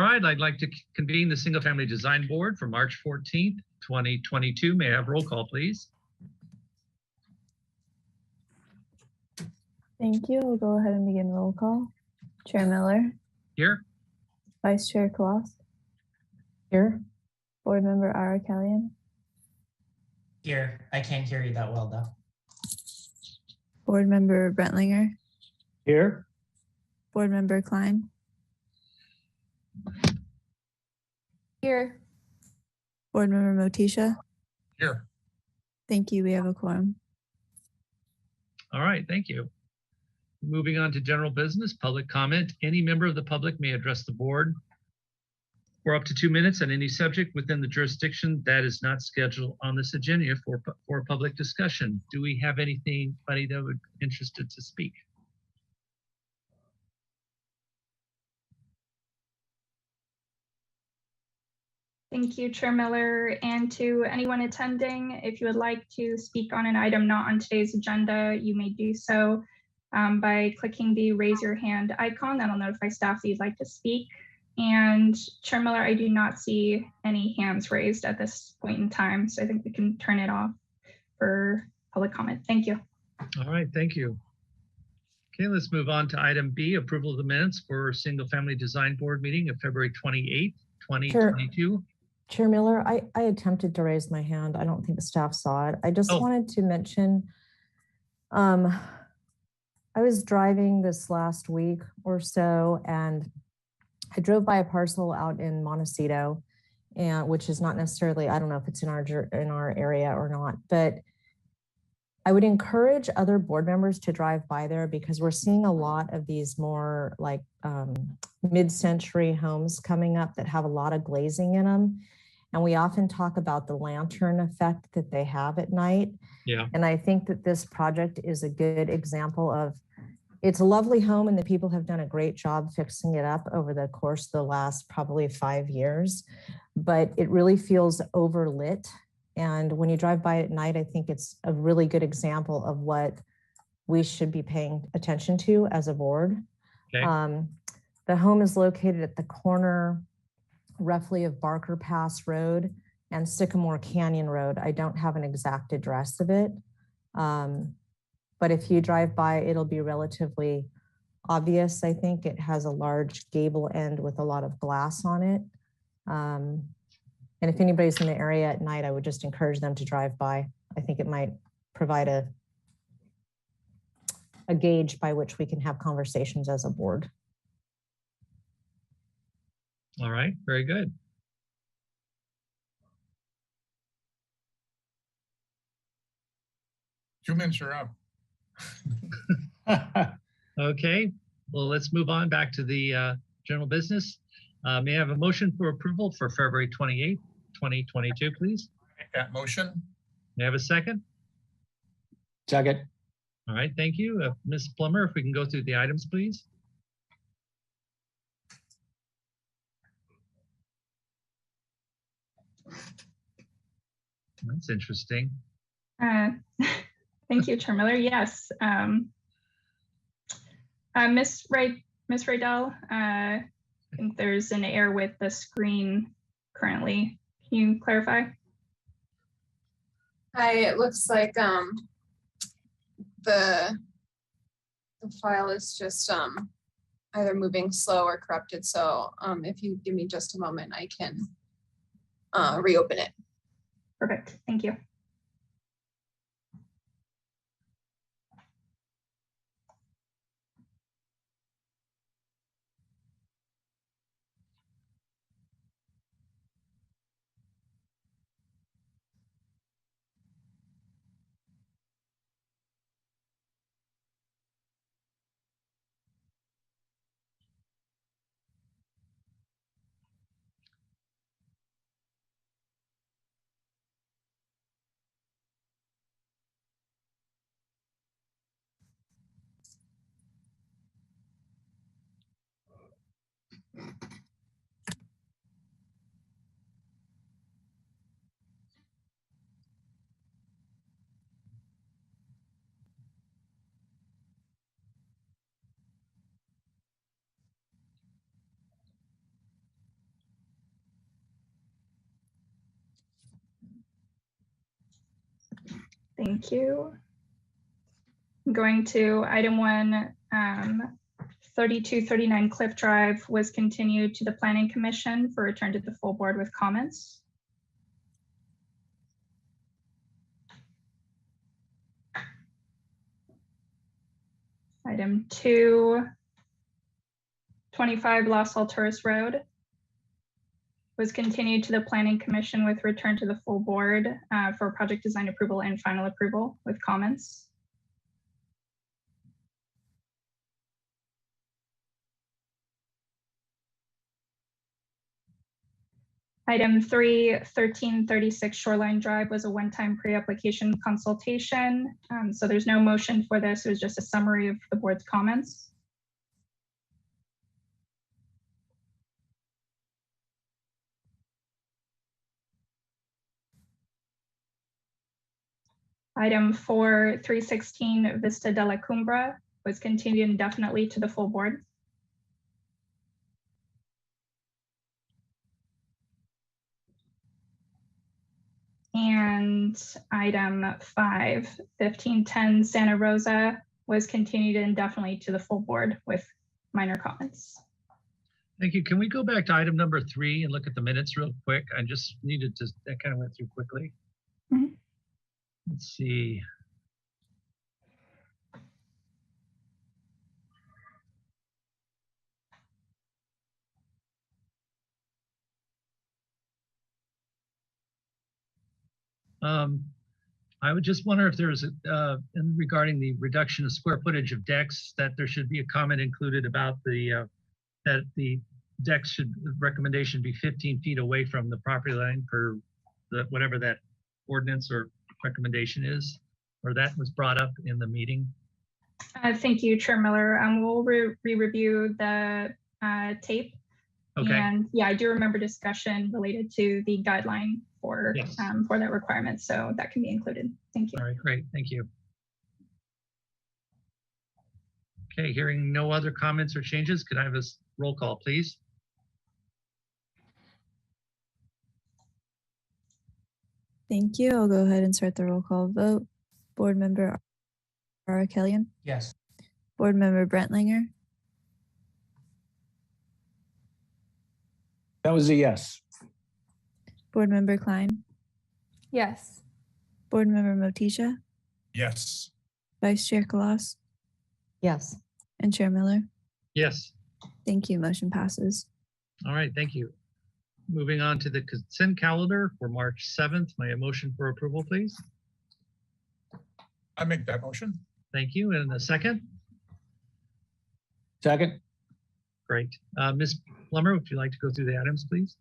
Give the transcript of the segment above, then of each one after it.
All right, I'd like to convene the Single Family Design Board for March 14th, 2022. May I have roll call, please? Thank you. We'll go ahead and begin roll call. Chair Miller. Here. Vice Chair Klas. Here. Board Member Arakelian. Here. I can't hear you that well though. Board Member Brentlinger. Here. Board Member Klein. Here. Board Member Motisha. Here. Thank you. We have a quorum. All right, thank you. Moving on to general business, public comment. Any member of the public may address the board for up to 2 minutes on any subject within the jurisdiction that is not scheduled on this agenda for public discussion. Do we have anybody that would be interested to speak? Thank you, Chair Miller, and to anyone attending, if you would like to speak on an item not on today's agenda, you may do so by clicking the raise your hand icon. That'll notify staff that you'd like to speak. And Chair Miller, I do not see any hands raised at this point in time, so I think we can turn it off for public comment. Thank you. All right, thank you. Okay, let's move on to item B, approval of the minutes for Single Family Design Board meeting of February 28th, 2022. Chair Miller, I attempted to raise my hand. I don't think the staff saw it. I just wanted to mention, I was driving this last week or so, and I drove by a parcel out in Montecito, and which is not necessarily, I don't know if it's in our area or not, but I would encourage other board members to drive by there because we're seeing a lot of these more like mid-century homes coming up that have a lot of glazing in them. And we often talk about the lantern effect that they have at night. Yeah. And I think that this project is a good example of, it's a lovely home and the people have done a great job fixing it up over the course of the last probably 5 years, but it really feels overlit. And when you drive by at night, I think it's a really good example of what we should be paying attention to as a board. Okay. The home is located at the corner roughly of Barker Pass Road and Sycamore Canyon Road. I don't have an exact address of it, but if you drive by, it'll be relatively obvious. I think it has a large gable end with a lot of glass on it. And if anybody's in the area at night, I would just encourage them to drive by. I think it might provide a gauge by which we can have conversations as a board. All right, very good. Two minutes are up. Okay, well, let's move on back to the general business. May I have a motion for approval for February 28th, 2022, please? Make that motion. May I have a second? Second. All right, thank you. Ms. Plummer, if we can go through the items, please. That's interesting. Thank you, Chair Miller. Yes. Ms. Rydell, I think there's an error with the screen currently. Can you clarify? Hi, it looks like the file is just either moving slow or corrupted. So if you give me just a moment, I can reopen it. Perfect, thank you. Thank you. I'm going to item 1, 3239 Cliff Drive was continued to the Planning Commission for return to the full board with comments. Item 2, 25 Los Alturas Road was continued to the Planning Commission with return to the full board for project design approval and final approval with comments. Item 3, 1336 Shoreline Drive was a one-time pre-application consultation. So there's no motion for this. It was just a summary of the board's comments. Item 4, 316 Vista de la Cumbra was continued indefinitely to the full board. And item 5, 1510 Santa Rosa was continued indefinitely to the full board with minor comments. Thank you. Can we go back to item number 3 and look at the minutes real quick? I just needed to, that kind of went through quickly. Mhm. Let's see. I would just wonder if there's regarding the reduction of square footage of decks, that there should be a comment included about the that the decks should recommendation be 15 feet away from the property line per the whatever that ordinance or recommendation is, or that was brought up in the meeting. Thank you, Chair Miller. We'll re-review the tape. Okay. And yeah, I do remember discussion related to the guideline for Yes. for that requirement, so that can be included. Thank you. All right, great, thank you. Okay, hearing no other comments or changes, could I have a roll call, please? Thank you. I'll go ahead and start the roll call vote. Board Member Ara Kellian, Yes. Board Member Brentlinger, That was a yes. Board Member Klein, Yes. Board Member Motisha, Yes. Vice Chair Kalas, Yes. and Chair Miller. Yes. Thank you. Motion passes. All right, thank you. Moving on to the consent calendar for March 7th. May I have a motion for approval, please? I make that motion. Thank you. And a second? Second. Great. Ms. Plummer, would you like to go through the items, please?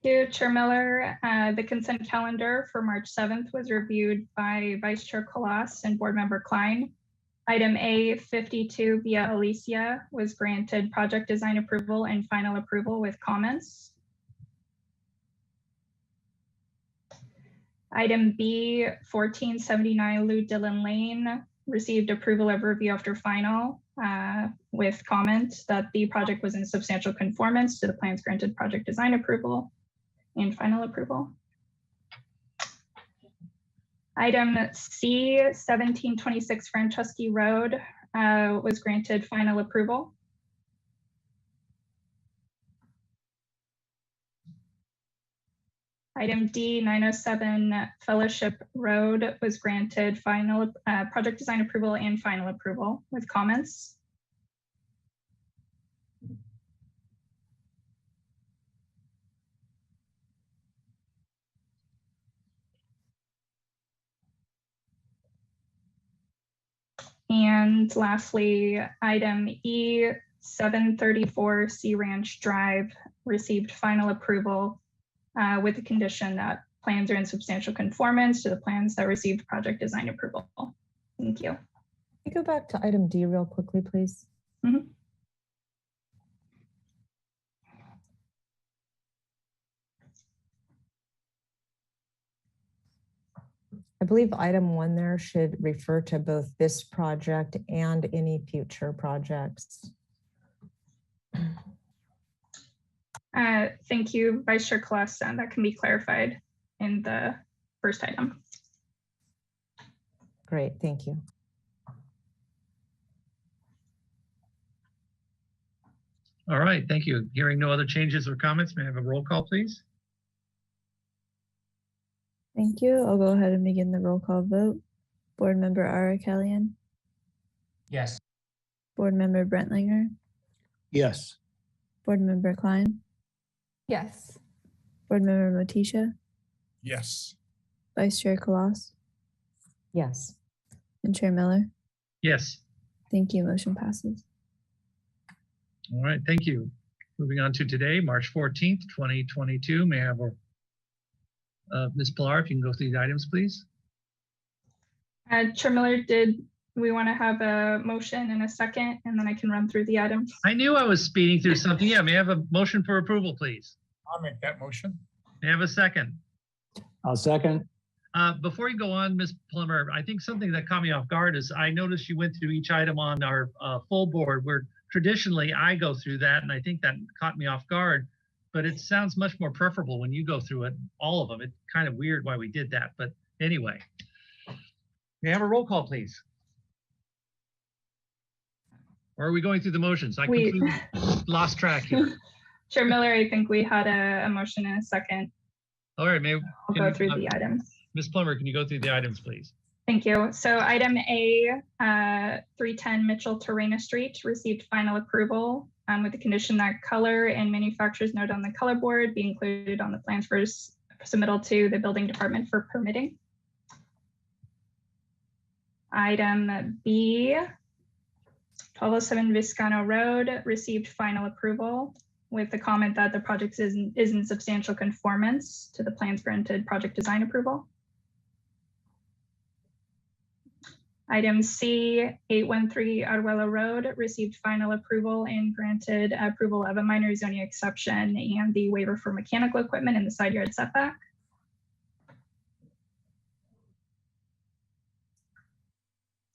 Thank you, Chair Miller. The consent calendar for March 7th was reviewed by Vice Chair Kalas and Board Member Klein. Item A 52 Via Alicia was granted project design approval and final approval with comments. Item B 1479 Lou Dillon Lane received approval of review after final with comment that the project was in substantial conformance to the plans granted project design approval and final approval. Item C 1726 Franceschi Road was granted final approval. Item D 907 Fellowship Road was granted final project design approval and final approval with comments. And lastly, item E 734 Sea Ranch Drive received final approval with the condition that plans are in substantial conformance to the plans that received project design approval. Thank you. Can we go back to item D real quickly, please? Mhm. I believe item 1 there should refer to both this project and any future projects. Thank you, Vice Chair Kalas. That can be clarified in the first item. Great, thank you. All right, thank you. Hearing no other changes or comments, may I have a roll call, please? Thank you. I'll go ahead and begin the roll call vote. Board Member Ara Kellian, Yes. Board Member Brentlinger, Yes. Board Member Klein, Yes. Board Member Motisha, Yes. Vice Chair Kalas, Yes. and Chair Miller. Yes. Thank you. Motion passes. All right, thank you. Moving on to today, March 14th, 2022. May I have Ms. Pilar, if you can go through the items, please? Chair Miller, did we want to have a motion and a second, and then I can run through the items? I knew I was speeding through something. Yeah, may I have a motion for approval, please? I'll make that motion. May I have a second? I'll second. Before you go on, Ms. Plummer, I think something that caught me off guard is I noticed you went through each item on our full board where traditionally I go through that, and I think that caught me off guard, but it sounds much more preferable when you go through it, all of them. It's kind of weird why we did that, but anyway. May I have a roll call, please? Or are we going through the motions? I We- completely lost track here. Chair Miller, I think we had a motion and a second. All right, I'll go through the items. Ms. Plummer, can you go through the items, please? Thank you. So item A, 310 Mitchell Torrena Street received final approval with the condition that color and manufacturer's note on the color board be included on the plans for submittal to the building department for permitting. Item B, 1207 Viscano Road received final approval with the comment that the project is in substantial conformance to the plans granted project design approval. Item C, 813 Arguello Road received final approval and granted approval of a minor zoning exception and the waiver for mechanical equipment in the side yard setback.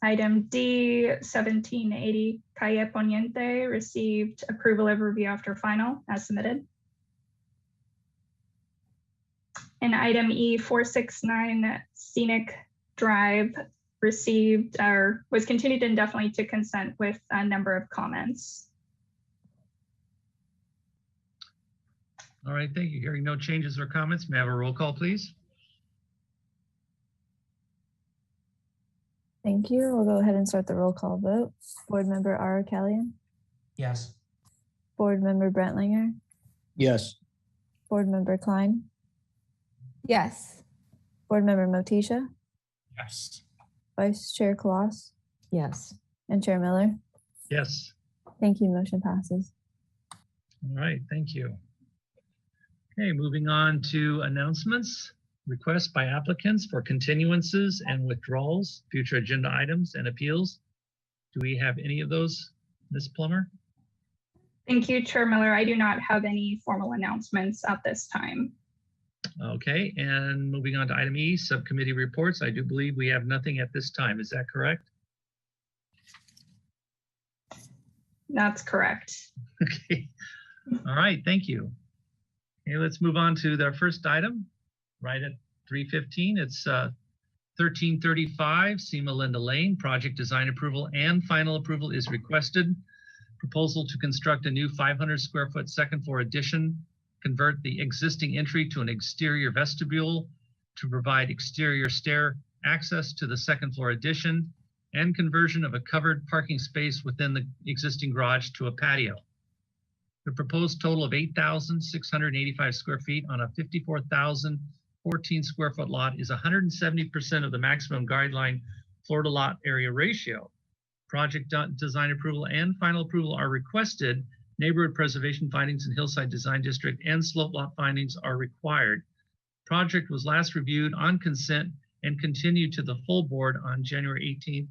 Item D, 1780 Calle Poniente received approval of review after final as submitted. And item E, 469 Scenic Drive received or was continued indefinitely to consent with a number of comments. All right, thank you. Hearing no changes or comments, may I have a roll call, please? Thank you. I'll go ahead and start the roll call vote. Board Member Ara Kellian, Yes. Board Member Brentlinger, Yes. Board Member Klein, Yes. Board Member Motisha, Yes. Vice Chair Kalas, Yes. and Chair Miller. Yes. Thank you. Motion passes. All right, thank you. Okay, moving on to announcements. Requests by applicants for continuances and withdrawals, future agenda items and appeals. Do we have any of those, Ms. Plummer? Thank you, Chair Miller. I do not have any formal announcements at this time. Okay, and moving on to item E, subcommittee reports. I do believe we have nothing at this time. Is that correct? That's correct. Okay. All right, thank you. Okay, let's move on to the first item, right at 3:15. It's 1335 Sema Linda Lane. Project design approval and final approval is requested. Proposal to construct a new 500 square foot second floor addition, convert the existing entry to an exterior vestibule to provide exterior stair access to the second floor addition, and conversion of a covered parking space within the existing garage to a patio. The proposed total of 8,685 square feet on a 54,014 square foot lot is 170% of the maximum guideline floor to lot area ratio. Project design approval and final approval are requested. Neighborhood preservation findings in Hillside Design District and slope lot findings are required. Project was last reviewed on consent and continued to the full board on January 18th,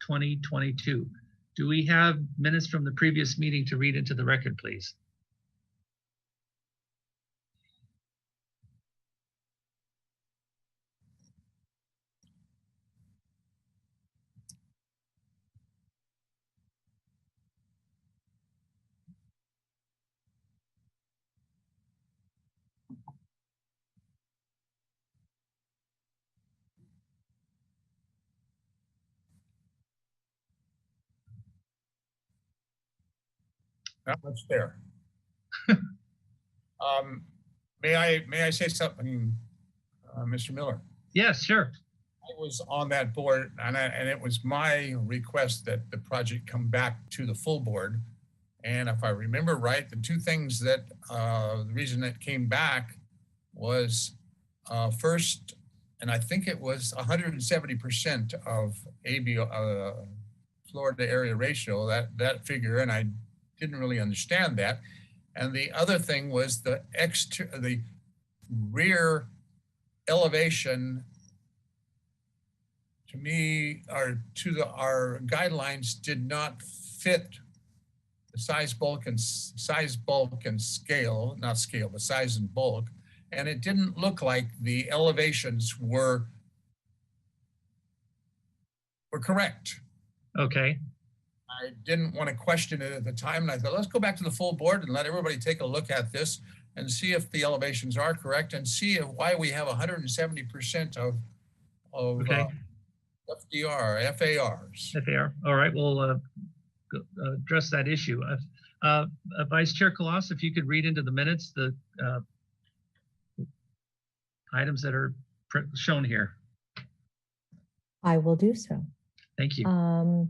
2022. Do we have minutes from the previous meeting to read into the record, please? Not much there. May I say something, Mr. Miller? Yes, sure. I was on that board and it was my request that the project come back to the full board. And if I remember right, the two things that, the reason it came back was first, and I think it was 170% of ABO, Florida area ratio, that figure, and I didn't really understand that. And the other thing was the rear elevation to me, our guidelines did not fit the size, bulk, and scale, not scale, but size and bulk. And it didn't look like the elevations were correct. Okay. I didn't want to question it at the time. And I thought, let's go back to the full board and let everybody take a look at this and see if the elevations are correct and see why we have 170% of Okay. FARs. FAR. All right. We'll address that issue. Vice Chair Colossus, if you could read into the minutes the items that are shown here. I will do so. Thank you.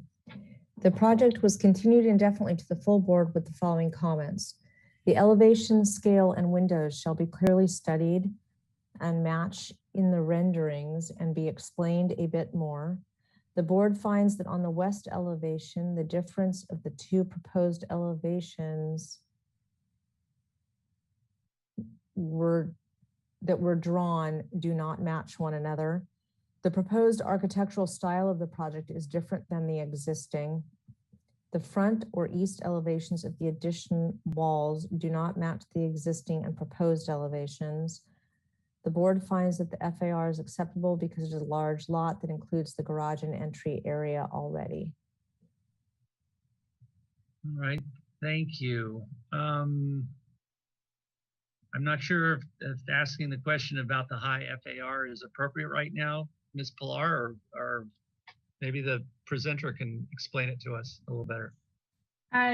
The project was continued indefinitely to the full board with the following comments. The elevation, scale, and windows shall be clearly studied and match in the renderings and be explained a bit more. The board finds that on the west elevation, the difference of the two proposed elevations that were drawn do not match one another. The proposed architectural style of the project is different than the existing. The front or east elevations of the addition walls do not match the existing and proposed elevations. The board finds that the FAR is acceptable because it is a large lot that includes the garage and entry area already. All right, thank you. I'm not sure if asking the question about the high FAR is appropriate right now, Ms. Pilar, or maybe the presenter can explain it to us a little better.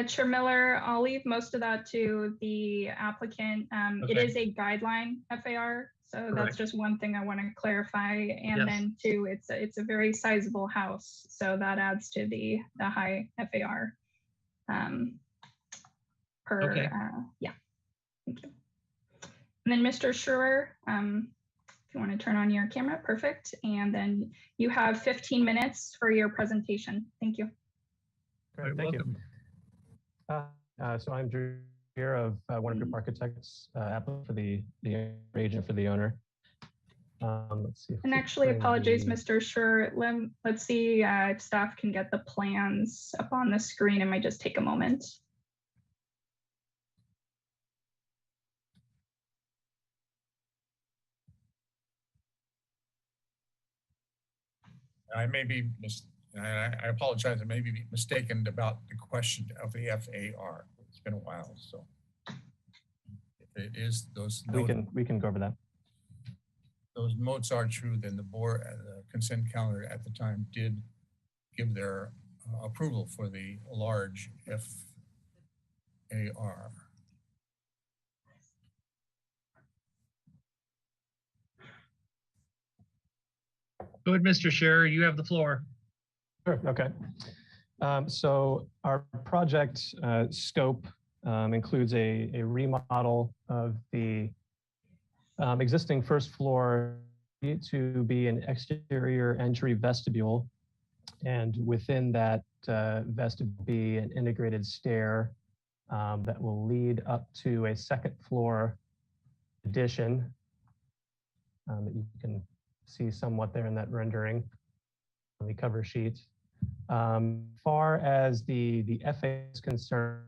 Chair Miller, I'll leave most of that to the applicant. It Okay. is a guideline FAR, so Correct. that's just one thing I want to clarify. And Yes. then two, it's a very sizable house, so that adds to the high FAR. Okay. Yeah, thank you. And then Mr. Schroer, if you want to turn on your camera, perfect. And then you have 15 minutes for your presentation. Thank you. Great, You're thank welcome. you. So I'm Drew here of Warner Group Architects, applicant for the agent for the owner. Let's see. And actually, apologies, Mr. Schroer. Let's see if staff can get the plans up on the screen. It might just take a moment. I may be, I apologize, I may be mistaken about the question of the FAR. It's been a while, so. If it is those. We can go over that. Those notes are true, then the board, the consent calendar at the time did give their approval for the large FAR. Go ahead, Mr. Scherer, you have the floor. Sure, okay. So our project scope includes a remodel of the existing first floor to be an exterior entry vestibule. And within that vestibule be an integrated stair that will lead up to a second floor addition that you can see somewhat there in that rendering on the cover sheet. Far as the FA is concerned,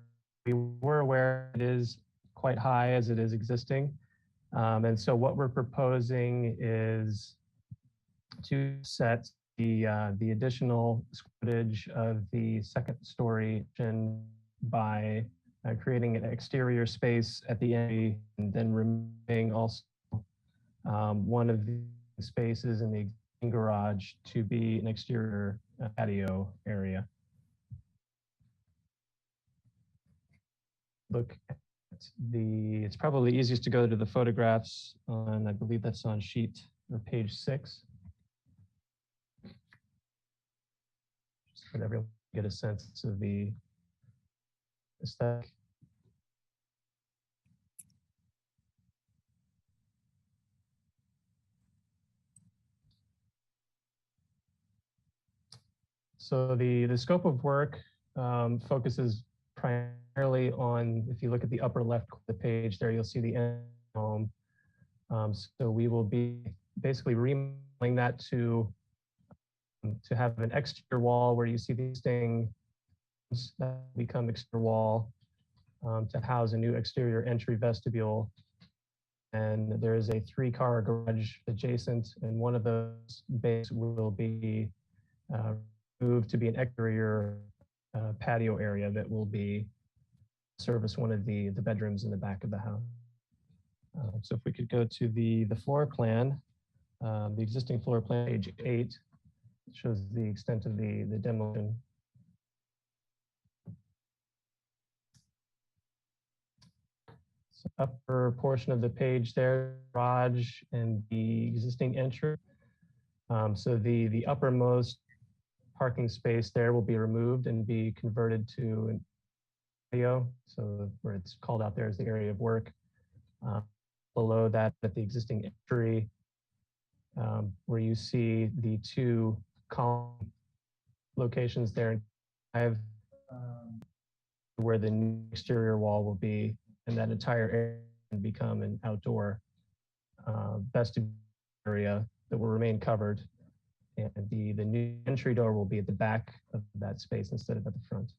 we were aware it is quite high as it is existing. And so what we're proposing is to set the additional footage of the second story by creating an exterior space at the end and then removing also one of the spaces in the garage to be an exterior patio area. look at it's probably easiest to go to the photographs on, I believe that's on sheet or page 6. Just so that everyone can get a sense of the aesthetic. So the scope of work focuses primarily on, if you look at the upper left of the page there, you'll see the end home. So we will be basically remodeling that to have an exterior wall where you see these things that become exterior wall, to house a new exterior entry vestibule. And there is a 3-car garage adjacent, and one of those bays will be moved to be an exterior patio area that will be service one of the bedrooms in the back of the house. So if we could go to the floor plan, the existing floor plan, page 8, shows the extent of the demolition. So upper portion of the page there, garage and the existing entry. So the uppermost parking space there will be removed and be converted to an patio. So where it's called out there as the area of work. Below that, at the existing entry, where you see the 2 column locations there, I have where the new exterior wall will be, and that entire area will become an outdoor vestibule area that will remain covered. And the new entry door will be at the back of that space instead of at the front.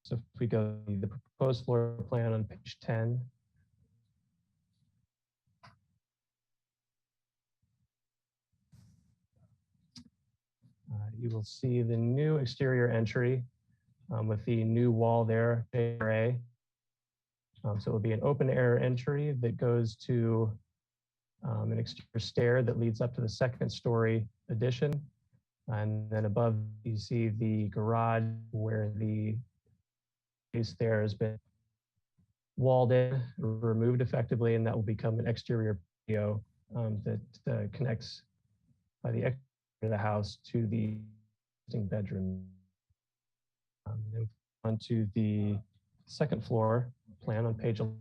So if we go to the proposed floor plan on page 10. You will see the new exterior entry with the new wall there, array. So it will be an open air entry that goes to an exterior stair that leads up to the 2nd story addition. And then above, you see the garage where the space there has been walled in, removed effectively, and that will become an exterior patio that connects by the exterior of the house to the existing bedroom. And onto the 2nd floor plan on page 11.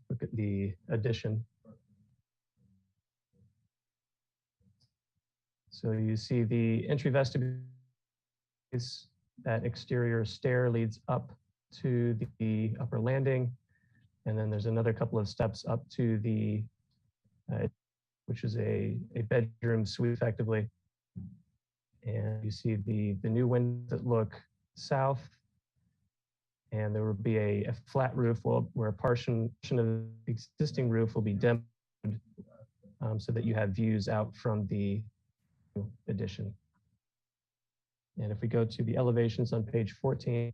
Look at the addition. So you see the entry vestibule, that exterior stair leads up to the upper landing. And then there's another couple of steps up to the, which is a bedroom suite effectively. And you see the new windows that look south. And there will be a flat roof where a portion of the existing roof will be demoed so that you have views out from the addition. And if we go to the elevations on page 14,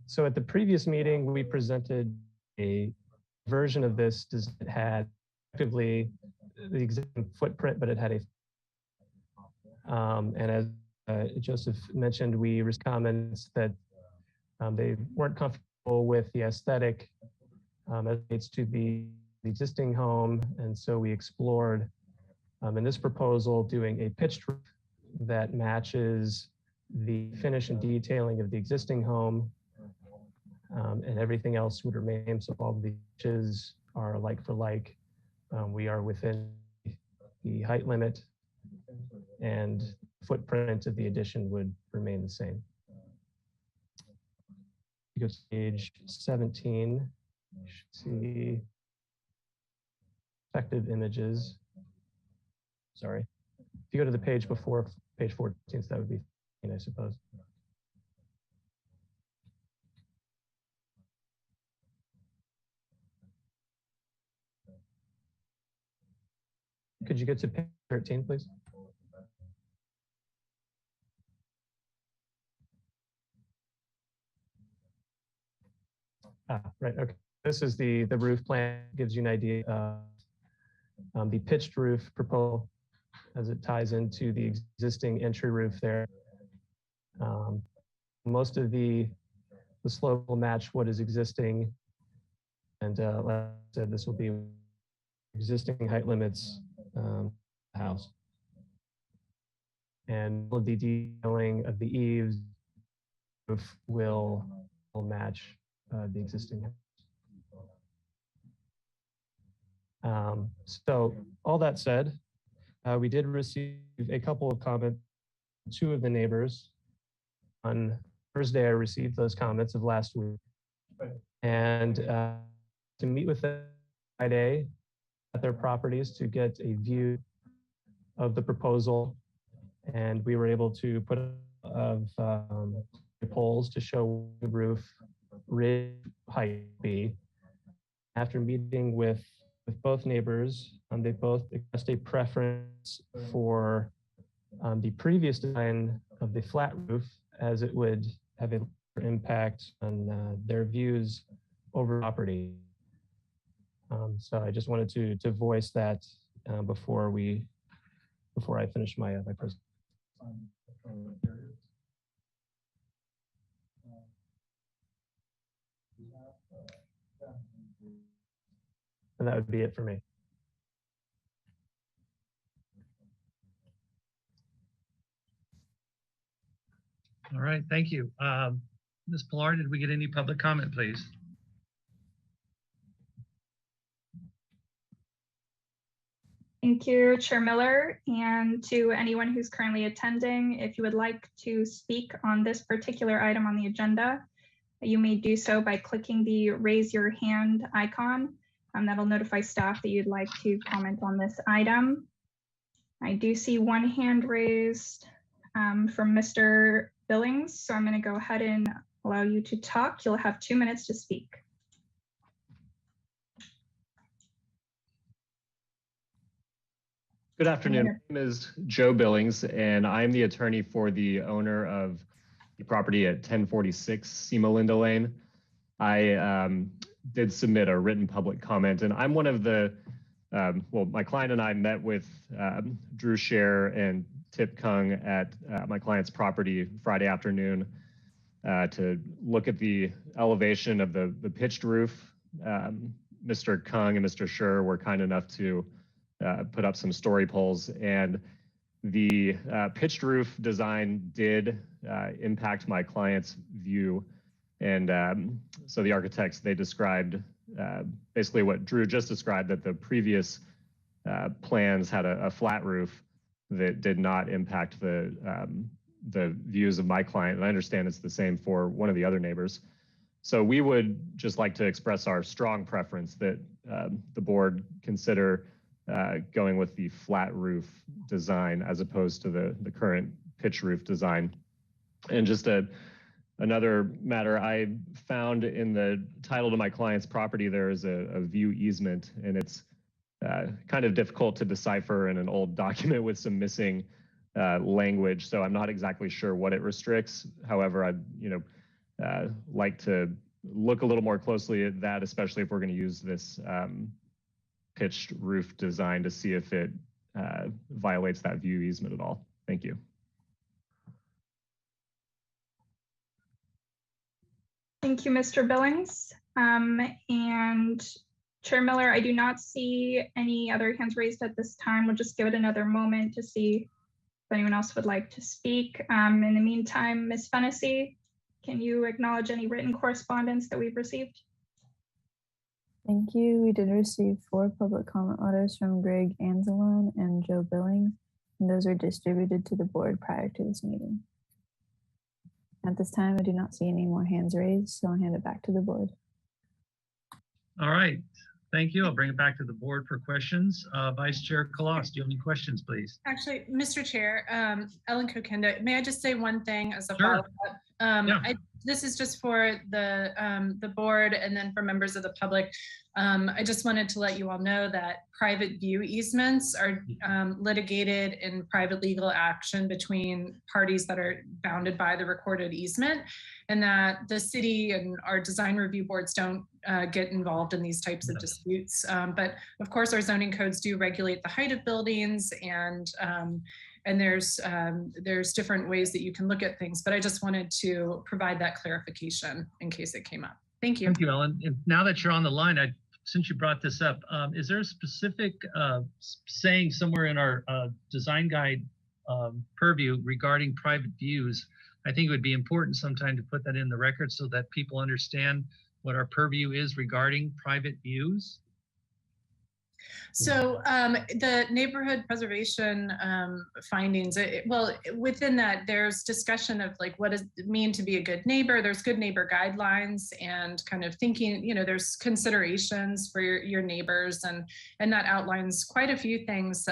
so at the previous meeting, we presented a version of this that had effectively the existing footprint, but it had and as Joseph mentioned, we received comments that they weren't comfortable with the aesthetic as it relates to the existing home. And so we explored in this proposal doing a pitched roof that matches the finish and detailing of the existing home, and everything else would remain. So all the pitches are like for like. We are within the height limit, and footprint of the addition would remain the same. You go to page 17, you should see effective images. Sorry. If you go to the page before page 14, so that would be, I suppose. Could you get to page 13, please? Right, okay. This is the roof plan, gives you an idea of the pitched roof proposal. as it ties into the existing entry roof there. Most of the slope will match what is existing. And like I said, this will be existing height limits house. And all of the detailing of the eaves roof will match the existing house. So all that said, we did receive a couple of comments, two of the neighbors. On Thursday, I received those comments of last week. And to meet with them Friday at their properties to get a view of the proposal. And we were able to put of poles to show the roof ridge height be. After meeting with both neighbors, they both expressed a preference for the previous design of the flat roof, as it would have an impact on their views over property. So I just wanted to voice that before I finish my presentation. And that would be it for me. All right, thank you. Ms. Pilar, did we get any public comment, please? Thank you, Chair Miller, and to anyone who's currently attending. If you would like to speak on this particular item on the agenda, you may do so by clicking the raise your hand icon. That'll notify staff that you'd like to comment on this item. I do see one hand raised from Mr. Billings, so I'm going to go ahead and allow you to talk. You'll have 2 minutes to speak. Good afternoon. My name is Joe Billings, and I'm the attorney for the owner of the property at 1046 Sima Linda Lane. I did submit a written public comment, and I'm one of the, well, my client and I met with Drew Scher and Tip Kung at my client's property Friday afternoon to look at the elevation of the pitched roof. Mr. Kung and Mr. Scher were kind enough to put up some story poles, and the pitched roof design did impact my client's view. And so the architects, they described basically what Drew just described, that the previous plans had a flat roof that did not impact the views of my client. And I understand it's the same for one of the other neighbors. So we would just like to express our strong preference that the board consider going with the flat roof design as opposed to the current pitch roof design. And just another matter, I found in the title to my client's property, there is a view easement, and it's kind of difficult to decipher in an old document with some missing language. So I'm not exactly sure what it restricts. However, I'd like to look a little more closely at that, especially if we're going to use this pitched roof design to see if it violates that view easement at all. Thank you. Thank you, Mr. Billings. And Chair Miller, I do not see any other hands raised at this time. We'll just give it another moment to see if anyone else would like to speak. In the meantime, Ms. Fennessy, can you acknowledge any written correspondence that we've received? Thank you. We did receive 4 public comment letters from Greg Anzalone and Joe Billings, and those were distributed to the board prior to this meeting. At this time, I do not see any more hands raised, so I'll hand it back to the board. All right, thank you. I'll bring it back to the board for questions. Vice Chair Kalas, do you have any questions, please? Actually, Mr. Chair, Ellen Kokenda, may I just say one thing as a Sure. follow-up? This is just for the board and then for members of the public. I just wanted to let you all know that private view easements are litigated in private legal action between parties that are bounded by the recorded easement, and that the city and our design review boards don't get involved in these types of disputes. But of course, our zoning codes do regulate the height of buildings, and there's different ways that you can look at things. But I just wanted to provide that clarification in case it came up. Thank you. Thank you, Ellen. And now that you're on the line, since you brought this up, is there a specific saying somewhere in our design guide purview regarding private views? I think it would be important sometime to put that in the record so that people understand what our purview is regarding private views. So the neighborhood preservation findings, well, within that, there's discussion of like, what does it mean to be a good neighbor? There's good neighbor guidelines and kind of thinking, you know, there's considerations for your neighbors, and that outlines quite a few things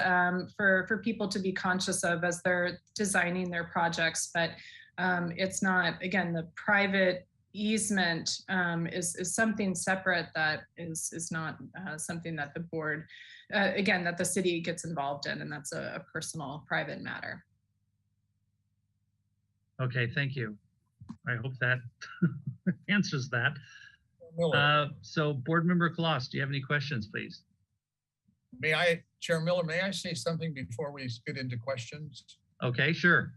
for people to be conscious of as they're designing their projects. But it's not, again, the private easement is something separate that is not something that the board, again, that the city gets involved in, and that's a personal private matter. Okay, thank you. I hope that answers that. So Board Member Kloss, do you have any questions, please? Chair Miller, may I say something before we get into questions? Okay, sure.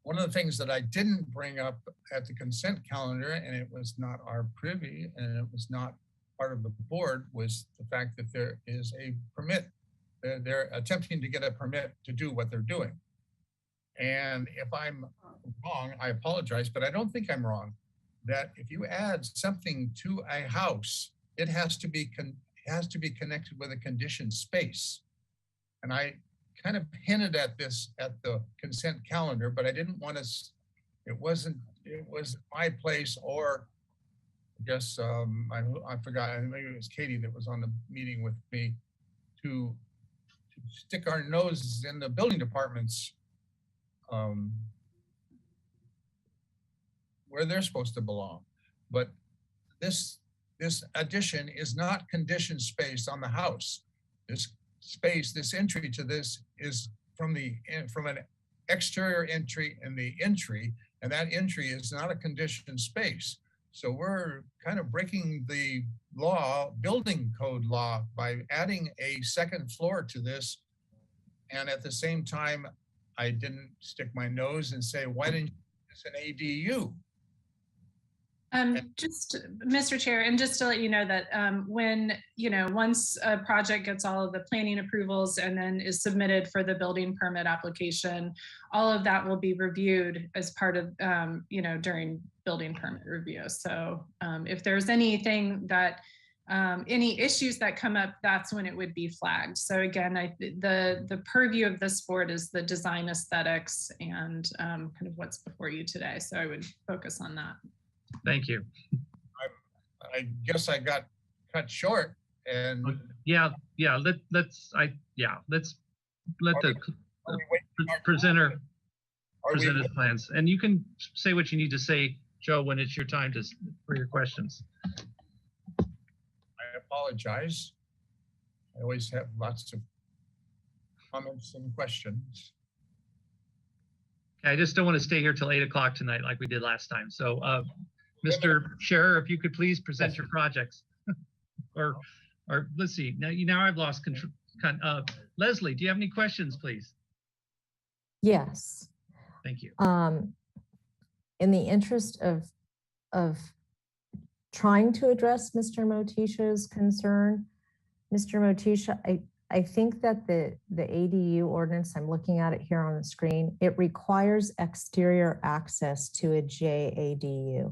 One of the things that I didn't bring up at the consent calendar, and it was not our privy, and it was not part of the board, was the fact that there is a permit. They're attempting to get a permit to do what they're doing. And if I'm wrong, I apologize, but I don't think I'm wrong, that if you add something to a house, it has to be connected with a conditioned space. And I kind of hinted at this at the consent calendar, but I didn't want to, it was my place, or I guess I forgot, maybe it was Katie that was on the meeting with me, to stick our noses in the building departments where they're supposed to belong. But this addition is not conditioned space on the house. This space, this entry to this is from an exterior entry and the entry, and that entry is not a conditioned space. So we're kind of breaking the law, building code law, by adding a second floor to this. And at the same time, I didn't stick my nose and say, why didn't you make this an ADU? Just, Mr. Chair, and just to let you know that when, once a project gets all of the planning approvals and then is submitted for the building permit application, all of that will be reviewed as part of, during building permit review. So if there's anything that, any issues that come up, that's when it would be flagged. So again, the purview of this board is the design aesthetics and kind of what's before you today. So I would focus on that. Thank you. I guess I got cut short, and let's let the presenter present his plans, and you can say what you need to say, Joe, when it's your time for your questions. I apologize. I always have lots of comments and questions. I just don't want to stay here till 8 o'clock tonight like we did last time. So Mr. Scherer, if you could please present your projects. or let's see, now I've lost control. Leslie, do you have any questions, please? Yes. Thank you. In the interest of trying to address Mr. Motisha's concern, Mr. Motisha, I think that the ADU ordinance, I'm looking at it here on the screen, it requires exterior access to a JADU.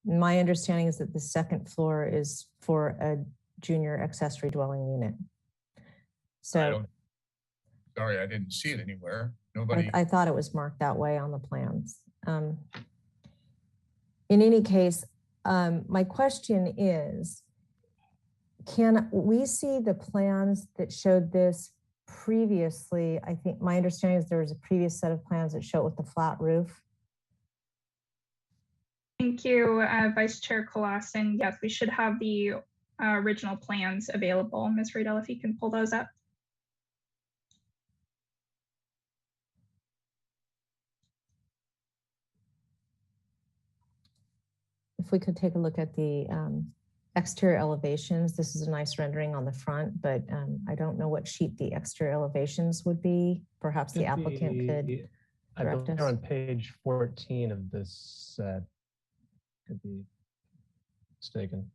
My understanding is that the second floor is for a junior accessory dwelling unit. So sorry, I didn't see it anywhere. Nobody. I thought it was marked that way on the plans. In any case, my question is, can we see the plans that showed this previously? I think my understanding is there was a previous set of plans that show it with the flat roof. Thank you, Vice Chair Colason. Yes, we should have the original plans available. Ms. Riedel, if you can pull those up. if we could take a look at the exterior elevations. This is a nice rendering on the front, but I don't know what sheet the exterior elevations would be. Perhaps the applicant could I direct believe us. they're on page 14 of this set. Could be mistaken.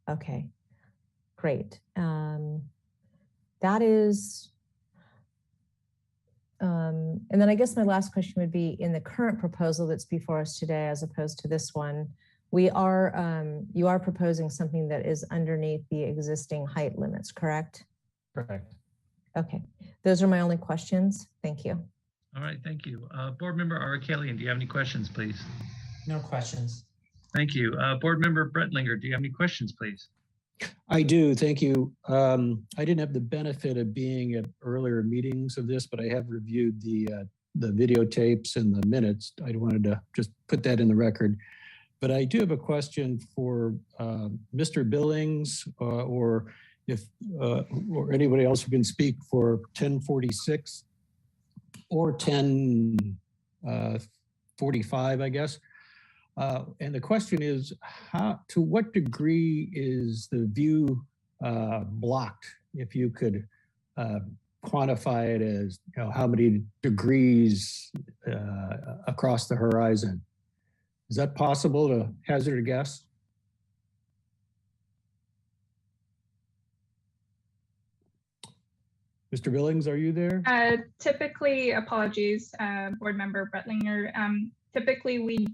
Okay, great. That is, and then I guess my last question would be, in the current proposal that's before us today, as opposed to this one, you are proposing something that is underneath the existing height limits, correct? Correct. Okay, those are my only questions. Thank you. All right, thank you. Board Member Arakelian, do you have any questions, please? No questions. Thank you. Board Member Brettlinger, do you have any questions, please? I do, thank you. I didn't have the benefit of being at earlier meetings of this, but I have reviewed the videotapes and the minutes. I wanted to just put that in the record. But I do have a question for Mr. Billings, or if or anybody else who can speak for 1046 or 1045, I guess. And the question is, to what degree is the view blocked? If you could quantify it as, how many degrees across the horizon. Is that possible to hazard a guess? Mr. Billings, are you there? Typically, apologies, Board Member Brettlinger. Typically, we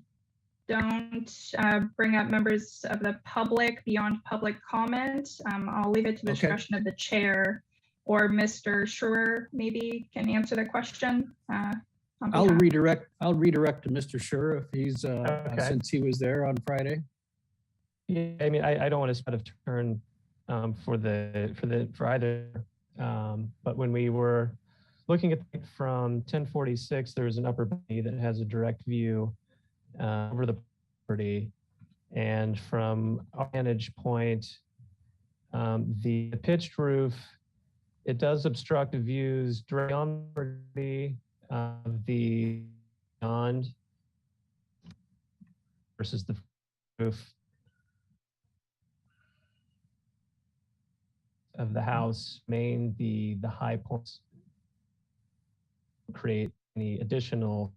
don't bring up members of the public beyond public comment. I'll leave it to the discretion of the chair, or Mr. Schur maybe can answer the question. I'll redirect to Mr. Schur if he's since he was there on Friday. Yeah, I mean, I don't want to sort of turn for either. But when we were looking at it from 1046, there's an upper bay that has a direct view over the property, and from our vantage point, the pitched roof, it does obstruct the views directly on the property of the beyond versus the roof of the house. The high points create any additional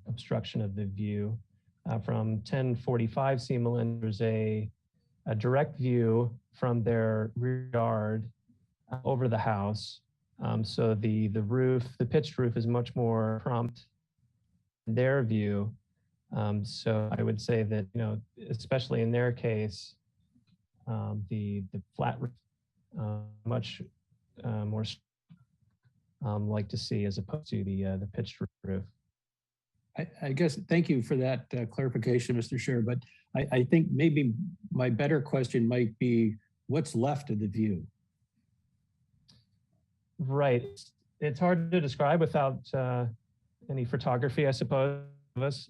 obstruction of the view. From 1045 C. Melinda, there's a direct view from their rear yard over the house. So the roof, the pitched roof, is much more prompt in their view. So I would say that, especially in their case, the flat roof much more like to see, as opposed to the pitched roof. I guess, thank you for that clarification, Mr. Schur, but I think maybe my better question might be, what's left of the view? Right. It's hard to describe without any photography, I suppose,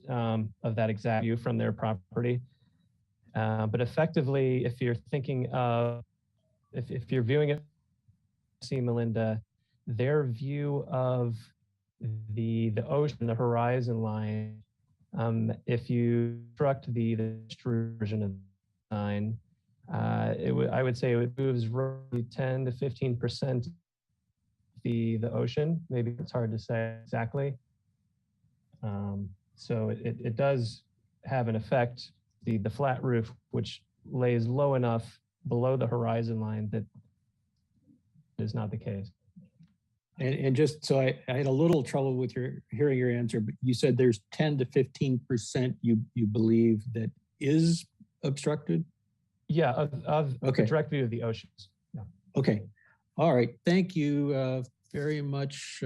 of that exact view from their property. But effectively, if you're thinking of, if you're viewing it, see Melinda, their view of the ocean, the horizon line, if you construct the version of the design, I would say it moves roughly 10 to 15% the ocean. Maybe it's hard to say exactly. So it does have an effect. The flat roof, which lays low enough below the horizon line, that is not the case. And just so I had a little trouble with hearing your answer, but you said there's 10 to 15% you believe that is obstructed? Yeah, of the direct view of the oceans. Yeah. Okay. All right. Thank you very much.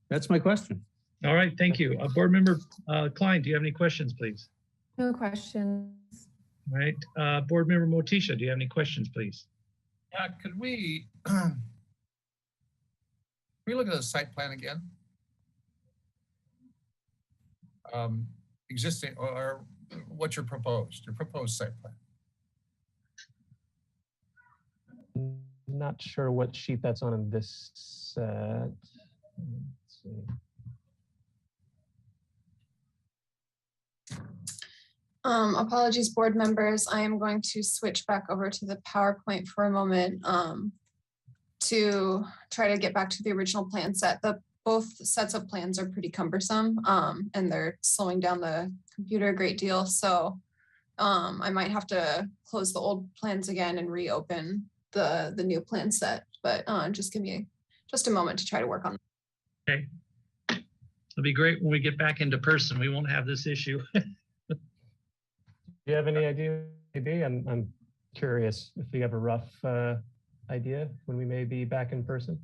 That's my question. All right, thank you. Board Member Klein, do you have any questions, please? No questions. All right. Board Member Motisha, do you have any questions, please? Yeah, could we look at the site plan again? Existing, or what's your proposed site plan? Not sure what sheet that's on in this set. Let's see. Apologies, board members. I am going to switch back over to the PowerPoint for a moment to try to get back to the original plan set. Both sets of plans are pretty cumbersome and they're slowing down the computer a great deal. So I might have to close the old plans again and reopen the new plan set, but just give me just a moment to try to work on that. Okay. It'll be great when we get back into person. We won't have this issue. Do you have any idea? Maybe I'm curious if you have a rough idea when we may be back in person.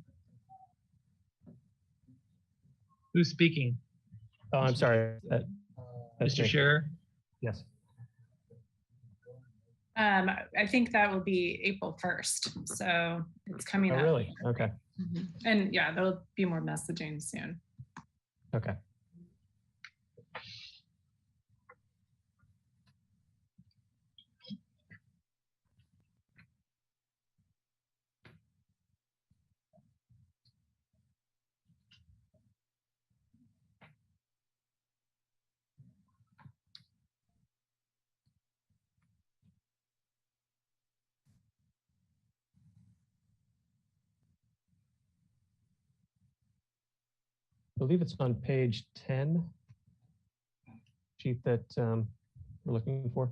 Who's speaking? Oh, I'm sorry. That's Mr. me. Scherer? Yes. I think that will be April 1st. So it's coming Oh, up. really? Okay. Mhm. And yeah, there'll be more messaging soon. Okay. I believe it's on page 10, sheet that we're looking for.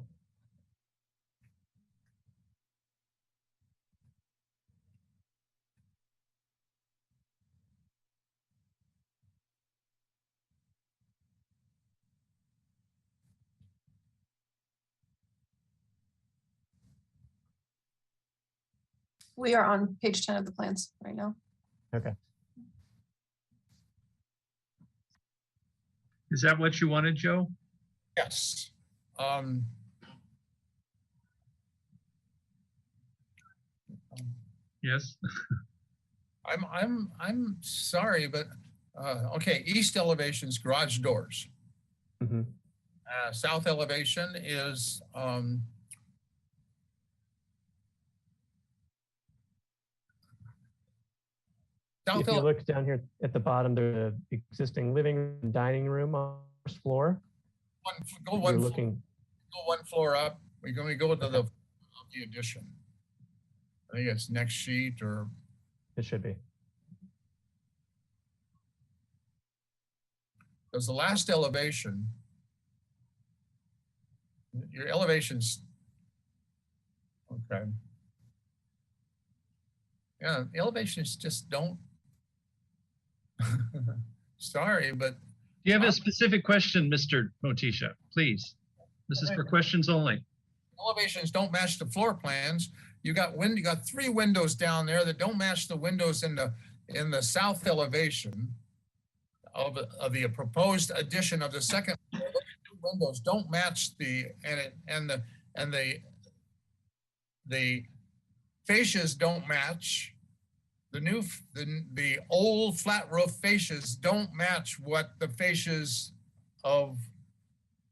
We are on page 10 of the plans right now. Okay. Is that what you wanted, Joe? Yes. Yes. I'm sorry, but okay, east elevation's garage doors. Mhm. South elevation is If you look down here at the bottom, there's the existing living room and dining room on the first floor. Go one floor up. We're going to go to the addition. I think it's next sheet or it should be. Because the last elevation, your elevations, okay. Yeah, the elevations just don't. Sorry, but. Do you have a specific question, Mr. Motisha? Please. This is for questions only. Elevations don't match the floor plans. You got 3 windows down there that don't match the windows in the south elevation of the proposed addition of the second floor. Those 2 windows don't match the fascias don't match. The old flat roof fascias don't match what the fascias of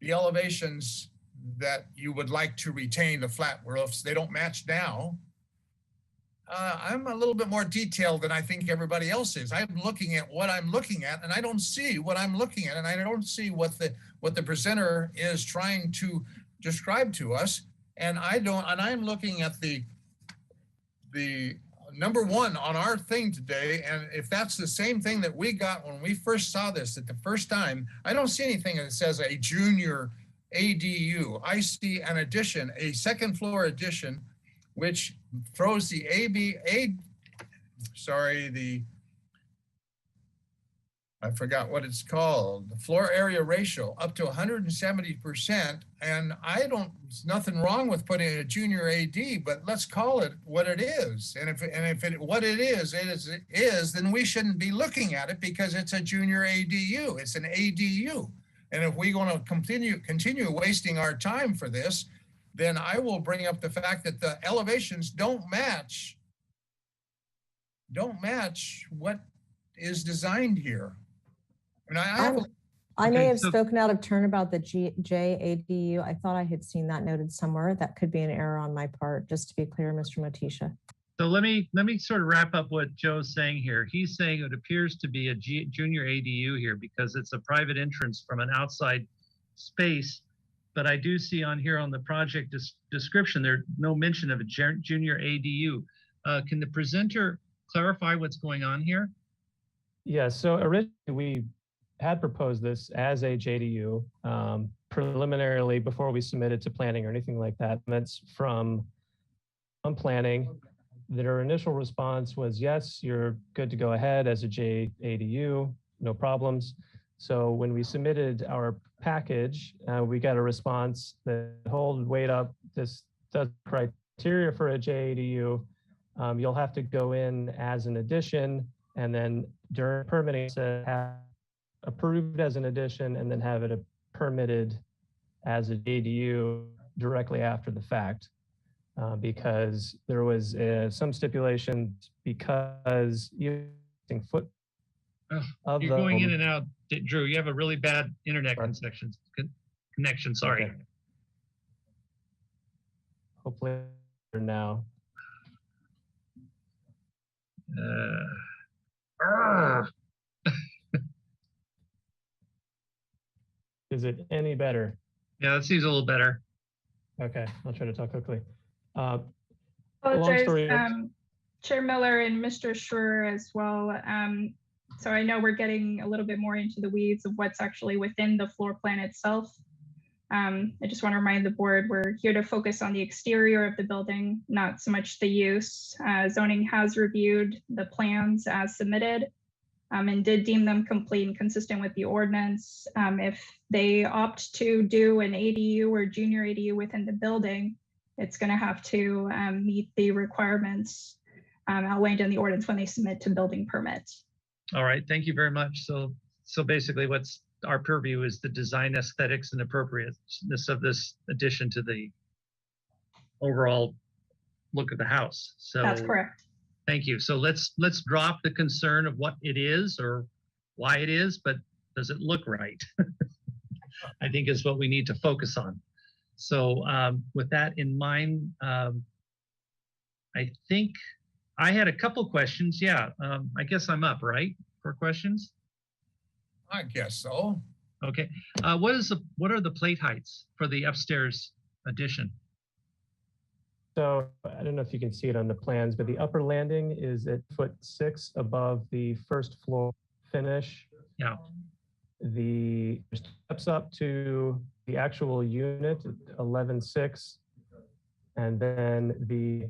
the elevations that you would like to retain, the flat roofs. They don't match now. I'm a little bit more detailed than I think everybody else is. I'm looking at what I'm looking at, and I don't see what I'm looking at, and I don't see what the presenter is trying to describe to us. And I'm looking at the number 1 on our thing today, and if that's the same thing that we got when we first saw this at the first time, I don't see anything that says a junior ADU. I see an addition, a second floor addition, which throws the I forgot what it's called, the floor area ratio up to 170%. And there's nothing wrong with putting a junior AD, but let's call it what it is. And if what it is, then we shouldn't be looking at it because it's a junior ADU. It's an ADU. And if we're going to continue wasting our time for this, then I will bring up the fact that the elevations don't match what is designed here. I may have spoken out of turn about the JADU. I thought I had seen that noted somewhere. That could be an error on my part, just to be clear, Mr. Motisha. So let me sort of wrap up what Joe's saying here. He's saying it appears to be a junior ADU here because it's a private entrance from an outside space but I do see on here on the project description, there's no mention of a junior ADU. Can the presenter clarify what's going on here? Yeah, so originally we had proposed this as a JDU preliminarily before we submitted to planning or anything like that. That's from planning. Their initial response was, yes, you're good to go ahead as a JADU, no problems. So when we submitted our package, we got a response that, hold, wait up, this does criteria for a JADU. You'll have to go in as an addition, and then during permitting, have approved as an addition, and then have it permitted as a JDU directly after the fact. Because there was some stipulation because using foot of You're going in and out, Drew. You have a really bad internet connection. Sorry. Okay. Hopefully now. Is it any better? Yeah, that seems a little better. Okay, I'll try to talk quickly. Apologize, Chair Miller and Mr. Schroer as well. So I know we're getting a little bit more into the weeds of what's actually within the floor plan itself. I just want to remind the board, we're here to focus on the exterior of the building, not so much the use. Zoning has reviewed the plans as submitted and did deem them complete and consistent with the ordinance. If they opt to do an ADU or junior ADU within the building, it's going to have to meet the requirements outlined in the ordinance when they submit to building permits. All right, thank you very much. So basically what's our purview is the design aesthetics and appropriateness of this addition to the overall look of the house. So that's correct. Thank you. So let's drop the concern of what it is or why it is, but does it look right? I think is what we need to focus on. So with that in mind, I think I had a couple questions. Yeah, I guess I'm up, right, for questions? I guess so. Okay. What are the plate heights for the upstairs addition? So I don't know if you can see it on the plans, but the upper landing is at 6 above the first floor finish. Yeah. The steps up to the actual unit, 11.6, and then the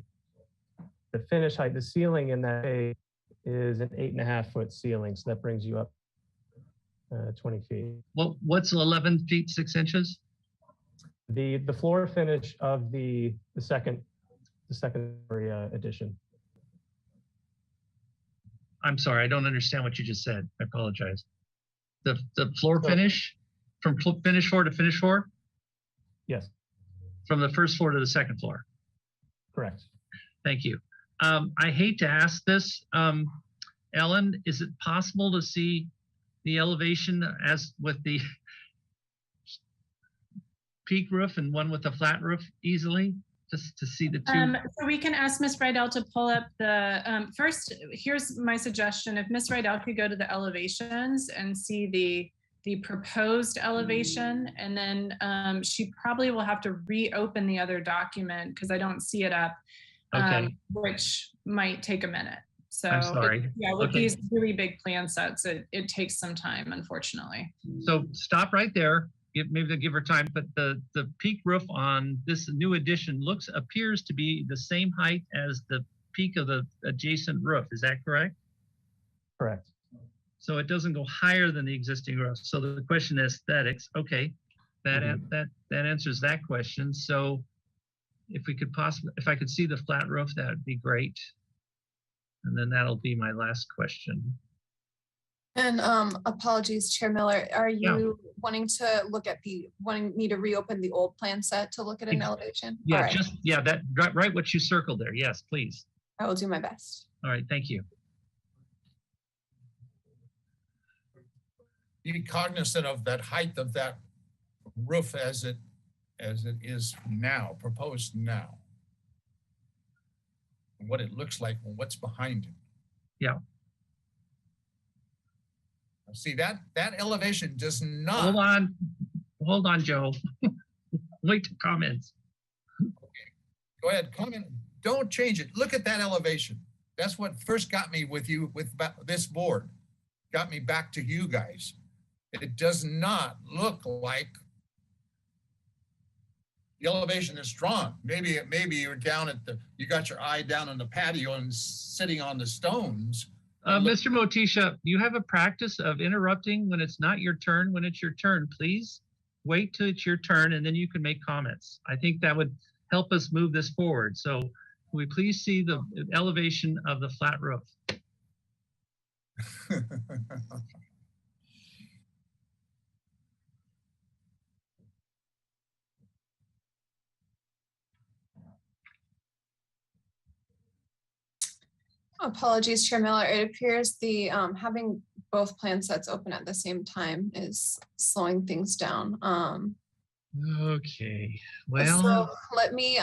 finish height, the ceiling in that bay is an 8.5-foot ceiling, so that brings you up 20 feet. Well, what's 11 feet 6 inches? The floor finish of the secondary addition. I'm sorry, I don't understand what you just said. I apologize. The floor finish from finish floor to finish floor? Yes. From the first floor to the second floor? Correct. Thank you. I hate to ask this, Ellen, is it possible to see the elevation as with the peak roof and one with the flat roof easily? Just to see the two. So we can ask Ms. Rydell to pull up the, first, here's my suggestion. If Ms. Rydell could go to the elevations and see the proposed elevation, and then she probably will have to reopen the other document because I don't see it up, which might take a minute. So I'm sorry. With these really big plan sets, it takes some time, unfortunately. So stop right there. Maybe they'll give her time, but the peak roof on this new addition appears to be the same height as the peak of the adjacent roof. Is that correct? Correct. So it doesn't go higher than the existing roof. So the question is aesthetics. Okay, that answers that question. So if I could see the flat roof, that would be great. And then that'll be my last question. And apologies, Chair Miller, are you wanting me to reopen the old plan set to look at an elevation? Yeah, that right what you circled there. Yes, please. I will do my best. All right, thank you. Be cognizant of that height of that roof as it is now, proposed now. And what it looks like and what's behind it. Yeah. See, that elevation does not. Hold on, Joe. wait to comments. Go ahead, comment. Don't change it. Look at that elevation. That's what first got me with you, with this board. Got me back to you guys. It does not look like the elevation is strong. Maybe you're down at you got your eye down on the patio and sitting on the stones. Mr. Motisha, you have a practice of interrupting when it's not your turn. When it's your turn, please wait till it's your turn and then you can make comments. I think that would help us move this forward. So can we please see the elevation of the flat roof? Apologies, Chair Miller. It appears the having both plan sets open at the same time is slowing things down. Okay, well, so let me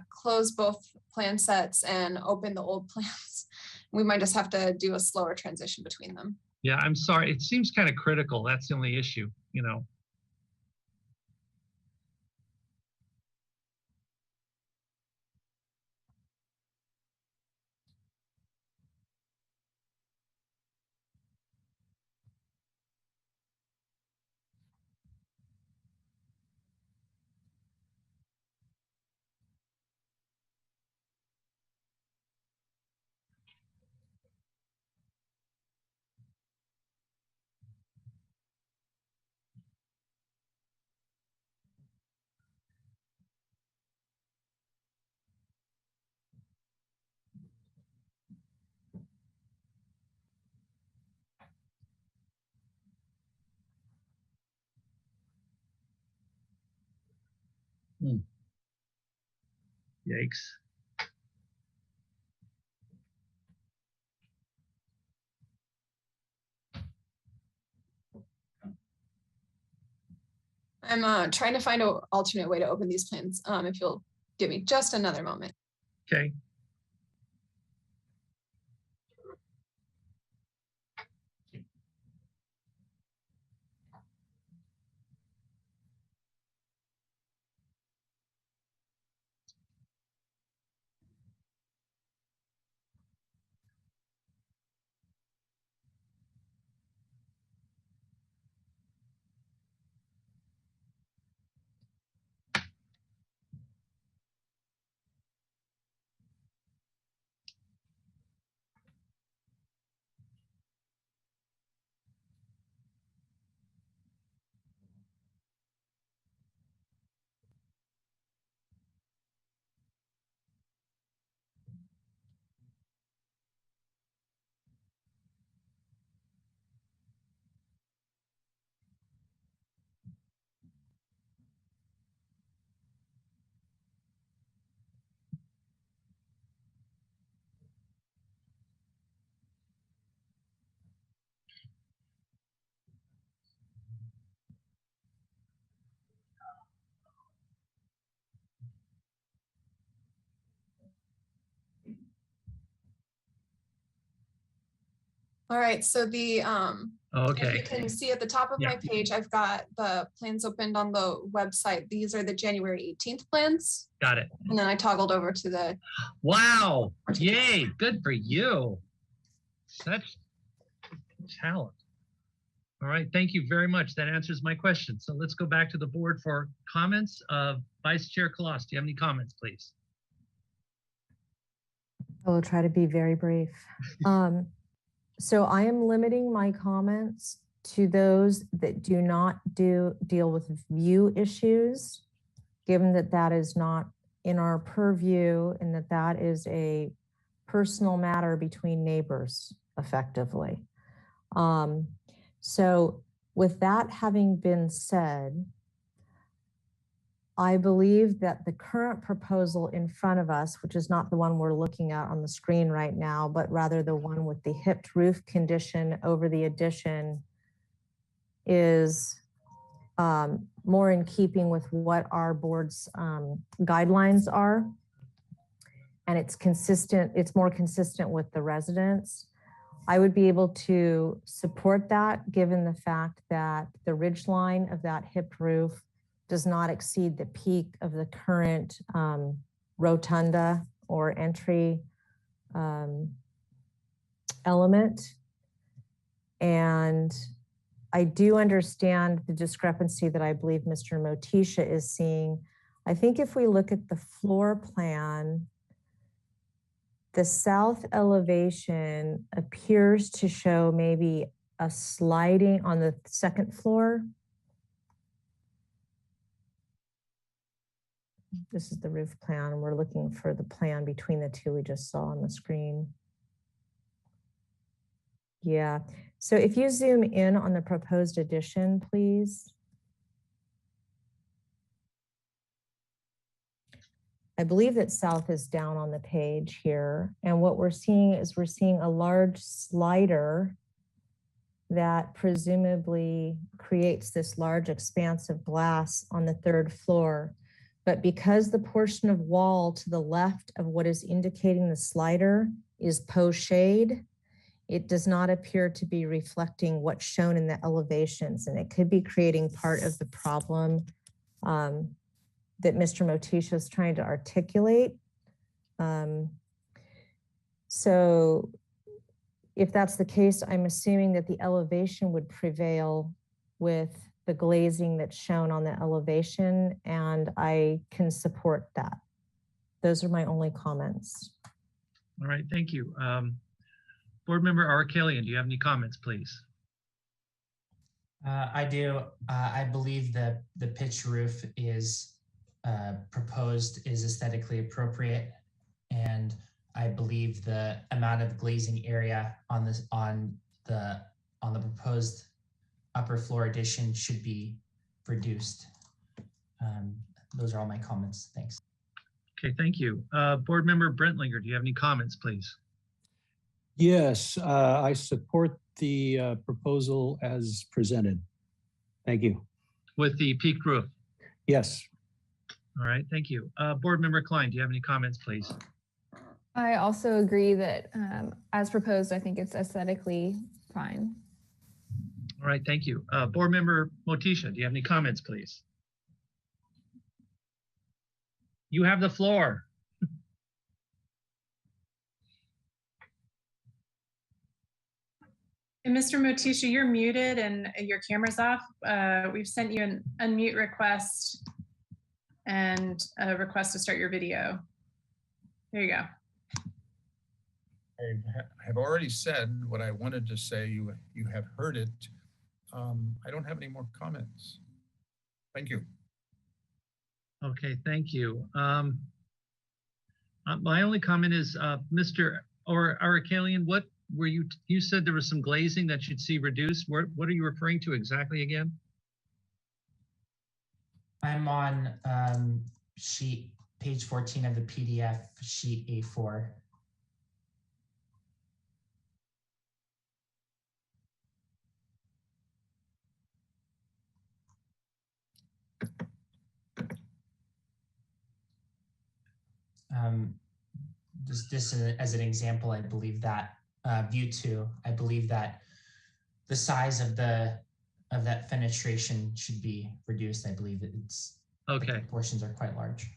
close both plan sets and open the old plans. We might just have to do a slower transition between them. yeah, I'm sorry. It seems kind of critical. That's the only issue, you know. Yikes. I'm trying to find an alternate way to open these plans. If you'll give me just another moment. Okay. All right, so the Okay. as you can see at the top of my page, I've got the plans opened on the website. These are the January 18th plans. Got it. And then I toggled over to the. Wow. Yay. Good for you. Such talent. All right. Thank you very much. That answers my question. So let's go back to the board for comments. Vice Chair Kalas, do you have any comments, please? I will try to be very brief. So I am limiting my comments to those that do not deal with view issues, given that that is not in our purview and that that is a personal matter between neighbors effectively. So with that having been said, I believe that the current proposal in front of us, which is not the one we're looking at on the screen right now, but rather the one with the hipped roof condition over the addition, is more in keeping with what our board's guidelines are. And it's consistent, it's more consistent with the residents. I would be able to support that given the fact that the ridge line of that hipped roof does not exceed the peak of the current rotunda or entry element. And I do understand the discrepancy that I believe Mr. Motisha is seeing. I think if we look at the floor plan, the south elevation appears to show maybe a sliding on the second floor. This is the roof plan, and we're looking for the plan between the two we just saw on the screen. Yeah, so if you zoom in on the proposed addition, please. I believe that south is down on the page here. And what we're seeing is we're seeing a large slider that presumably creates this large expanse of glass on the third floor. But because the portion of wall to the left of what is indicating the slider is post shade, it does not appear to be reflecting what's shown in the elevations. And it could be creating part of the problem that Mr. Motisha is trying to articulate. So if that's the case, I'm assuming that the elevation would prevail with the glazing that's shown on the elevation, and I can support that. Those are my only comments. All right, thank you. Board Member Arakalian, do you have any comments, please? I do. I believe that the pitch roof is proposed is aesthetically appropriate, and I believe the amount of glazing area on this on the proposed upper floor addition should be reduced. Those are all my comments. Thanks. Okay, thank you. Board Member Brentlinger, do you have any comments, please? Yes, I support the proposal as presented. Thank you. With the peaked roof? Yes. All right, thank you. Board Member Klein, do you have any comments, please? I also agree that as proposed, I think it's aesthetically fine. All right, thank you. Board Member Motisha, do you have any comments, please? You have the floor. And Mr. Motisha, you're muted and your camera's off. We've sent you an unmute request and a request to start your video. There you go. I have already said what I wanted to say. You have heard it. I don't have any more comments. Thank you. Okay, thank you. My only comment is, Mr. Arakalian, what were you said there was some glazing that you'd see reduced. What are you referring to exactly again? I'm on page 14 of the PDF, sheet A4. Just as an example, I believe that view 2, I believe that the size of that fenestration should be reduced. I believe it's okay. The proportions are quite large.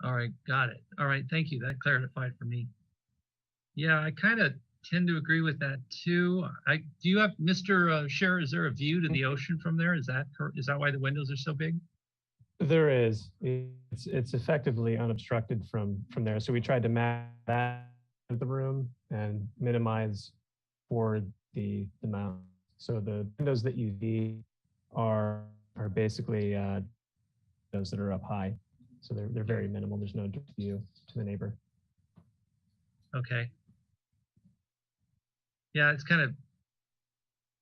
All right, got it. All right, thank you. That clarified for me. Yeah, I kind of tend to agree with that too. Do you have, Mr. Scherer, is there a view to the ocean from there? Is that why the windows are so big? There is. It's effectively unobstructed from there. So we tried to map that the room and minimize for the mount. So the windows that you see are basically those that are up high. So they're very minimal. There's no direct view to the neighbor. Okay. Yeah, it's kind of,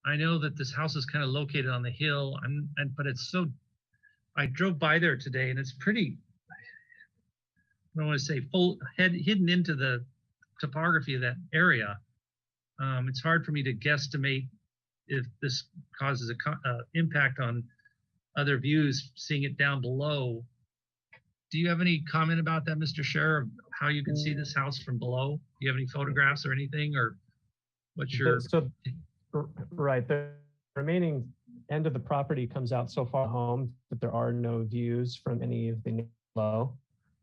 I know that this house is kind of located on the hill, but it's so, I drove by there today and it's pretty, I don't want to say hidden into the topography of that area. It's hard for me to guesstimate if this causes a impact on other views, seeing it down below. Do you have any comment about that, Mr. Scherer, how you can see this house from below? Do you have any photographs or anything, or what's your? Right, the remaining end of the property comes out so far home that there are no views from any of the neighbors below.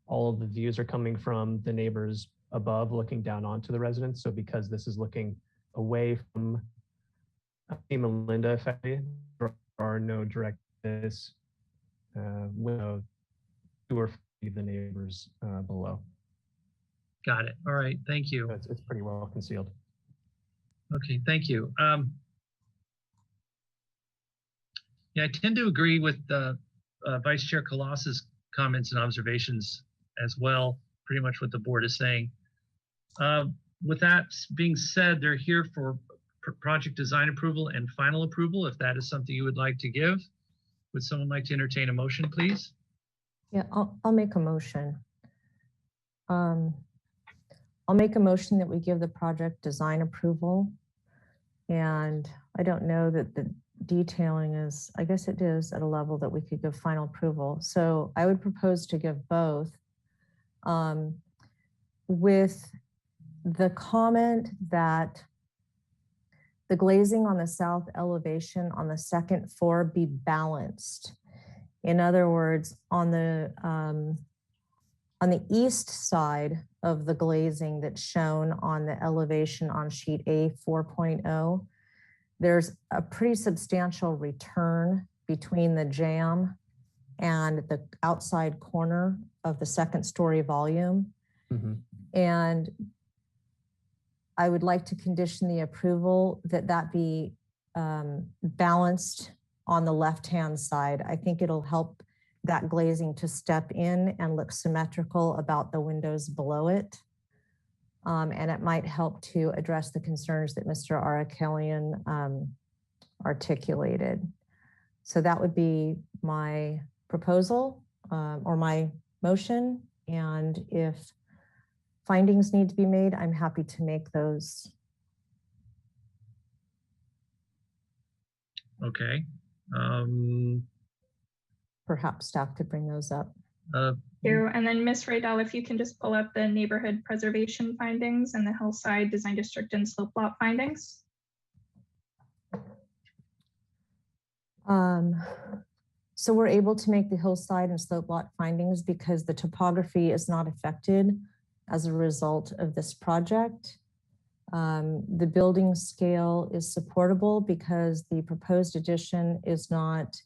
All of the views are coming from the neighbors above looking down onto the residence. So because this is looking away from Melinda, effectively, there are no direct window to or from the neighbors below. Got it. All right. Thank you. So it's pretty well concealed. Okay. Thank you. Yeah, I tend to agree with Vice Chair Colossus' comments and observations as well, pretty much what the board is saying. With that being said, they're here for project design approval and final approval. If that is something you would like to give, would someone like to entertain a motion, please? Yeah, I'll make a motion. I'll make a motion that we give the project design approval. And I don't know that the detailing is, I guess it is at a level that we could give final approval. So I would propose to give both with the comment that the glazing on the south elevation on the second floor be balanced. In other words, on the east side of the glazing that's shown on the elevation on sheet A 4.0, there's a pretty substantial return between the jamb and the outside corner of the second story volume. Mm-hmm. And I would like to condition the approval that be balanced on the left-hand side. I think it'll help that glazing to step in and look symmetrical about the windows below it. And it might help to address the concerns that Mr. Arakelian articulated. So that would be my proposal or my motion. And if findings need to be made, I'm happy to make those. Okay. Perhaps staff could bring those up. And then Ms. Rydell, if you can just pull up the neighborhood preservation findings and the hillside design district and slope lot findings. So we're able to make the hillside and slope lot findings because the topography is not affected as a result of this project. The building scale is supportable because the proposed addition is not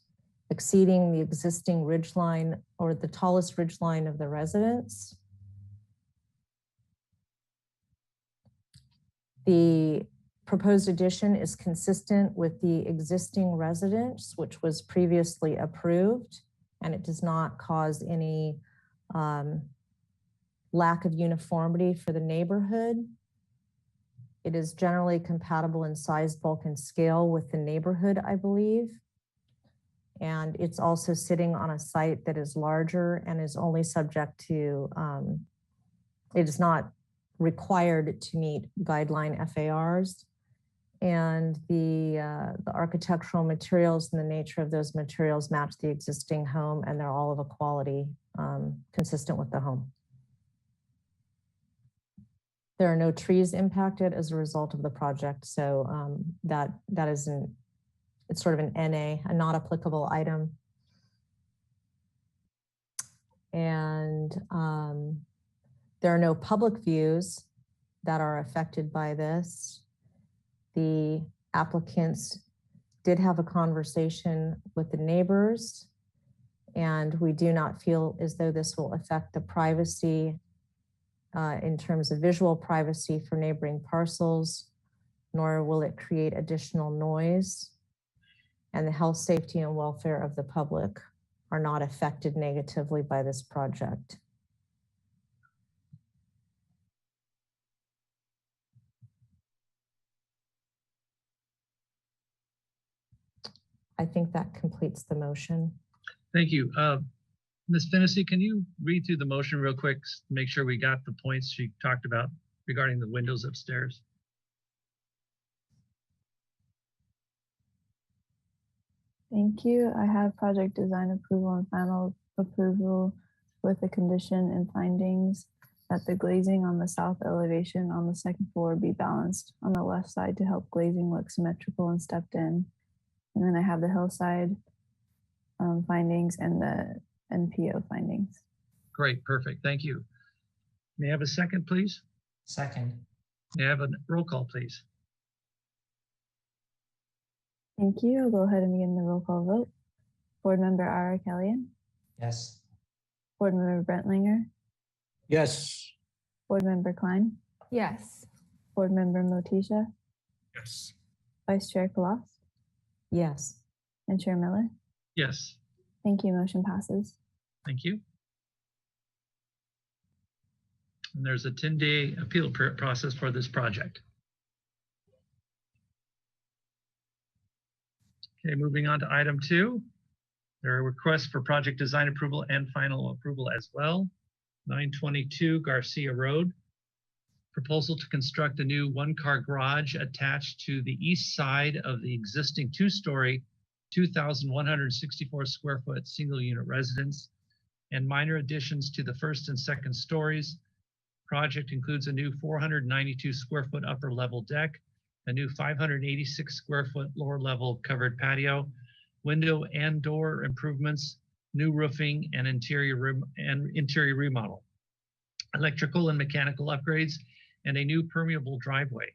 exceeding the existing ridgeline or the tallest ridgeline of the residence. The proposed addition is consistent with the existing residence, which was previously approved, and it does not cause any lack of uniformity for the neighborhood. It is generally compatible in size, bulk, and scale with the neighborhood, I believe. And it's also sitting on a site that is larger and is only subject to, it is not required to meet guideline FARs. And the architectural materials and the nature of those materials match the existing home, and they're all of a quality consistent with the home. There are no trees impacted as a result of the project, so that isn't. It's sort of an NA, a not applicable item. And there are no public views that are affected by this. The applicants did have a conversation with the neighbors, and we do not feel as though this will affect the privacy in terms of visual privacy for neighboring parcels, nor will it create additional noise. And the health, safety, and welfare of the public are not affected negatively by this project. I think that completes the motion. Thank you. Ms. Fennessy, can you read through the motion real quick to make sure we got the points she talked about regarding the windows upstairs? Thank you. I have project design approval and final approval with the condition and findings that the glazing on the south elevation on the second floor be balanced on the left side to help glazing look symmetrical and stepped in, And then I have the hillside findings and the NPO findings. Great, perfect. Thank you. May I have a second, please? Second. May I have a roll call, please? Thank you. I'll go ahead and begin the roll call vote. Board Member Ara Kellyan, Yes. Board Member Brentlinger, Yes. Board Member Klein, Yes. Board Member Motisha, Yes. Vice Chair Kalas, Yes. and Chair Miller. Yes, Thank you. Motion passes. thank you. And there's a 10-day appeal process for this project. Okay, moving on to item 2. There are requests for project design approval and final approval as well. 922 Garcia Road. Proposal to construct a new one-car garage attached to the east side of the existing 2-story, 2,164 square foot single unit residence and minor additions to the first and second stories. Project includes a new 492 square foot upper level deck, a new 586 square foot lower level covered patio, window and door improvements, new roofing and interior remodel, electrical and mechanical upgrades, and a new permeable driveway.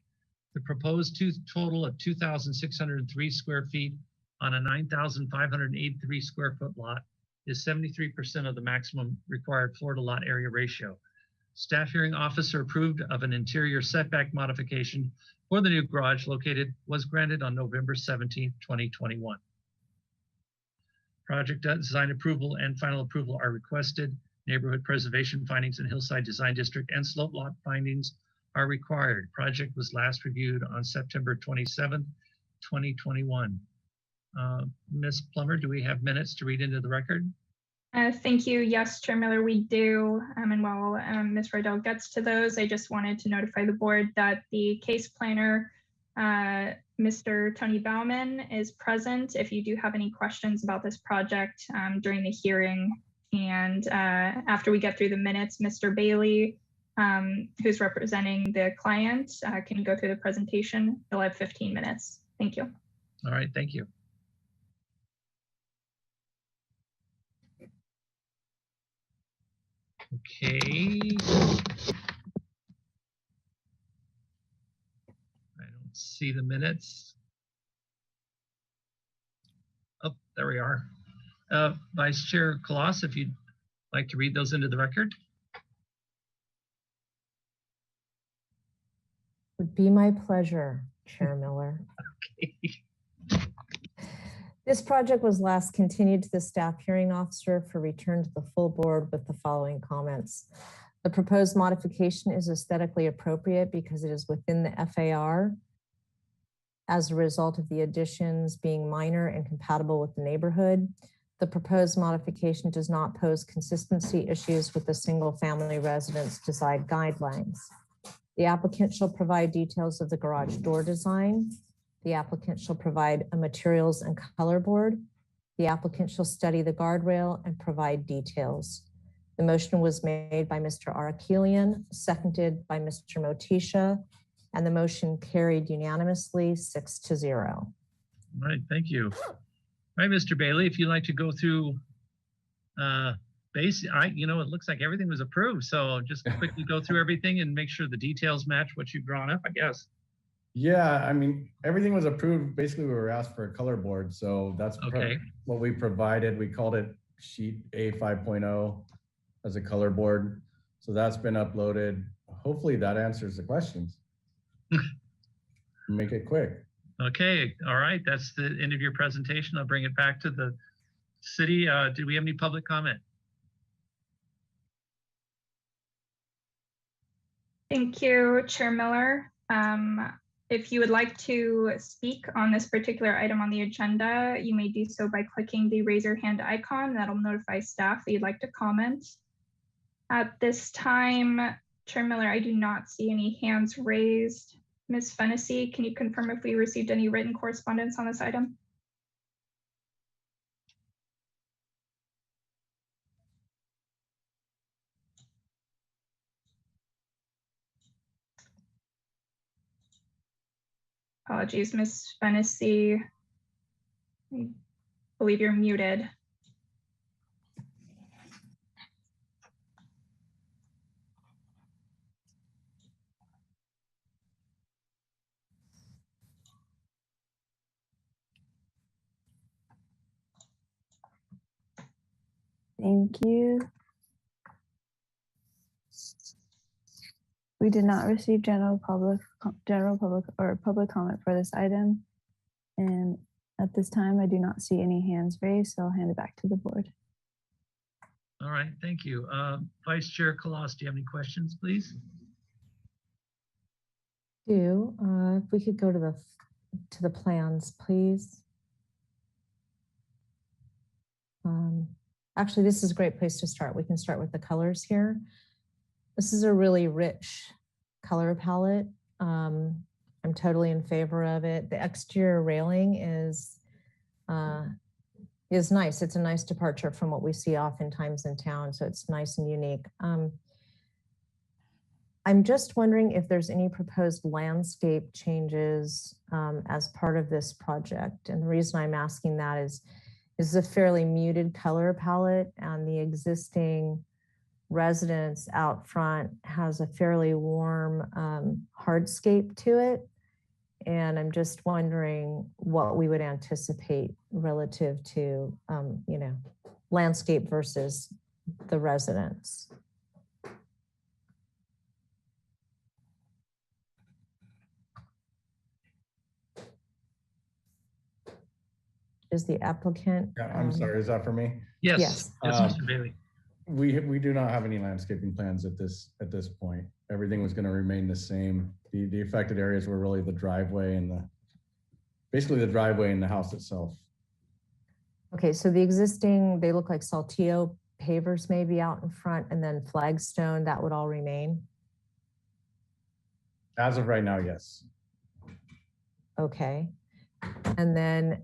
The proposed total of 2,603 square feet on a 9,583 square foot lot is 73% of the maximum required floor to lot area ratio. Staff hearing officer approved of an interior setback modification for the new garage was granted on November 17th, 2021. Project design approval and final approval are requested. Neighborhood preservation findings in Hillside Design District and slope lot findings are required. Project was last reviewed on September 27th, 2021. Ms. Plummer, do we have minutes to read into the record? Thank you. Yes, Chair Miller, we do. And while Ms. Rydell gets to those, I just wanted to notify the board that the case planner, Mr. Tony Bauman, is present if you do have any questions about this project during the hearing. And after we get through the minutes, Mr. Bailey, who's representing the client, can go through the presentation. He'll have 15 minutes. Thank you. All right, thank you. Okay. I don't see the minutes. Oh, there we are. Vice Chair Kalas, if you'd like to read those into the record. Would be my pleasure, Chair Miller. Okay. This project was last continued to the staff hearing officer for return to the full board with the following comments. The proposed modification is aesthetically appropriate because it is within the FAR as a result of the additions being minor and compatible with the neighborhood. The proposed modification does not pose consistency issues with the single family residence design guidelines. The applicant shall provide details of the garage door design. The applicant shall provide a materials and color board. The applicant shall study the guardrail and provide details. The motion was made by Mr. Ara Kellyan, seconded by Mr. Motisha, and the motion carried unanimously 6-0. All right, thank you. All right, Mr. Bailey, if you'd like to go through it looks like everything was approved. So just quickly go through everything and make sure the details match what you've drawn up, I guess. Yeah, I mean, everything was approved. Basically, we were asked for a color board. So that's okay. What we provided. We called it sheet A 5.0 as a color board. So that's been uploaded. Hopefully that answers the questions. Make it quick. Okay, all right. That's the end of your presentation. I'll bring it back to the city. Do we have any public comment? Thank you, Chair Miller. If you would like to speak on this particular item on the agenda, you may do so by clicking the raise your hand icon. That'll notify staff that you'd like to comment. At this time, Chair Miller, I do not see any hands raised. Ms. Fennessy, can you confirm if we received any written correspondence on this item? Apologies, Ms. Fennessy. I believe you're muted. Thank you. We did not receive general public or public comment for this item. And at this time, I do not see any hands raised, so I'll hand it back to the board. All right, thank you. Vice Chair Kalas, do you have any questions, please? If we could go to the plans, please. Actually, this is a great place to start. We can start with the colors here. This is a really rich color palette. I'm totally in favor of it. The exterior railing is nice. It's a nice departure from what we see oftentimes in town, so it's nice and unique. I'm just wondering if there's any proposed landscape changes as part of this project. And the reason I'm asking that is a fairly muted color palette, and the existing residence out front has a fairly warm hardscape to it. And I'm just wondering what we would anticipate relative to, landscape versus the residence. Is the applicant? Yeah, I'm sorry, is that for me? Yes. Yes. Yes, Mr. Bailey. We do not have any landscaping plans at this point. Everything was going to remain the same. The affected areas were really the driveway and basically the driveway and the house itself. Okay, so the existing, they look like Saltillo pavers maybe out in front, and then flagstone, that would all remain? As of right now, yes. Okay. And then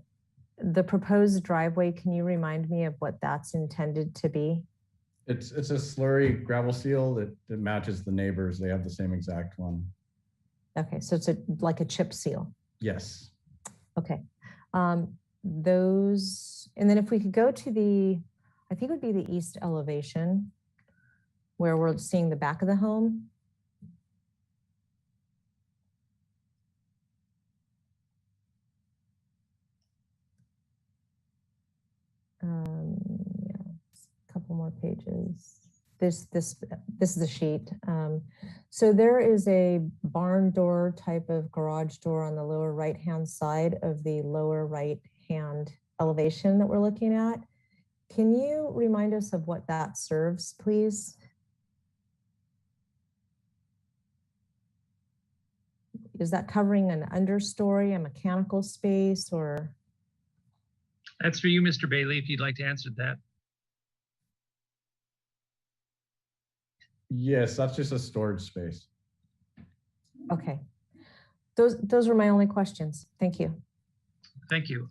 the proposed driveway, can you remind me of what that's intended to be? It's a slurry gravel seal that matches the neighbors. They have the same exact one. Okay, so it's like a chip seal. Yes. Okay. Those, and then if we could go to I think it would be the east elevation where we're seeing the back of the home. Yeah, a couple more pages. This is the sheet. So there is a barn door type of garage door on the lower right-hand side of the lower right-hand elevation that we're looking at. Can you remind us of what that serves, please? Is that covering an understory, a mechanical space, or? That's for you, Mr. Bailey, if you'd like to answer that. Yes, that's just a storage space. Okay. Those were my only questions. Thank you. Thank you.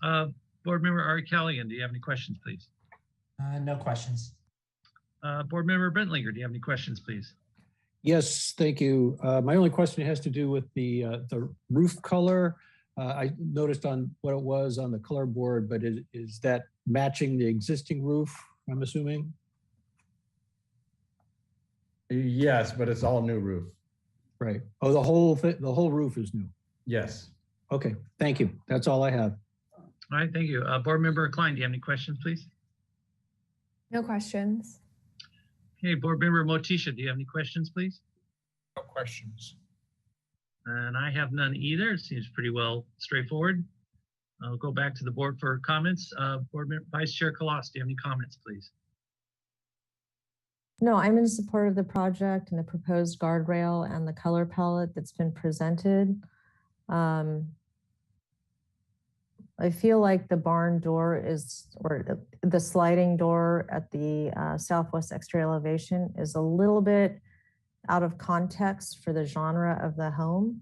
Board Member Ari Calligan, do you have any questions, please? No questions. Board Member Brentlinger, do you have any questions, please? Yes, thank you. My only question has to do with the roof color. I noticed on what it was on the color board, but is that matching the existing roof, I'm assuming? Yes, but it's all new roof. Right. Oh, the whole roof is new. Yes. Okay, thank you. That's all I have. All right, thank you. Board Member Klein, do you have any questions, please? No questions. Okay, Board Member Motisha, do you have any questions, please? No questions. And I have none either. It seems pretty well straightforward. I'll go back to the board for comments. Board Member Vice Chair Kalas, do you have any comments, please? No, I'm in support of the project and the proposed guardrail and the color palette that's been presented. I feel like the barn door or the sliding door at the southwest exterior elevation is a little bit out of context for the genre of the home.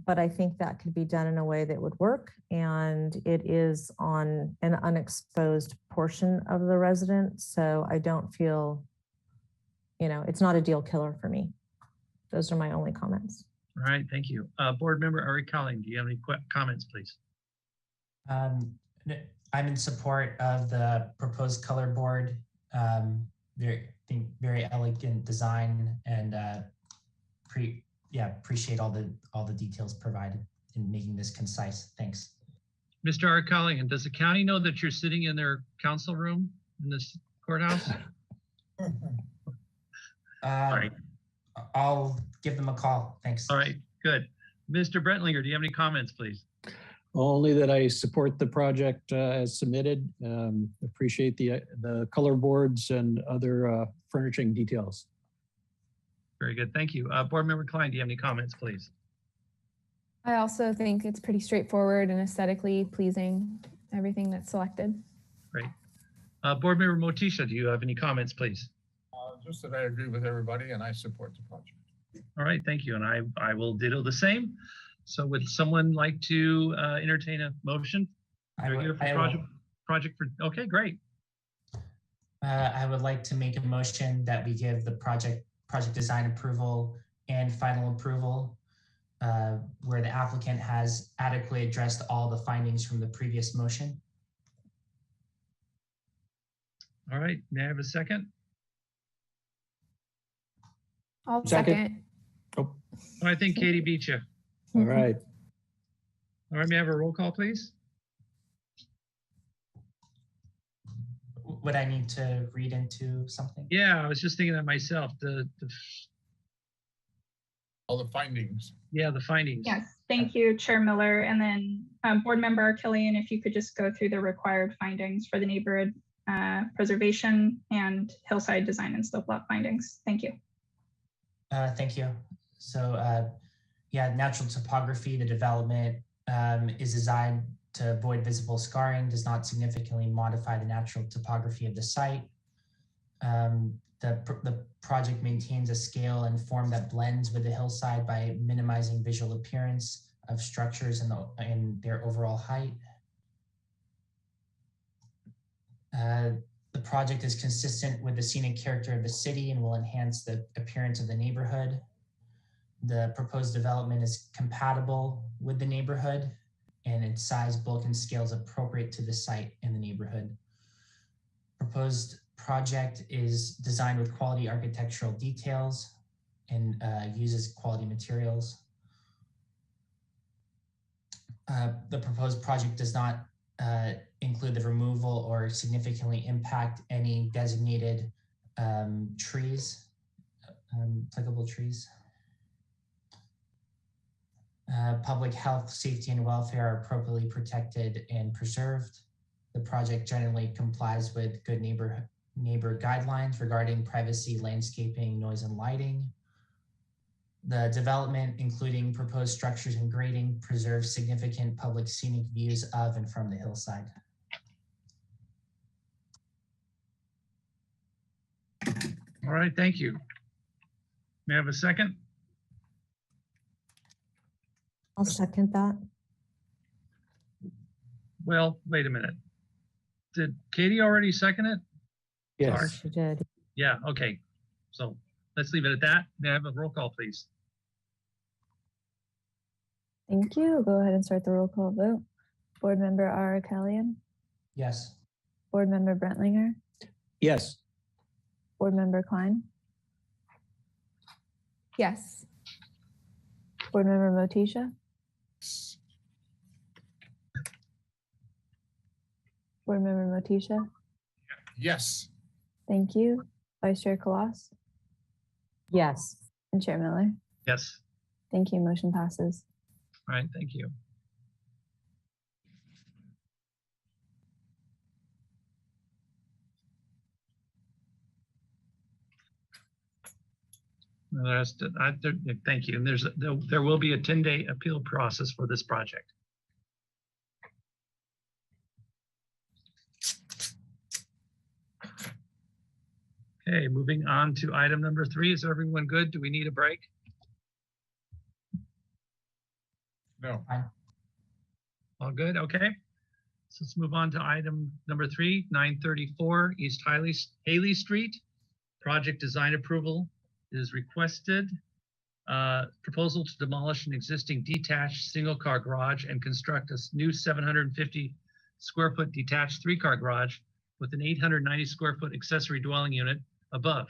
But I think that could be done in a way that would work. And it is on an unexposed portion of the residence. So I don't feel, it's not a deal killer for me. Those are my only comments. All right, thank you. Board Member Ari Colling, do you have any comments, please? I'm in support of the proposed color board. Very elegant design, and appreciate all the details provided in making this concise. Thanks. Mr. Arcallian, does the county know that you're sitting in their council room in this courthouse? All right. I'll give them a call. Thanks. All right, good. Mr. Brentlinger, do you have any comments, please? Only that I support the project as submitted. Appreciate the color boards and other furnishing details. Very good, thank you. Board Member Klein, do you have any comments, please? I also think it's pretty straightforward and aesthetically pleasing, everything that's selected. Great. Board Member Motisha, do you have any comments, please? Just that I agree with everybody and I support the project. All right, thank you. And I will ditto the same. So would someone like to entertain a motion? Okay, great. I would like to make a motion that we give the project design approval and final approval where the applicant has adequately addressed all the findings from the previous motion. All right, may I have a second? I'll second. Oh. I think Katie beat you. All right. All right, may I have a roll call, please? Would I need to read into something? Yeah, I was just thinking that myself. All the findings. Yeah, the findings. Yes, thank you, Chair Miller. And then Board Member Arcallian, if you could just go through the required findings for the neighborhood preservation and hillside design and slope lot findings. Thank you. Thank you. So yeah, natural topography, the development is designed to avoid visible scarring, does not significantly modify the natural topography of the site. The project maintains a scale and form that blends with the hillside by minimizing visual appearance of structures and their overall height. The project is consistent with the scenic character of the city and will enhance the appearance of the neighborhood. The proposed development is compatible with the neighborhood, and its size, bulk, and scale is appropriate to the site and the neighborhood. Proposed project is designed with quality architectural details and uses quality materials. The proposed project does not include the removal or significantly impact any designated trees, applicable trees. Public health, safety, and welfare are appropriately protected and preserved. The project generally complies with good neighbor guidelines regarding privacy, landscaping, noise, and lighting. The development, including proposed structures and grading, preserves significant public scenic views of and from the hillside. All right, thank you. May I have a second? I'll second that. Well, wait a minute. Did Katie already second it? Yes. Sorry. She did. Yeah, okay. So let's leave it at that. May I have a roll call, please? Thank you. I'll go ahead and start the roll call vote. Board Member Arcallian, Yes. Board Member Brentlinger, Yes. Board Member Klein, Yes. Board Member Motisha, Board Member Motisha. Yes. Thank you. Vice Chair Kalas Yes. and Chair Miller. Yes. Thank you. Motion passes. All right, thank you. Thank you. And there will be a 10-day appeal process for this project. Okay, moving on to item number 3. Is everyone good? Do we need a break? No. All good, okay. So let's move on to item number 3, 934 East Haley Street. Project design approval is requested. Proposal to demolish an existing detached single-car garage and construct a new 750 square foot detached 3-car garage with an 890 square foot accessory dwelling unit above,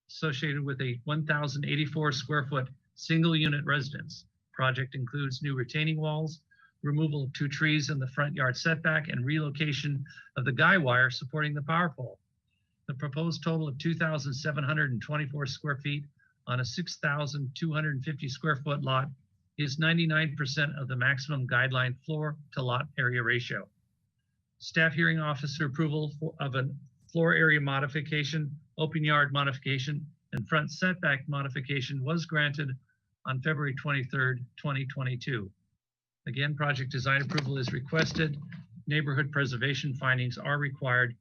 associated with a 1,084 square foot single unit residence. Project includes new retaining walls, removal of 2 trees in the front yard setback, and relocation of the guy wire supporting the power pole. The proposed total of 2,724 square feet on a 6,250 square foot lot is 99% of the maximum guideline floor to lot area ratio. Staff hearing officer approval of a floor area modification, open yard modification, and front setback modification was granted on February 23rd, 2022. Again, project design approval is requested. Neighborhood preservation findings are required.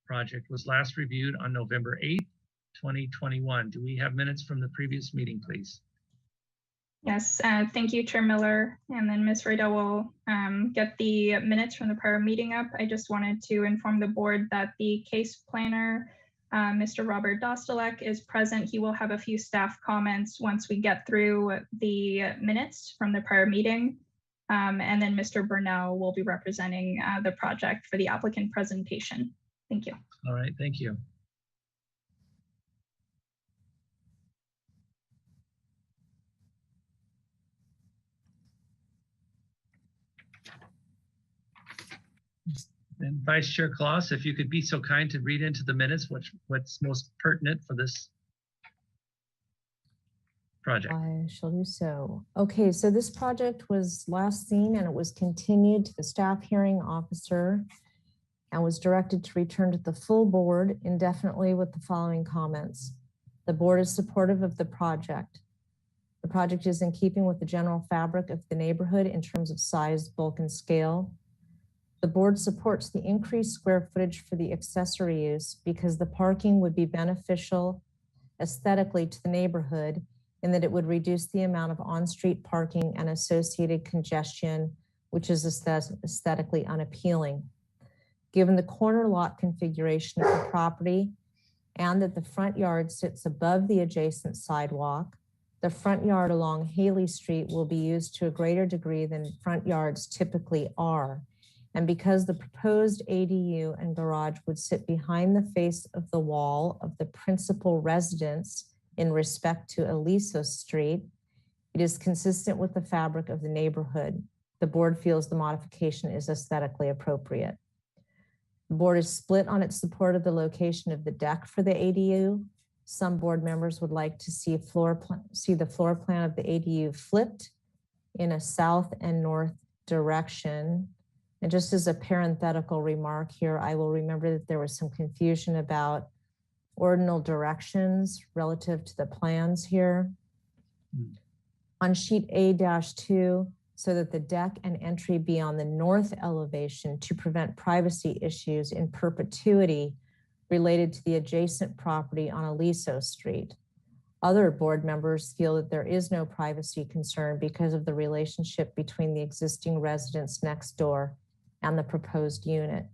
Project was last reviewed on November 8th, 2021. Do we have minutes from the previous meeting, please? Yes, thank you, Chair Miller. And then Ms. Reda will get the minutes from the prior meeting up. I just wanted to inform the board that the case planner, Mr. Robert Dostalek, is present. He will have a few staff comments once we get through the minutes from the prior meeting. And then Mr. Burnell will be representing the project for the applicant presentation. Thank you. All right, thank you. And Vice Chair Claus, if you could be so kind to read into the minutes what's most pertinent for this project. I shall do so. Okay, so this project was last seen and it was continued to the staff hearing officer and was directed to return to the full board indefinitely with the following comments. The board is supportive of the project. The project is in keeping with the general fabric of the neighborhood in terms of size, bulk, and scale. The board supports the increased square footage for the accessory use because the parking would be beneficial aesthetically to the neighborhood in that it would reduce the amount of on-street parking and associated congestion, which is aesthetically unappealing. Given the corner lot configuration of the property and that the front yard sits above the adjacent sidewalk, the front yard along Haley Street will be used to a greater degree than front yards typically are. And because the proposed ADU and garage would sit behind the face of the wall of the principal residence in respect to Aliso Street, it is consistent with the fabric of the neighborhood. The board feels the modification is aesthetically appropriate. The board is split on its support of the location of the deck for the ADU. Some board members would like to see the floor plan of the ADU flipped in a south and north direction. And just as a parenthetical remark here, I will remember that there was some confusion about ordinal directions relative to the plans here. On sheet A-2, so that the deck and entry be on the north elevation to prevent privacy issues in perpetuity related to the adjacent property on Aliso Street. Other board members feel that there is no privacy concern because of the relationship between the existing residence next door and the proposed unit.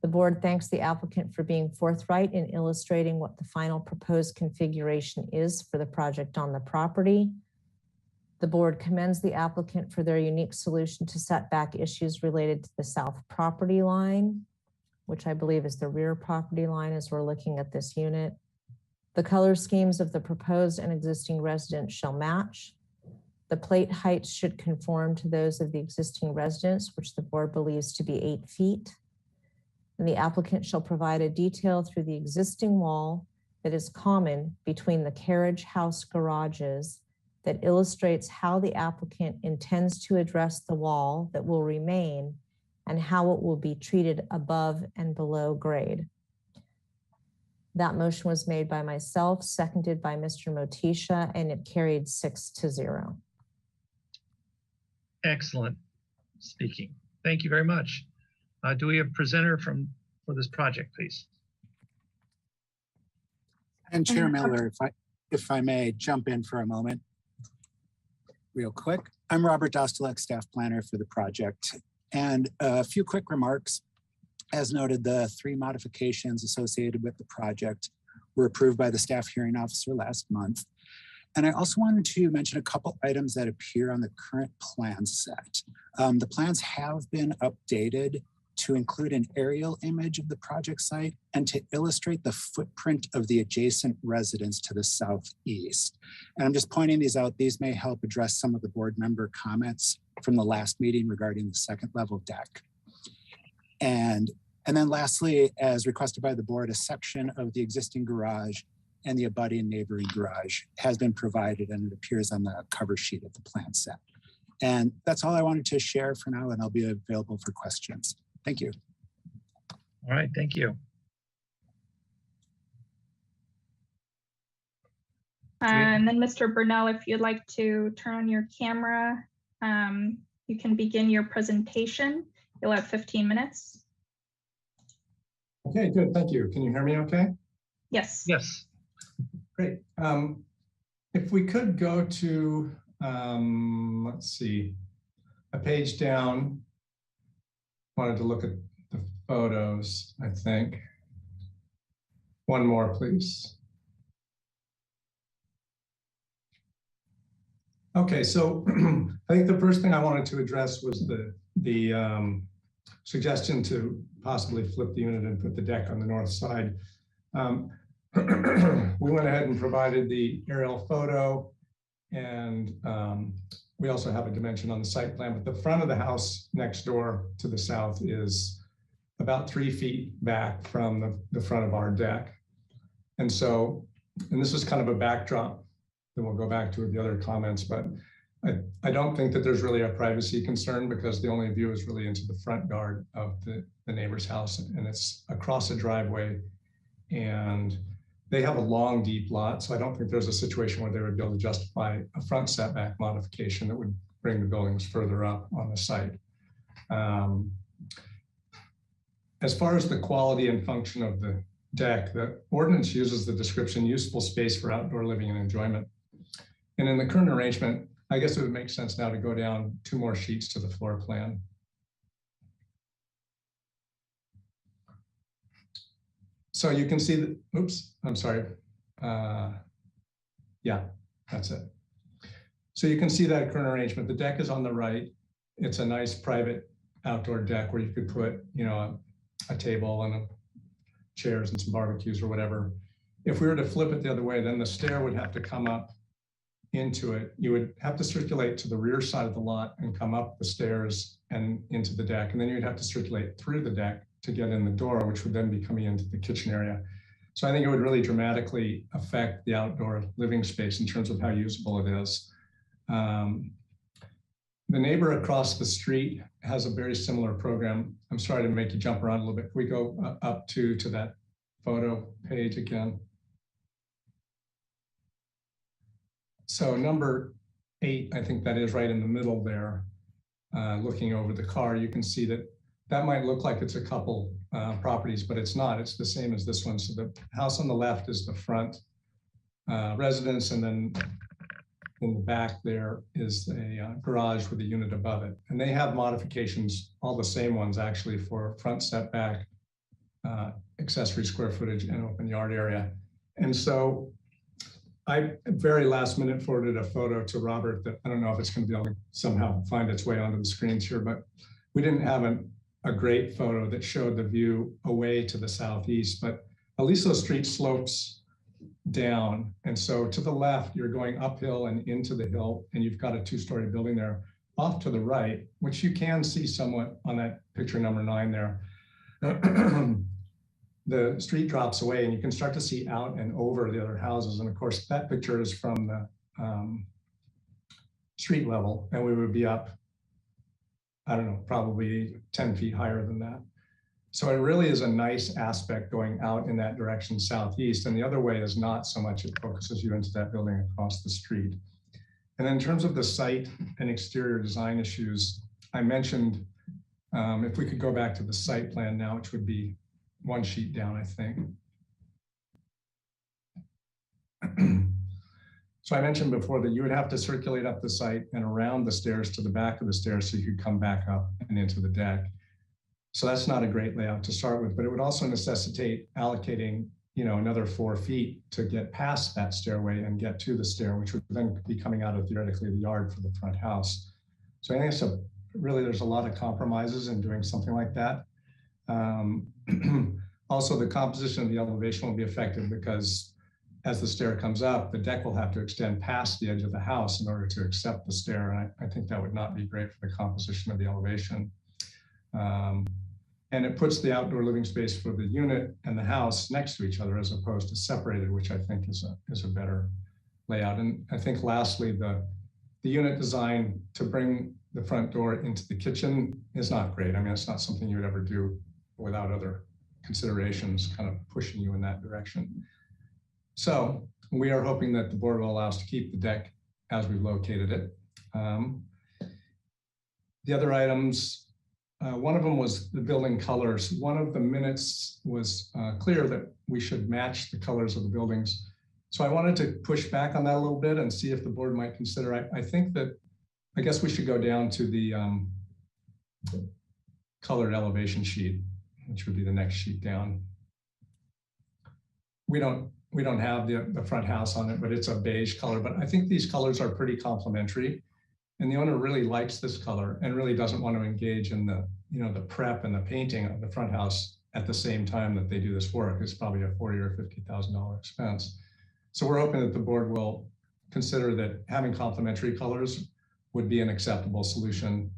The board thanks the applicant for being forthright in illustrating what the final proposed configuration is for the project on the property. The board commends the applicant for their unique solution to setback issues related to the south property line, which I believe is the rear property line as we're looking at this unit. The color schemes of the proposed and existing residence shall match. The plate heights should conform to those of the existing residence, which the board believes to be 8 feet. And the applicant shall provide a detail through the existing wall that is common between the carriage house garages that illustrates how the applicant intends to address the wall that will remain and how it will be treated above and below grade. That motion was made by myself, seconded by Mr. Motisha, and it carried 6-0. Excellent speaking. Thank you very much. Do we have a presenter for this project, please? And Chair Miller, if I may jump in for a moment, real quick. I'm Robert Dostalek, staff planner for the project. And a few quick remarks. As noted, the 3 modifications associated with the project were approved by the staff hearing officer last month. And I also wanted to mention a couple items that appear on the current plan set. The plans have been updated to include an aerial image of the project site and to illustrate the footprint of the adjacent residence to the southeast. And I'm just pointing these out. These may help address some of the board member comments from the last meeting regarding the second level deck. And then lastly, as requested by the board, a section of the existing garage and the abutting neighboring garage has been provided, and it appears on the cover sheet of the plan set. And that's all I wanted to share for now, and I'll be available for questions. Thank you. All right, thank you. And then Mr. Burnell, if you'd like to turn on your camera, you can begin your presentation. You'll have 15 minutes. Okay, good, thank you. Can you hear me okay? Yes. Yes. Great. If we could go to, let's see, a page down. Wanted to look at the photos, I think. One more, please. Okay, so I think the first thing I wanted to address was the suggestion to possibly flip the unit and put the deck on the north side. We went ahead and provided the aerial photo, and we also have a dimension on the site plan, but the front of the house next door to the south is about 3 feet back from the front of our deck. And so, and this is kind of a backdrop, then we'll go back to the other comments, but I don't think that there's really a privacy concern because the only view is really into the front yard of the neighbor's house, and it's across a driveway, and they have a long, deep lot, so I don't think there's a situation where they would be able to justify a front setback modification that would bring the buildings further up on the site. As far as the quality and function of the deck, the ordinance uses the description useful space for outdoor living and enjoyment. And in the current arrangement, I guess it would make sense now to go down 2 more sheets to the floor plan. So you can see that, oops, I'm sorry. Yeah, that's it. So you can see that current arrangement. The deck is on the right. It's a nice private outdoor deck where you could put, you know, a table and chairs and some barbecues or whatever. If we were to flip it the other way, then the stair would have to come up into it. You would have to circulate to the rear side of the lot and come up the stairs and into the deck. And then you'd have to circulate through the deck to get in the door, which would then be coming into the kitchen area. So I think it would really dramatically affect the outdoor living space in terms of how usable it is. The neighbor across the street has a very similar program. I'm sorry to make you jump around a little bit. Can we go up to that photo page again? So number 8, I think that is right in the middle there, looking over the car, you can see that might look like it's a couple properties, but it's not. It's the same as this one. So the house on the left is the front residence, and then in the back there is a garage with a unit above it. And they have modifications, all the same ones actually, for front setback, accessory square footage, and open yard area. And so I very last minute forwarded a photo to Robert that I don't know if it's going to be able to somehow find its way onto the screens here, but we didn't have a great photo that showed the view away to the southeast, but at least those street slopes down. And so to the left, you're going uphill and into the hill, and you've got a 2-story building there. Off to the right, which you can see somewhat on that picture number 9 there, the street drops away and you can start to see out and over the other houses. And of course, that picture is from the street level, and we would be up, I don't know, probably 10 feet higher than that. So it really is a nice aspect going out in that direction southeast. And the other way is not so much, it focuses you into that building across the street. And in terms of the site and exterior design issues, I mentioned, if we could go back to the site plan now, which would be 1 sheet down, I think. So I mentioned before that you would have to circulate up the site and around the stairs to the back of the stairs so you could come back up and into the deck. So that's not a great layout to start with, but it would also necessitate allocating another 4 feet to get past that stairway and get to the stair, which would then be coming out of theoretically the yard for the front house. So I think there's a lot of compromises in doing something like that. Also, the composition of the elevation will be affected because as the stair comes up, the deck will have to extend past the edge of the house in order to accept the stair. And I think that would not be great for the composition of the elevation. And it puts the outdoor living space for the unit and the house next to each other as opposed to separated, which I think is a better layout. And I think lastly, the unit design to bring the front door into the kitchen is not great. I mean, it's not something you would ever do without other considerations kind of pushing you in that direction. So we are hoping that the board will allow us to keep the deck as we've located it. The other items, one of them was the building colors. One of the minutes was clear that we should match the colors of the buildings. So I wanted to push back on that a little bit and see if the board might consider. I think that, I guess we should go down to the colored elevation sheet, which would be the next sheet down. We don't have the front house on it, but it's a beige color. But I think these colors are pretty complementary. And the owner really likes this color and really doesn't want to engage in the prep and the painting of the front house at the same time that they do this work. It's probably a $40,000 or $50,000 expense. So we're hoping that the board will consider that having complementary colors would be an acceptable solution.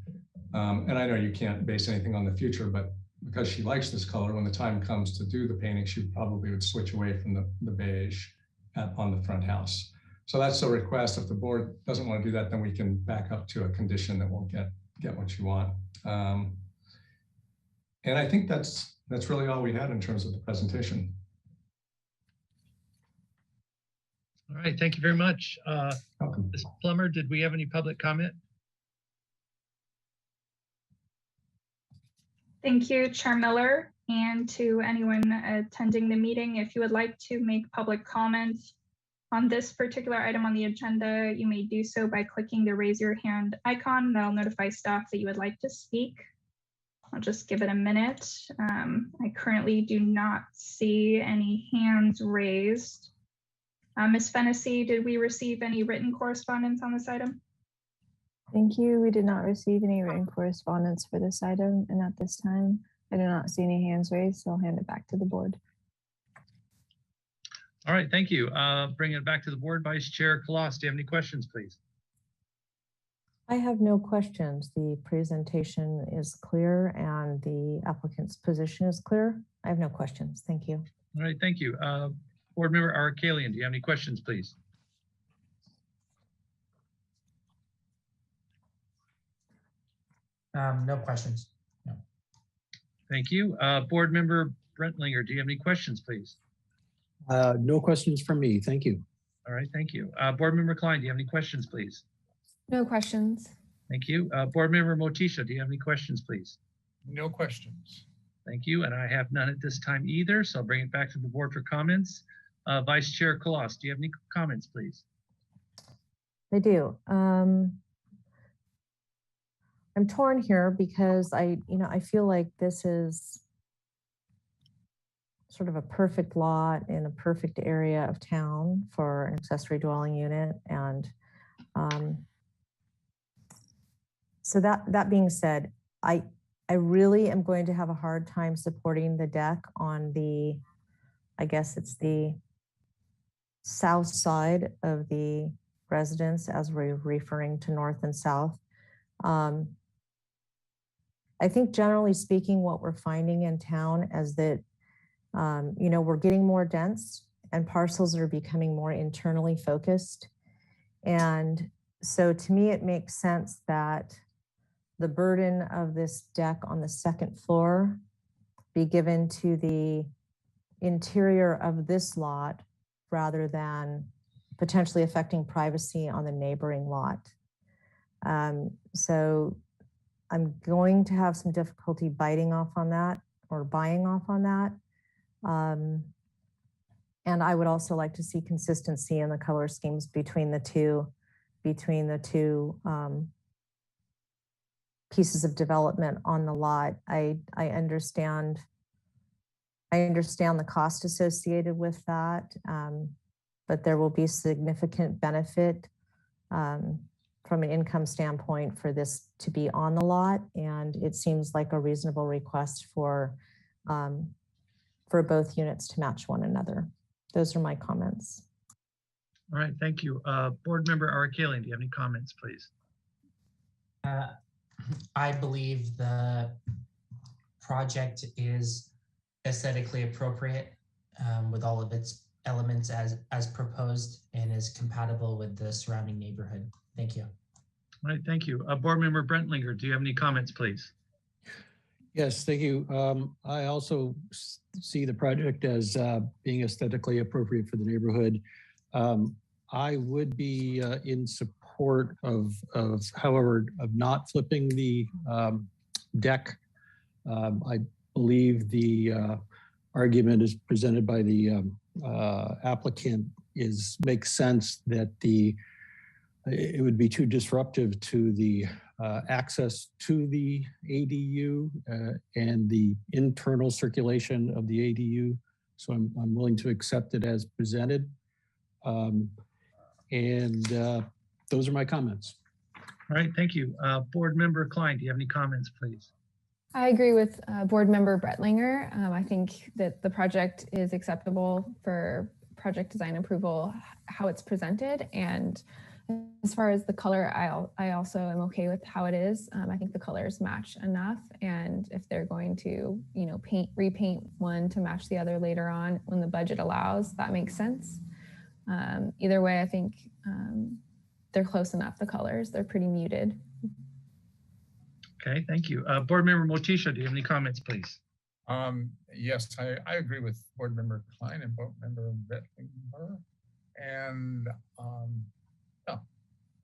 And I know you can't base anything on the future, but because she likes this color, when the time comes to do the painting, she probably would switch away from the beige on the front house. So that's a request. If the board doesn't want to do that, then we can back up to a condition that won't get what you want. And I think that's really all we had in terms of the presentation. All right, thank you very much. Welcome. Ms. Plummer, did we have any public comment? Thank you, Chair Miller, and to anyone attending the meeting. If you would like to make public comments on this particular item on the agenda, you may do so by clicking the raise your hand icon. That'll notify staff that you would like to speak. I'll just give it a minute. I currently do not see any hands raised. Ms. Fennessy, did we receive any written correspondence on this item? Thank you. We did not receive any written correspondence for this item, and at this time, I do not see any hands raised, so I'll hand it back to the board. All right, thank you. Bringing it back to the board, Vice Chair Kalas, do you have any questions, please? I have no questions. The presentation is clear and the applicant's position is clear. I have no questions. Thank you. All right, thank you. Board Member Arkalian, do you have any questions, please? No questions. No. Thank you. Board Member Brentlinger, do you have any questions, please? No questions from me. Thank you. All right, thank you. Board Member Klein, do you have any questions, please? No questions. Thank you. Board Member Motisha, do you have any questions, please? No questions. Thank you. And I have none at this time either, so I'll bring it back to the board for comments. Vice Chair Kalas, do you have any comments, please? I do. I'm torn here because I feel like this is sort of a perfect lot in a perfect area of town for an accessory dwelling unit. And so that being said, I really am going to have a hard time supporting the deck on the, I guess it's the south side of the residence as we're referring to north and south. I think generally speaking, what we're finding in town is that, we're getting more dense and parcels are becoming more internally focused. And so to me, it makes sense that the burden of this deck on the second floor be given to the interior of this lot rather than potentially affecting privacy on the neighboring lot. So I'm going to have some difficulty biting off on that or buying off on that. And I would also like to see consistency in the color schemes between the two pieces of development on the lot. I understand I understand the cost associated with that, but there will be significant benefit from an income standpoint for this to be on the lot. And it seems like a reasonable request for both units to match one another. Those are my comments. All right, thank you. Board Member Arakalian, do you have any comments, please? I believe the project is aesthetically appropriate with all of its elements as proposed and is compatible with the surrounding neighborhood. Thank you. All right, thank you. Board Member Brentlinger, do you have any comments, please? Yes, thank you. I also see the project as being aesthetically appropriate for the neighborhood. I would be in support of however, of not flipping the deck. I believe the argument is presented by the applicant makes sense that it would be too disruptive to the access to the ADU and the internal circulation of the ADU. So I'm willing to accept it as presented. Those are my comments. All right, thank you. Board Member Klein, do you have any comments, please? I agree with Board Member Brentlinger. I think that the project is acceptable for project design approval, how it's presented. And as far as the color, I also am okay with how it is. I think the colors match enough. And if they're going to, repaint one to match the other later on when the budget allows, that makes sense. Either way, I think they're close enough, the colors. They're pretty muted. Okay, thank you. Board Member Motisha, do you have any comments, please? Yes, I agree with Board Member Klein and Board Member Brentlinger. And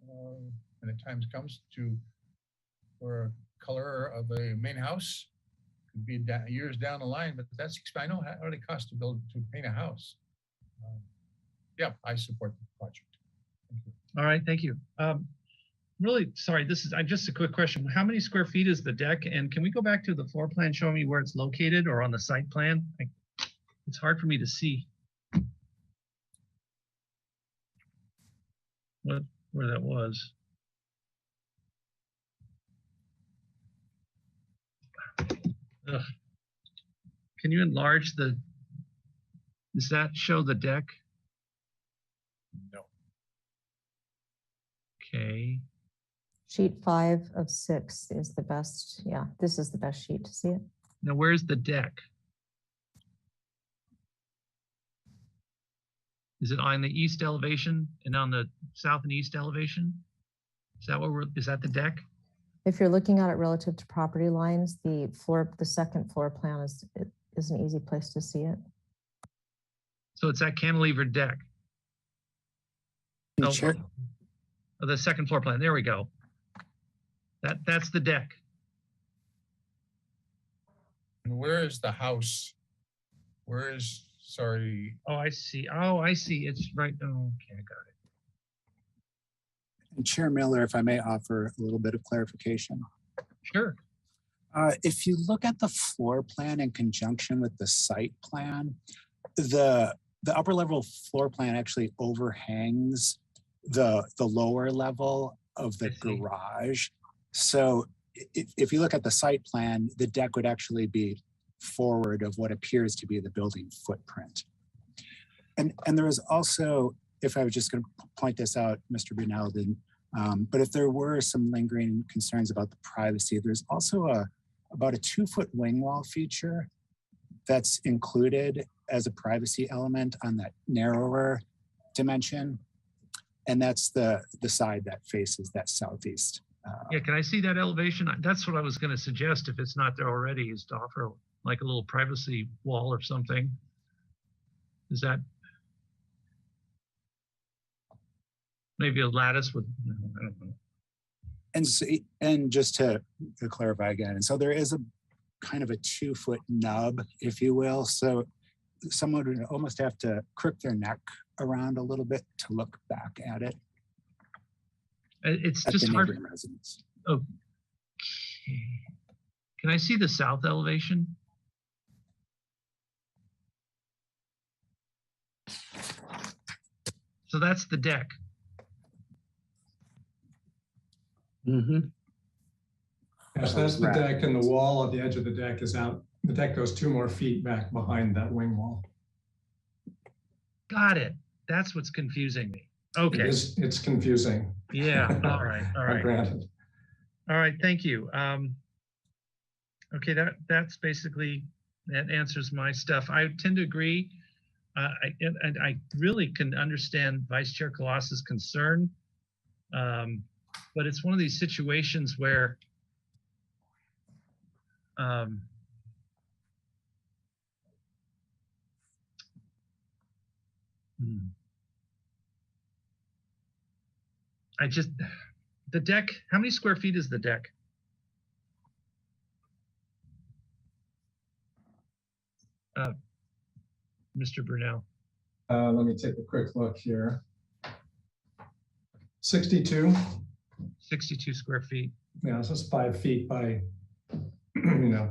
when the time comes for a color of a main house, could be years down the line, but I know how it costs to paint a house. Yeah, I support the project. Thank you. All right, thank you. Really sorry, this is just a quick question. How many square feet is the deck? And can we go back to the floor plan showing me where it's located or on the site plan? It's hard for me to see where that was. Ugh. Can you enlarge does that show the deck? No. Okay. Sheet 5 of 6 is the best. Yeah, this is the best sheet to see it. Now, where's the deck? Is it on the east elevation and on the south and east elevation? Is that is that the deck? If you're looking at it relative to property lines, the second floor plan is an easy place to see it. So it's that cantilever deck. Oh, the second floor plan. There we go. That's the deck. And where is the house? Sorry. Oh, I see. Oh, I see. It's right. Oh, okay, I got it. And Chair Miller, if I may offer a little bit of clarification. Sure. If you look at the floor plan in conjunction with the site plan, the upper level floor plan actually overhangs the lower level of the garage. So if you look at the site plan, the deck would actually be forward of what appears to be the building footprint. And there is also, if I was just going to point this out, Mr. Brunel didn't, but if there were some lingering concerns about the privacy, there's also about a 2-foot wing wall feature that's included as a privacy element on that narrower dimension. And that's the side that faces that southeast. Yeah, can I see that elevation? That's what I was going to suggest, if it's not there already, is to offer like a little privacy wall or something. Is that maybe a lattice with, I don't know. And just to clarify again, and so there is a kind of a 2-foot nub, if you will. So someone would almost have to crook their neck around a little bit to look back at it. It's just hard. Residence. Okay. Can I see the south elevation? So that's the deck. Mm-hmm. Yes, that's the deck, and the wall at the edge of the deck is out. The deck goes 2 more feet back behind that wing wall. Got it. That's what's confusing me. Okay. It's confusing. Yeah. All right. All right. Granted. All right. Thank you. Okay. That's basically, that answers my stuff. I tend to agree. And I really can understand Vice Chair Colossus' concern. But it's one of these situations where the deck, how many square feet is the deck? Mr. Brunel. Let me take a quick look here. 62. 62 square feet. Yeah, so it's 5 feet by, 10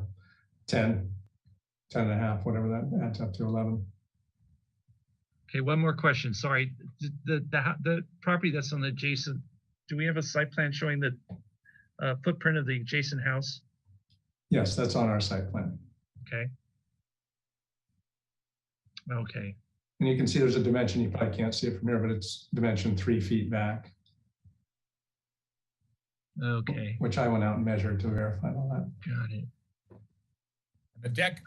and a half, whatever that adds up to 11. Okay, one more question. Sorry, the property that's on the adjacent, do we have a site plan showing the footprint of the adjacent house? Yes, that's on our site plan. Okay. Okay. And you can see there's a dimension, you probably can't see it from here, but it's dimension 3 feet back. Okay. Which I went out and measured to verify all that. Got it. The deck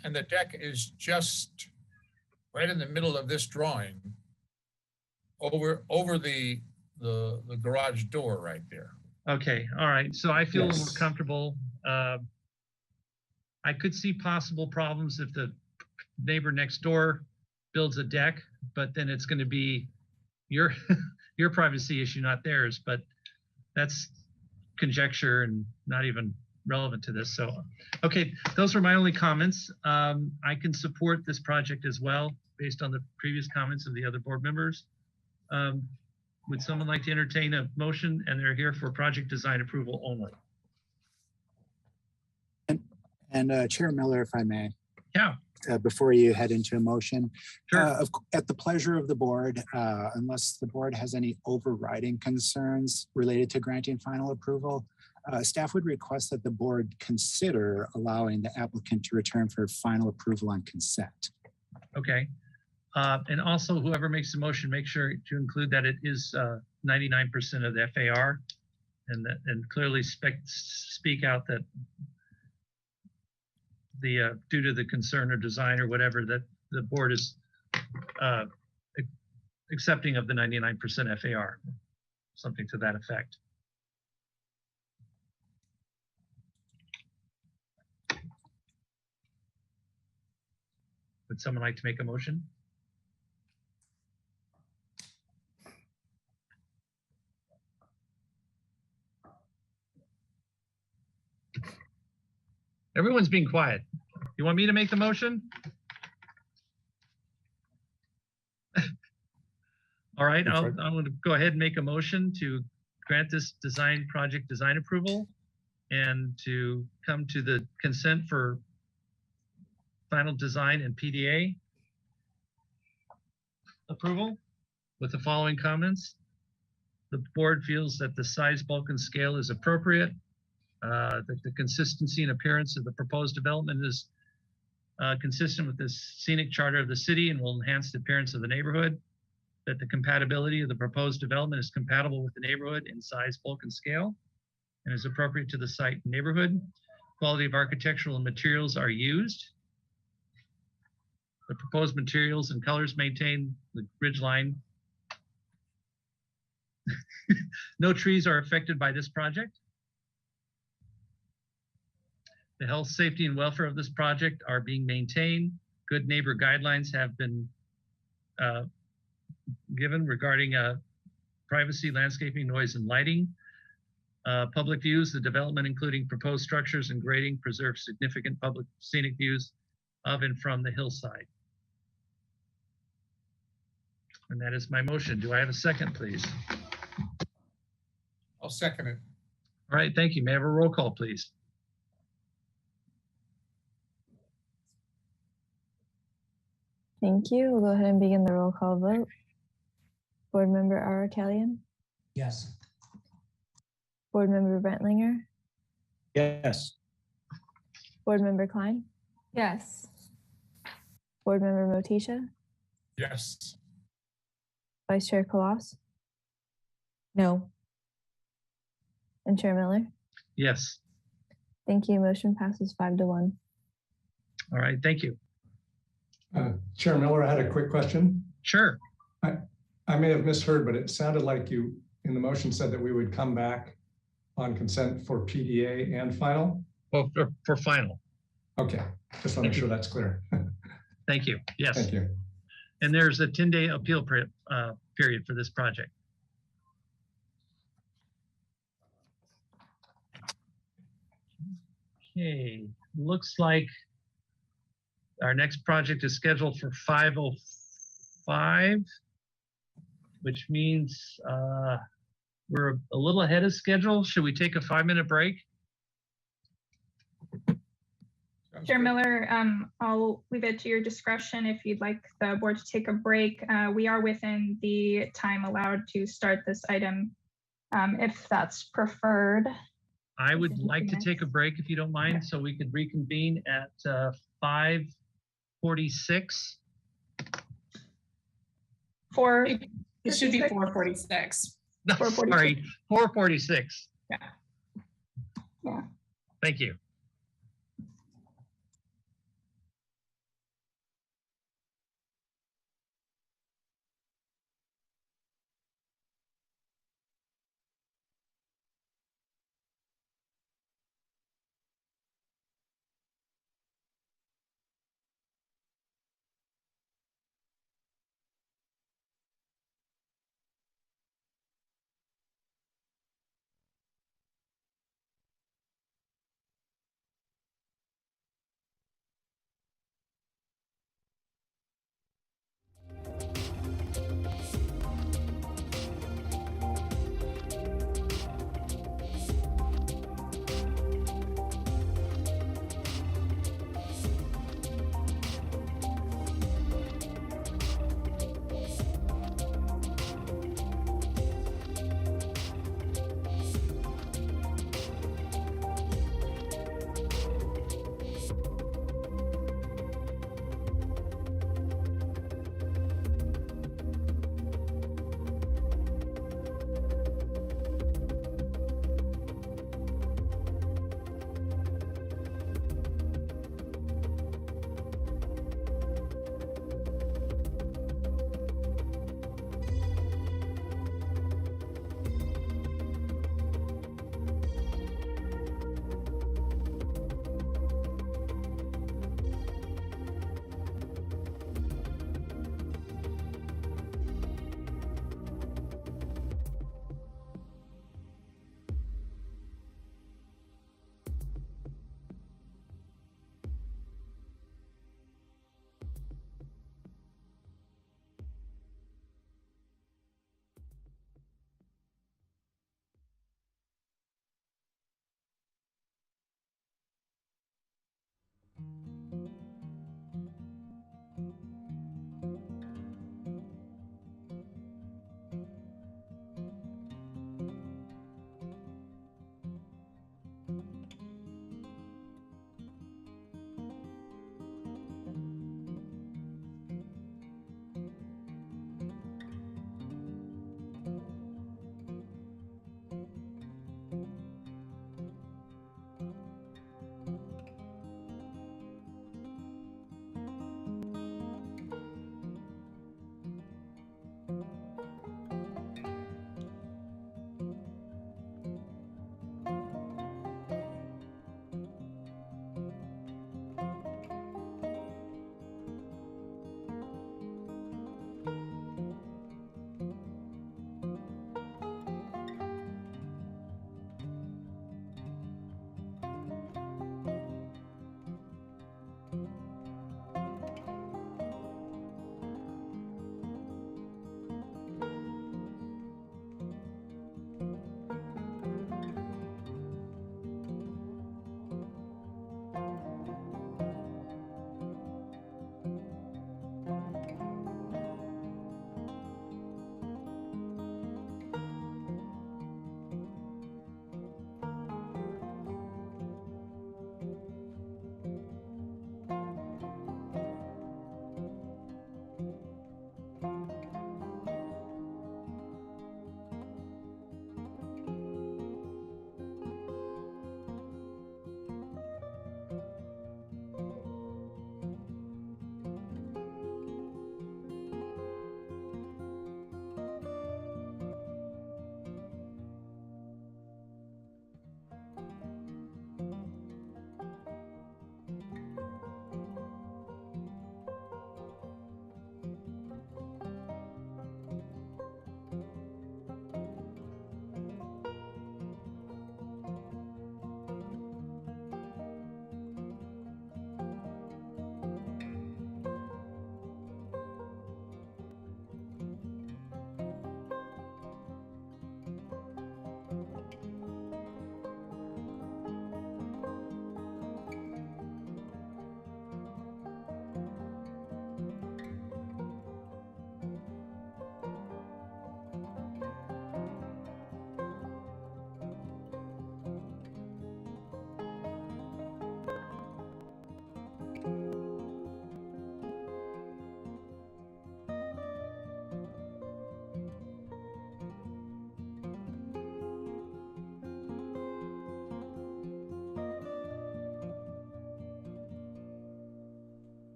is just right in the middle of this drawing, over the garage door right there. Okay, all right. So I feel more comfortable. I could see possible problems if the neighbor next door builds a deck, but then it's going to be your your privacy issue, not theirs. But that's conjecture and not even relevant to this. So, okay, those were my only comments. I can support this project as well, based on the previous comments of the other board members. Would someone like to entertain a motion? And they're here for project design approval only. And Chair Miller, if I may. Yeah. Before you head into a motion. Sure. At the pleasure of the board, unless the board has any overriding concerns related to granting final approval, staff would request that the board consider allowing the applicant to return for final approval on consent. Okay. And also whoever makes the motion, make sure to include that it is 99% of the FAR and clearly speak out that the due to the concern or design or whatever that the board is accepting of the 99% FAR, something to that effect. Would someone like to make a motion? Everyone's being quiet. You want me to make the motion? All right, I'm going to go ahead and make a motion to grant this project design approval and to come to the consent for final design and PDA approval with the following comments. The board feels that the size, bulk, and scale is appropriate. That the consistency and appearance of the proposed development is consistent with the scenic charter of the city and will enhance the appearance of the neighborhood. That the compatibility of the proposed development is compatible with the neighborhood in size, bulk, and scale, and is appropriate to the site and neighborhood. Quality of architectural and materials are used. The proposed materials and colors maintain the ridge line. No trees are affected by this project. The health, safety, and welfare of this project are being maintained. Good neighbor guidelines have been given regarding privacy, landscaping, noise, and lighting. Public views, the development, including proposed structures and grading, preserves significant public scenic views of and from the hillside. And that is my motion. Do I have a second, please? I'll second it. All right, thank you. May I have a roll call, please? Thank you. We'll go ahead and begin the roll call vote. Board Member Arakelian, Yes. Board Member Brentlinger, Yes. Board Member Klein, Yes. Board Member Motisha, Yes. Vice Chair Kalas, No. and Chair Miller. Yes. Thank you. Motion passes 5-1. All right, thank you. Chair Miller, I had a quick question. Sure. I may have misheard, but it sounded like you in the motion said that we would come back on consent for PDA and final. Well, for final. Okay, just want to make sure that's clear. Thank you. Yes. Thank you. And there's a 10-day appeal period for this project. Okay, looks like our next project is scheduled for 5:05, which means we're a little ahead of schedule. Should we take a 5-minute break? Chair Miller, I'll leave it to your discretion if you'd like the board to take a break. We are within the time allowed to start this item, if that's preferred. I would like to take a break if you don't mind, so we could reconvene at 5:46. It should be 4:46. No, 4:46. sorry, 4:46. Yeah. Thank you.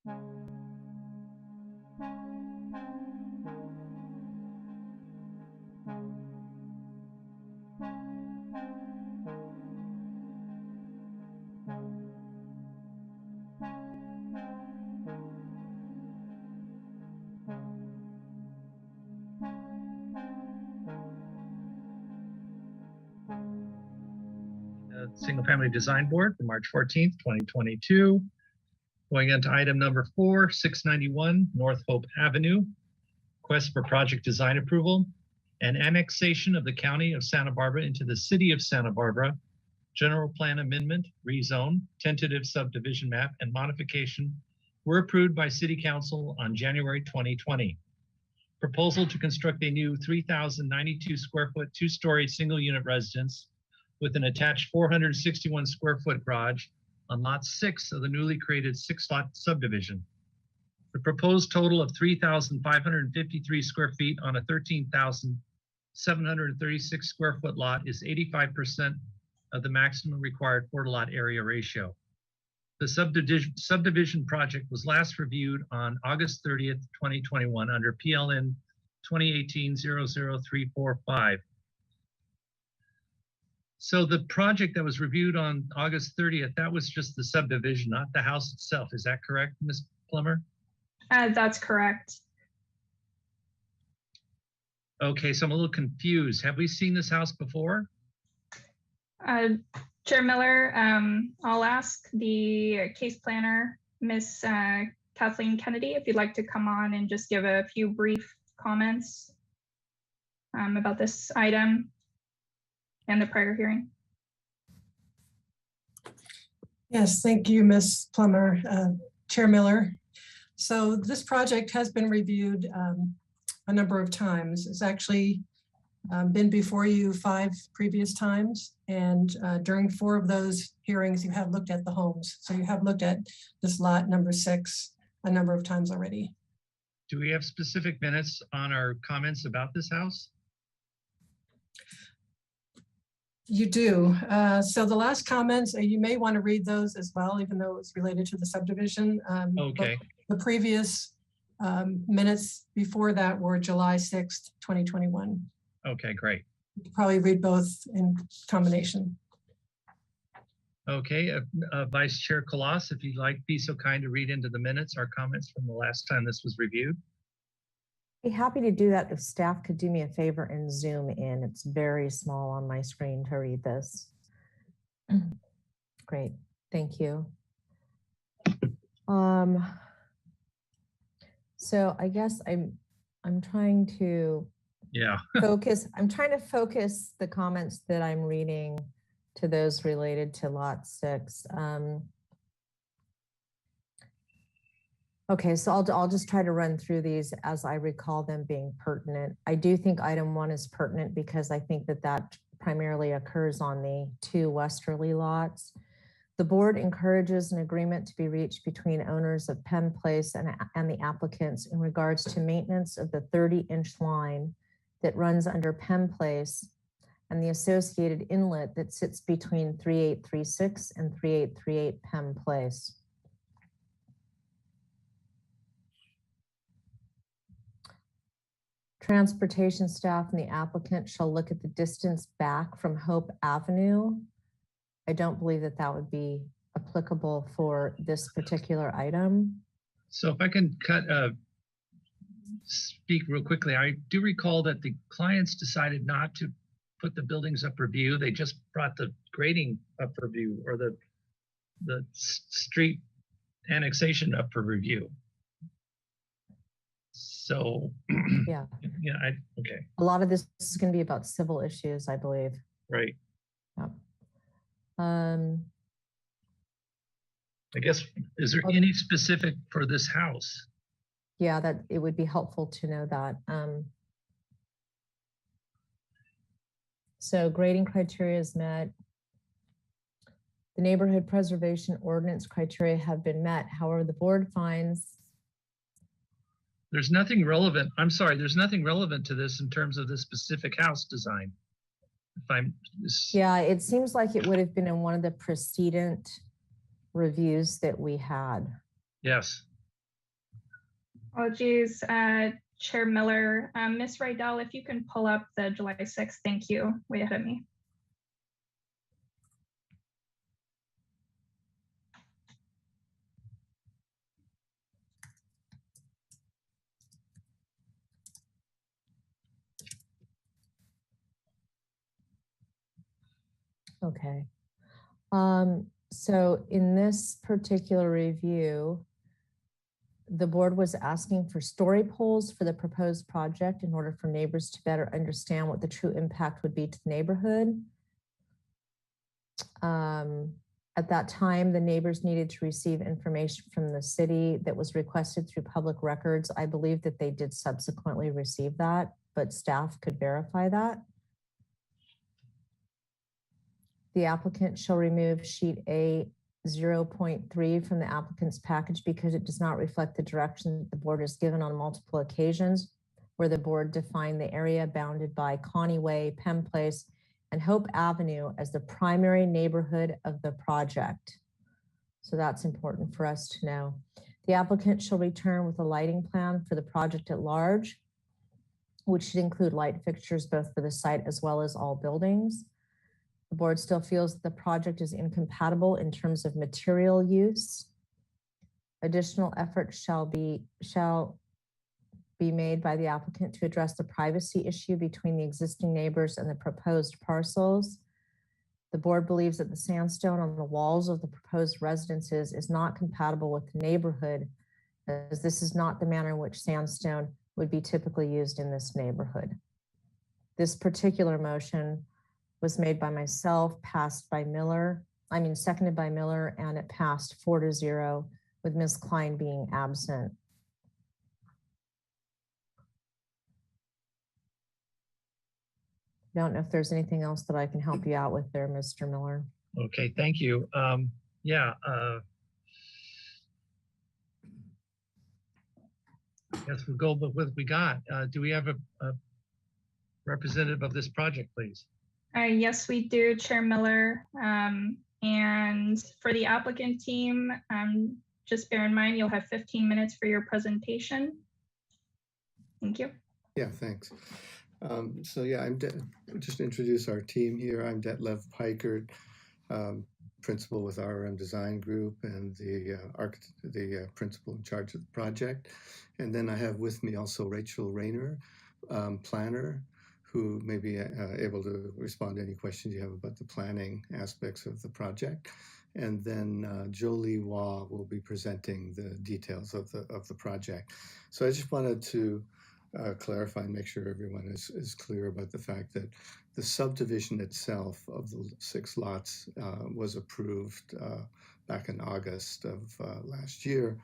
Single Family Design Board for March 14th, 2022. Going into item number 4, 691 North Hope Avenue. Request for project design approval and annexation of the County of Santa Barbara into the City of Santa Barbara. General Plan Amendment, Rezone, Tentative Subdivision Map, and Modification were approved by City Council on January 2020. Proposal to construct a new 3,092 square foot, 2-story single unit residence with an attached 461 square foot garage on lot 6 of the newly created 6-lot subdivision. The proposed total of 3,553 square feet on a 13,736 square foot lot is 85% of the maximum required 4-to-lot area ratio. The subdivision project was last reviewed on August 30th, 2021 under PLN 2018-00345. So the project that was reviewed on August 30th, that was just the subdivision, not the house itself. Is that correct, Ms. Plummer? That's correct. Okay, so I'm a little confused. Have we seen this house before? Chair Miller, I'll ask the case planner, Miss Kathleen Kennedy, if you'd like to come on and just give a few brief comments about this item and the prior hearing. Yes, thank you, Ms. Plummer, Chair Miller. So this project has been reviewed a number of times. It's actually been before you 5 previous times. And during 4 of those hearings, you have looked at the homes. So you have looked at this lot number 6 a number of times already. Do we have specific minutes on our comments about this house? You do. So the last comments, you may want to read those as well, even though it's related to the subdivision. Okay. The previous minutes before that were July 6th, 2021. Okay, great. You could probably read both in combination. Okay, Vice Chair Colas, if you'd like, be so kind to read into the minutes our comments from the last time this was reviewed. Be happy to do that if staff could do me a favor and zoom in. It's very small on my screen to read this. Great, thank you. So I guess I'm trying to focus. I'm trying to focus the comments that I'm reading to those related to lot 6. Okay, so I'll just try to run through these as I recall them being pertinent. I do think item 1 is pertinent because I think that primarily occurs on the 2 westerly lots. The board encourages an agreement to be reached between owners of Penn Place and the applicants in regards to maintenance of the 30-inch line that runs under Penn Place and the associated inlet that sits between 3836 and 3838 Penn Place. Transportation staff and the applicant shall look at the distance back from Hope Avenue. I don't believe that would be applicable for this particular item. So if I can speak real quickly, I do recall that the clients decided not to put the buildings up for review. They just brought the grading up for review, or the street annexation up for review. So yeah, okay. A lot of this is going to be about civil issues, I believe. Right. Yeah. I guess, is there any specific for this house? Yeah, that it would be helpful to know that. So grading criteria is met. The neighborhood preservation ordinance criteria have been met. However, the board finds there's nothing relevant. I'm sorry, there's nothing relevant to this in terms of the specific house design. Yeah, it seems like it would have been in one of the precedent reviews that we had. Yes. Apologies, Chair Miller. Ms. Rydell, if you can pull up the July 6th, thank you, way ahead of me. Okay. So in this particular review, the board was asking for story polls for the proposed project in order for neighbors to better understand what the true impact would be to the neighborhood. At that time, the neighbors needed to receive information from the city that was requested through public records. I believe that they did subsequently receive that, but staff could verify that. The applicant shall remove sheet A 0.3 from the applicant's package because it does not reflect the direction that the board has given on multiple occasions, where the board defined the area bounded by Connie Way, Penn Place, and Hope Avenue as the primary neighborhood of the project. So that's important for us to know. The applicant shall return with a lighting plan for the project at large, which should include light fixtures both for the site as well as all buildings. The board still feels that the project is incompatible in terms of material use. Additional effort shall be made by the applicant to address the privacy issue between the existing neighbors and the proposed parcels. The board believes that the sandstone on the walls of the proposed residences is not compatible with the neighborhood, as this is not the manner in which sandstone would be typically used in this neighborhood. This particular motion was made by myself, seconded by Miller, and it passed 4-0 with Ms. Klein being absent. I don't know if there's anything else that I can help you out with there, Mr. Miller. Okay, thank you. Yes, we'll go with what we got. Do we have a representative of this project, please? Yes, we do, Chair Miller. And for the applicant team, just bear in mind, you'll have 15 minutes for your presentation. Thank you. Yeah, thanks. So yeah, just introduce our team here. I'm Detlev Pikert, principal with RM Design Group and the principal in charge of the project. And then I have with me also Rachel Rayner, planner, who may be able to respond to any questions you have about the planning aspects of the project. And then Jolie Waugh will be presenting the details of the project. So I just wanted to clarify and make sure everyone is clear about the fact that the subdivision itself of the 6 lots was approved back in August of last year.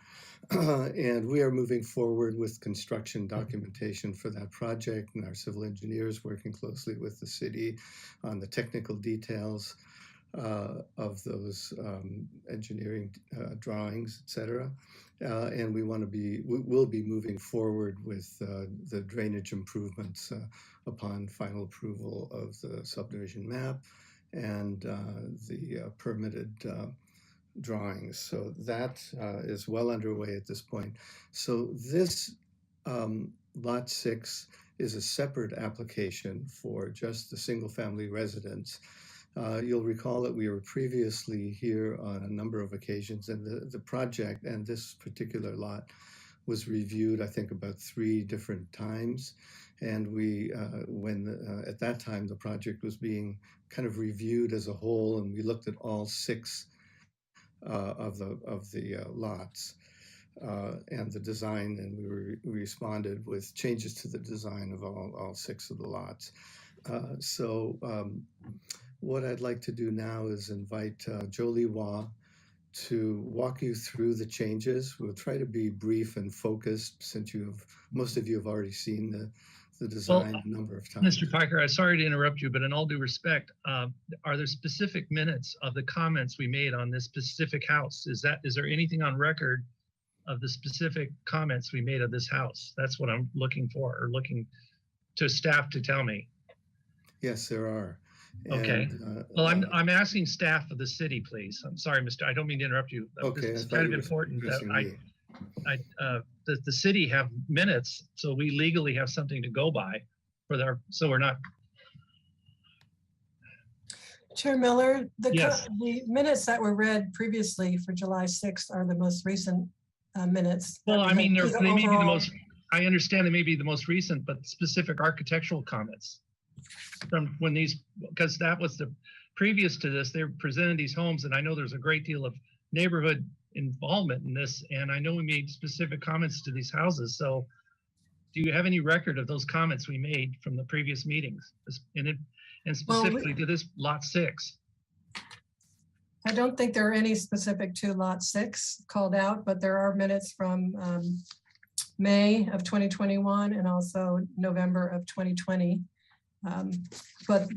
And we are moving forward with construction documentation for that project, and our civil engineers working closely with the city on the technical details of those engineering drawings, et cetera. And we will be moving forward with the drainage improvements upon final approval of the subdivision map and the permitted drawings. So that is well underway at this point. So this lot 6 is a separate application for just the single family residence. You'll recall that we were previously here on a number of occasions, and the project and this particular lot was reviewed, I think, about 3 different times. And we, at that time, the project was being kind of reviewed as a whole, and we looked at all 6 of the lots and the design, and we responded with changes to the design of all 6 of the lots. What I'd like to do now is invite Jolie Waugh to walk you through the changes. We'll try to be brief and focused since most of you have already seen the design a number of times. Mr. Piker, I'm sorry to interrupt you, but in all due respect, are there specific minutes of the comments we made on this specific house? Is there anything on record of the specific comments we made of this house? That's what I'm looking for, or looking to staff to tell me. Yes, there are. Okay. Well, I'm asking staff of the city, please. I'm sorry, I don't mean to interrupt you. Okay. It's kind of important that the city have minutes, so we legally have something to go by for their, so we're not. Chair Miller, Yes. the minutes that were read previously for July 6th are the most recent minutes. Well, I mean, To they may be the overall- most, I understand they may be the most recent, but specific architectural comments from when these, because that was the, previous to this, they presented these homes, and I know there's a great deal of neighborhood involvement in this, and I know we made specific comments to these houses. So do you have any record of those comments we made from the previous meetings? And specifically to this lot 6? I don't think there are any specific to lot 6 called out, but there are minutes from May of 2021 and also November of 2020. But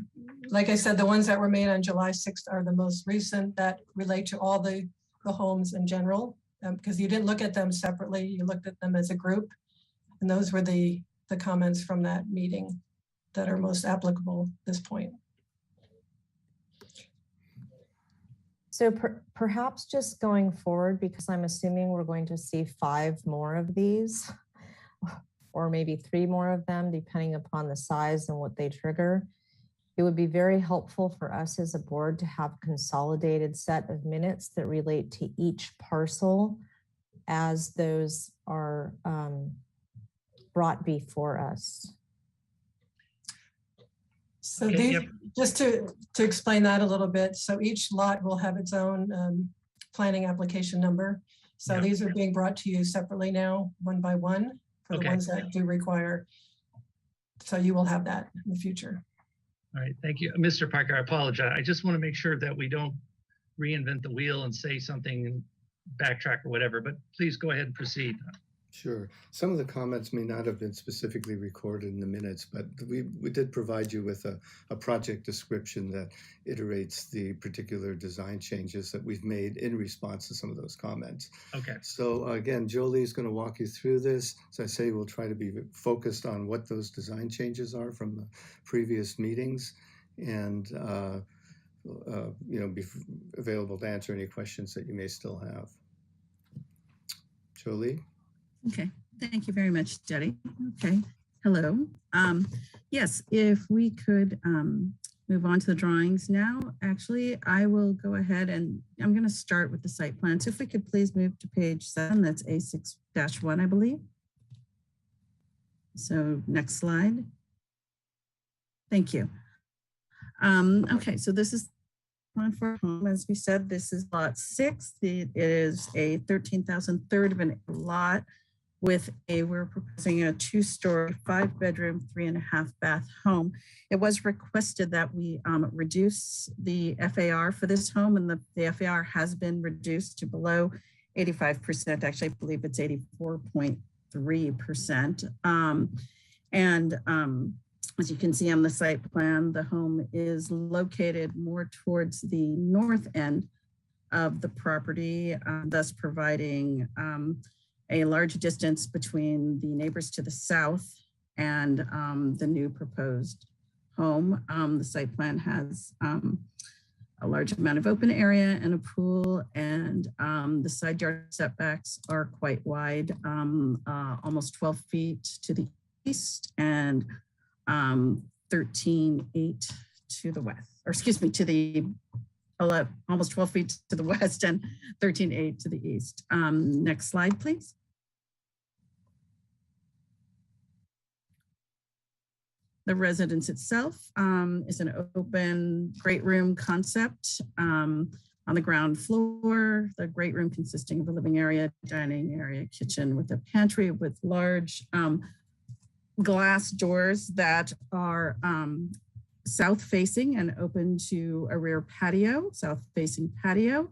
like I said, the ones that were made on July 6th are the most recent that relate to all the homes in general, because you didn't look at them separately, you looked at them as a group. And those were the comments from that meeting that are most applicable at this point. So perhaps just going forward, because I'm assuming we're going to see 5 more of these, or maybe 3 more of them, depending upon the size and what they trigger. It would be very helpful for us as a board to have a consolidated set of minutes that relate to each parcel as those are brought before us. So these, just to explain that a little bit, so each lot will have its own planning application number. So these are being brought to you separately now, one by one, for the ones that do require. So you will have that in the future. All right, thank you. Mr. Parker, I apologize. I just want to make sure that we don't reinvent the wheel and say something and backtrack or whatever, but please go ahead and proceed. Sure. Some of the comments may not have been specifically recorded in the minutes, but we did provide you with a project description that iterates the particular design changes that we've made in response to some of those comments. Okay. So again, Jolie is going to walk you through this. As I say, we'll try to be focused on what those design changes are from the previous meetings, and be available to answer any questions that you may still have. Jolie? Okay, thank you very much, Jetty. Okay, hello. Yes, if we could move on to the drawings now. Actually, I will go ahead and I'm going to start with the site plan. So if we could please move to page 7, that's A6-1, I believe. So next slide. Thank you. Okay, so this is one for home. As we said, this is lot 6. It is a 13,000 of an lot with we're proposing a 2-story, 5-bedroom, 3.5 bath home. It was requested that we reduce the FAR for this home, and the FAR has been reduced to below 85%. Actually, I believe it's 84.3%. As you can see on the site plan, the home is located more towards the north end of the property, thus providing a large distance between the neighbors to the south and the new proposed home. The site plan has a large amount of open area and a pool, and the side yard setbacks are quite wide, almost 12 feet to the east and 13.8 to the west, or excuse me, to the almost 12 feet to the west and 13.8 to the east. Next slide, please. The residence itself is an open great room concept on the ground floor. The great room consisting of a living area, dining area, kitchen with a pantry with large glass doors that are south facing and open to a rear patio, south facing patio.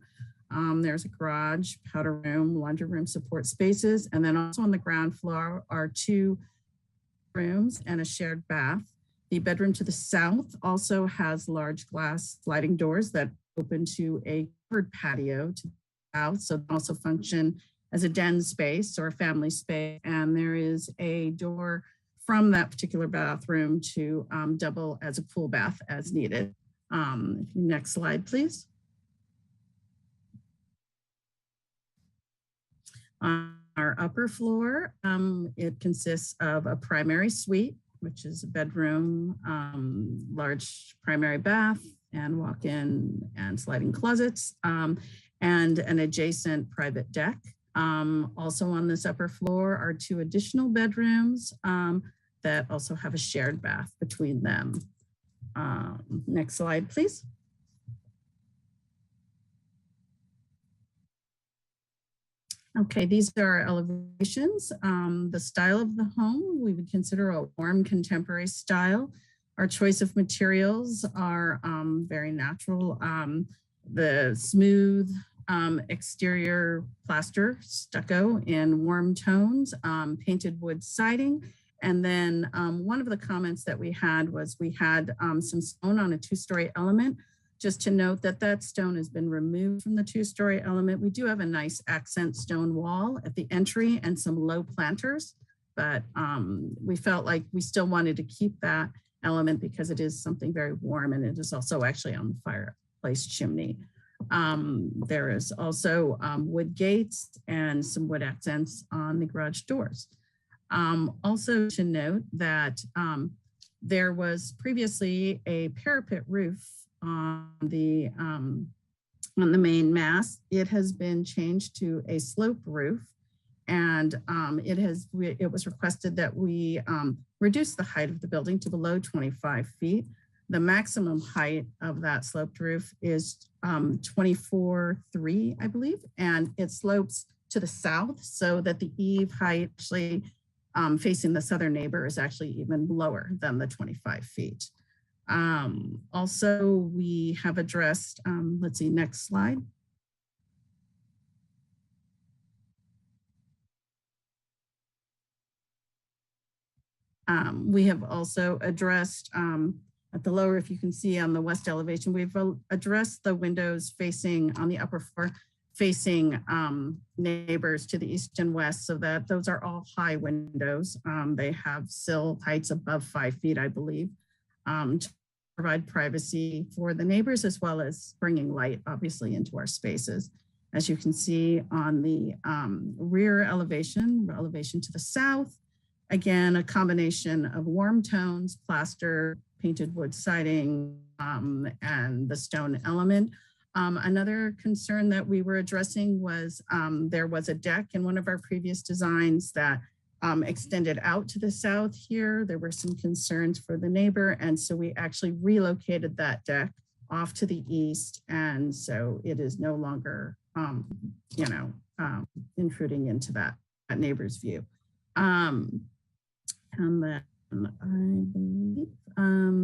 There's a garage, powder room, laundry room, support spaces. And then also on the ground floor are 2 rooms and a shared bath. The bedroom to the south also has large glass sliding doors that open to a covered patio to the south. So they also function as a den space or a family space. And there is a door from that particular bathroom to double as a pool bath as needed. Next slide, please. Our our upper floor, it consists of a primary suite, which is a bedroom, large primary bath, and walk-in and sliding closets, and an adjacent private deck. Also on this upper floor are 2 additional bedrooms that also have a shared bath between them. Next slide, please. Okay, these are our elevations. The style of the home, we would consider a warm contemporary style. Our choice of materials are very natural. The smooth exterior plaster, stucco in warm tones, painted wood siding. And then one of the comments that we had was we had some stone on a 2-story element. Just to note that that stone has been removed from the 2-story element. We do have a nice accent stone wall at the entry and some low planters, but we felt like we still wanted to keep that element because it is something very warm, and it is also actually on the fireplace chimney. There is also wood gates and some wood accents on the garage doors. Also to note that there was previously a parapet roof on the main mast. It has been changed to a slope roof, and it was requested that we reduce the height of the building to below 25 feet. The maximum height of that sloped roof is 24.3, I believe, and it slopes to the south so that the eave height actually facing the southern neighbor is actually even lower than the 25 feet. Also, we have addressed, let's see, next slide. We have also addressed at the lower, if you can see on the west elevation, we've addressed the windows facing on the upper floor, facing neighbors to the east and west, so that those are all high windows. They have sill heights above 5 feet, I believe, to provide privacy for the neighbors, as well as bringing light, obviously, into our spaces. As you can see on the rear elevation to the south, again, a combination of warm tones, plaster, painted wood siding, and the stone element. Another concern that we were addressing was there was a deck in one of our previous designs that extended out to the south here. There were some concerns for the neighbor, and so we actually relocated that deck off to the east, and so it is no longer, intruding into that neighbor's view. And then I believe,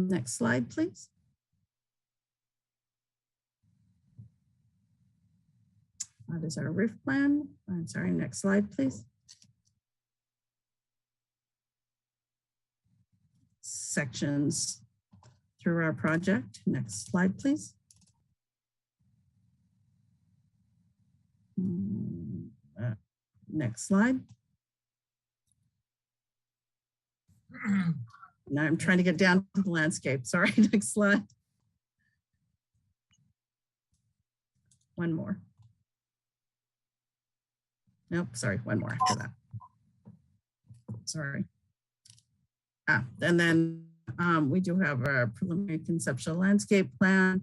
next slide, please. That is our roof plan. I'm sorry, next slide, please. Sections through our project. Next slide, please. Next slide. Now I'm trying to get down to the landscape. Sorry, next slide. One more. Nope, sorry, one more after that. Sorry. And then we do have a preliminary conceptual landscape plan.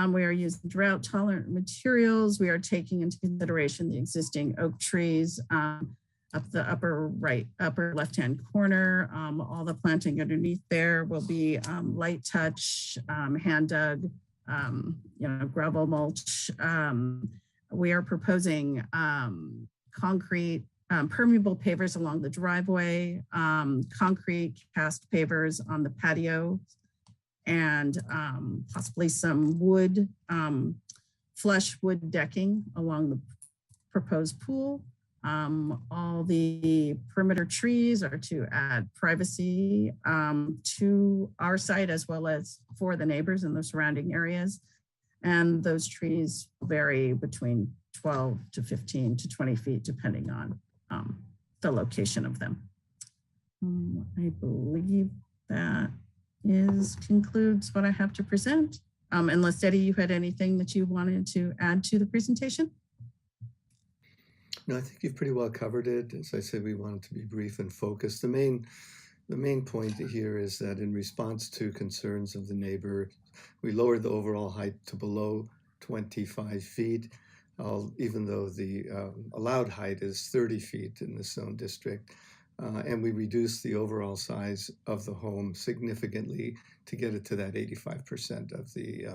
We are using drought tolerant materials. We are taking into consideration the existing oak trees up the upper left-hand corner. All the planting underneath there will be light touch, hand dug, gravel mulch. We are proposing concrete permeable pavers along the driveway, concrete cast pavers on the patio, and possibly some wood, flush wood decking along the proposed pool. All the perimeter trees are to add privacy to our site as well as for the neighbors in the surrounding areas. And those trees vary between 12 to 15 to 20 feet, depending on the location of them. I believe that concludes what I have to present. Unless Eddie, you had anything that you wanted to add to the presentation? No, I think you've pretty well covered it. As I said, we wanted to be brief and focused. The main point here is that in response to concerns of the neighbor, we lowered the overall height to below 25 feet, even though the allowed height is 30 feet in the zone district. And we reduced the overall size of the home significantly to get it to that 85% of the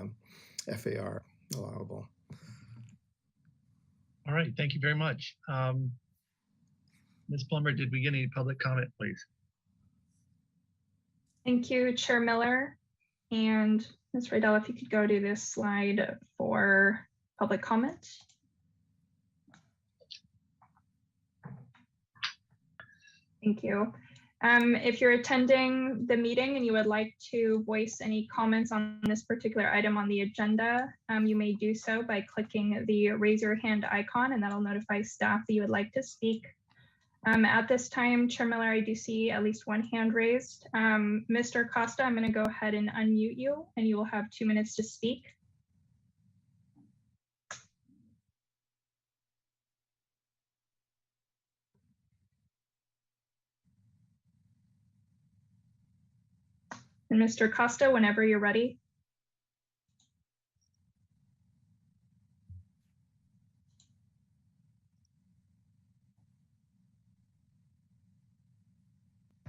FAR allowable. All right, thank you very much. Ms. Plummer, did we get any public comment, please? Thank you, Chair Miller. And Ms. Riddell, if you could go to this slide for public comment. Thank you. If you're attending the meeting and you would like to voice any comments on this particular item on the agenda, you may do so by clicking the raise your hand icon, and that'll notify staff that you would like to speak. At this time, Chair Miller, I do see at least one hand raised. Mr. Costa, I'm going to go ahead and unmute you, and you will have 2 minutes to speak. And Mr. Costa, whenever you're ready.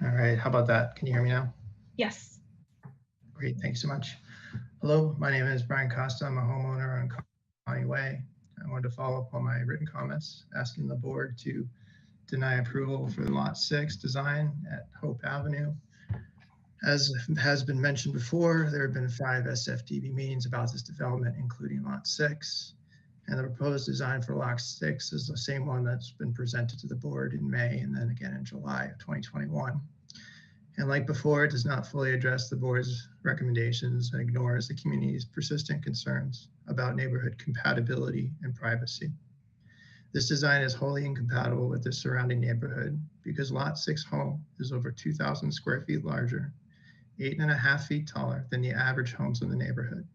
All right, how about that? Can you hear me now? Yes. Great, thanks so much. Hello, my name is Brian Costa. I'm a homeowner on Connie Way. I wanted to follow up on my written comments, asking the board to deny approval for Lot 6 design at Hope Avenue. As has been mentioned before, there have been 5 SFDB meetings about this development, including Lot 6. And the proposed design for Lot 6 is the same one that's been presented to the board in May and then again in July of 2021. And like before, it does not fully address the board's recommendations and ignores the community's persistent concerns about neighborhood compatibility and privacy. This design is wholly incompatible with the surrounding neighborhood because Lot 6 home is over 2,000 square feet larger, 8.5 feet taller than the average homes in the neighborhood.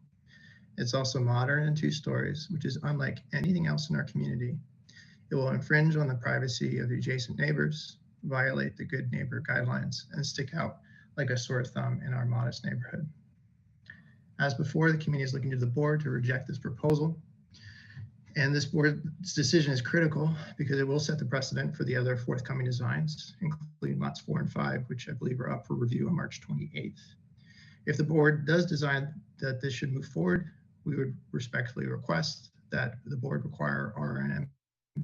It's also modern and 2 stories, which is unlike anything else in our community. It will infringe on the privacy of the adjacent neighbors, violate the good neighbor guidelines, and stick out like a sore thumb in our modest neighborhood. As before, the community is looking to the board to reject this proposal. And this board's decision is critical because it will set the precedent for the other forthcoming designs, including lots 4 and 5, which I believe are up for review on March 28th. If the board does decide that this should move forward, we would respectfully request that the board require R&M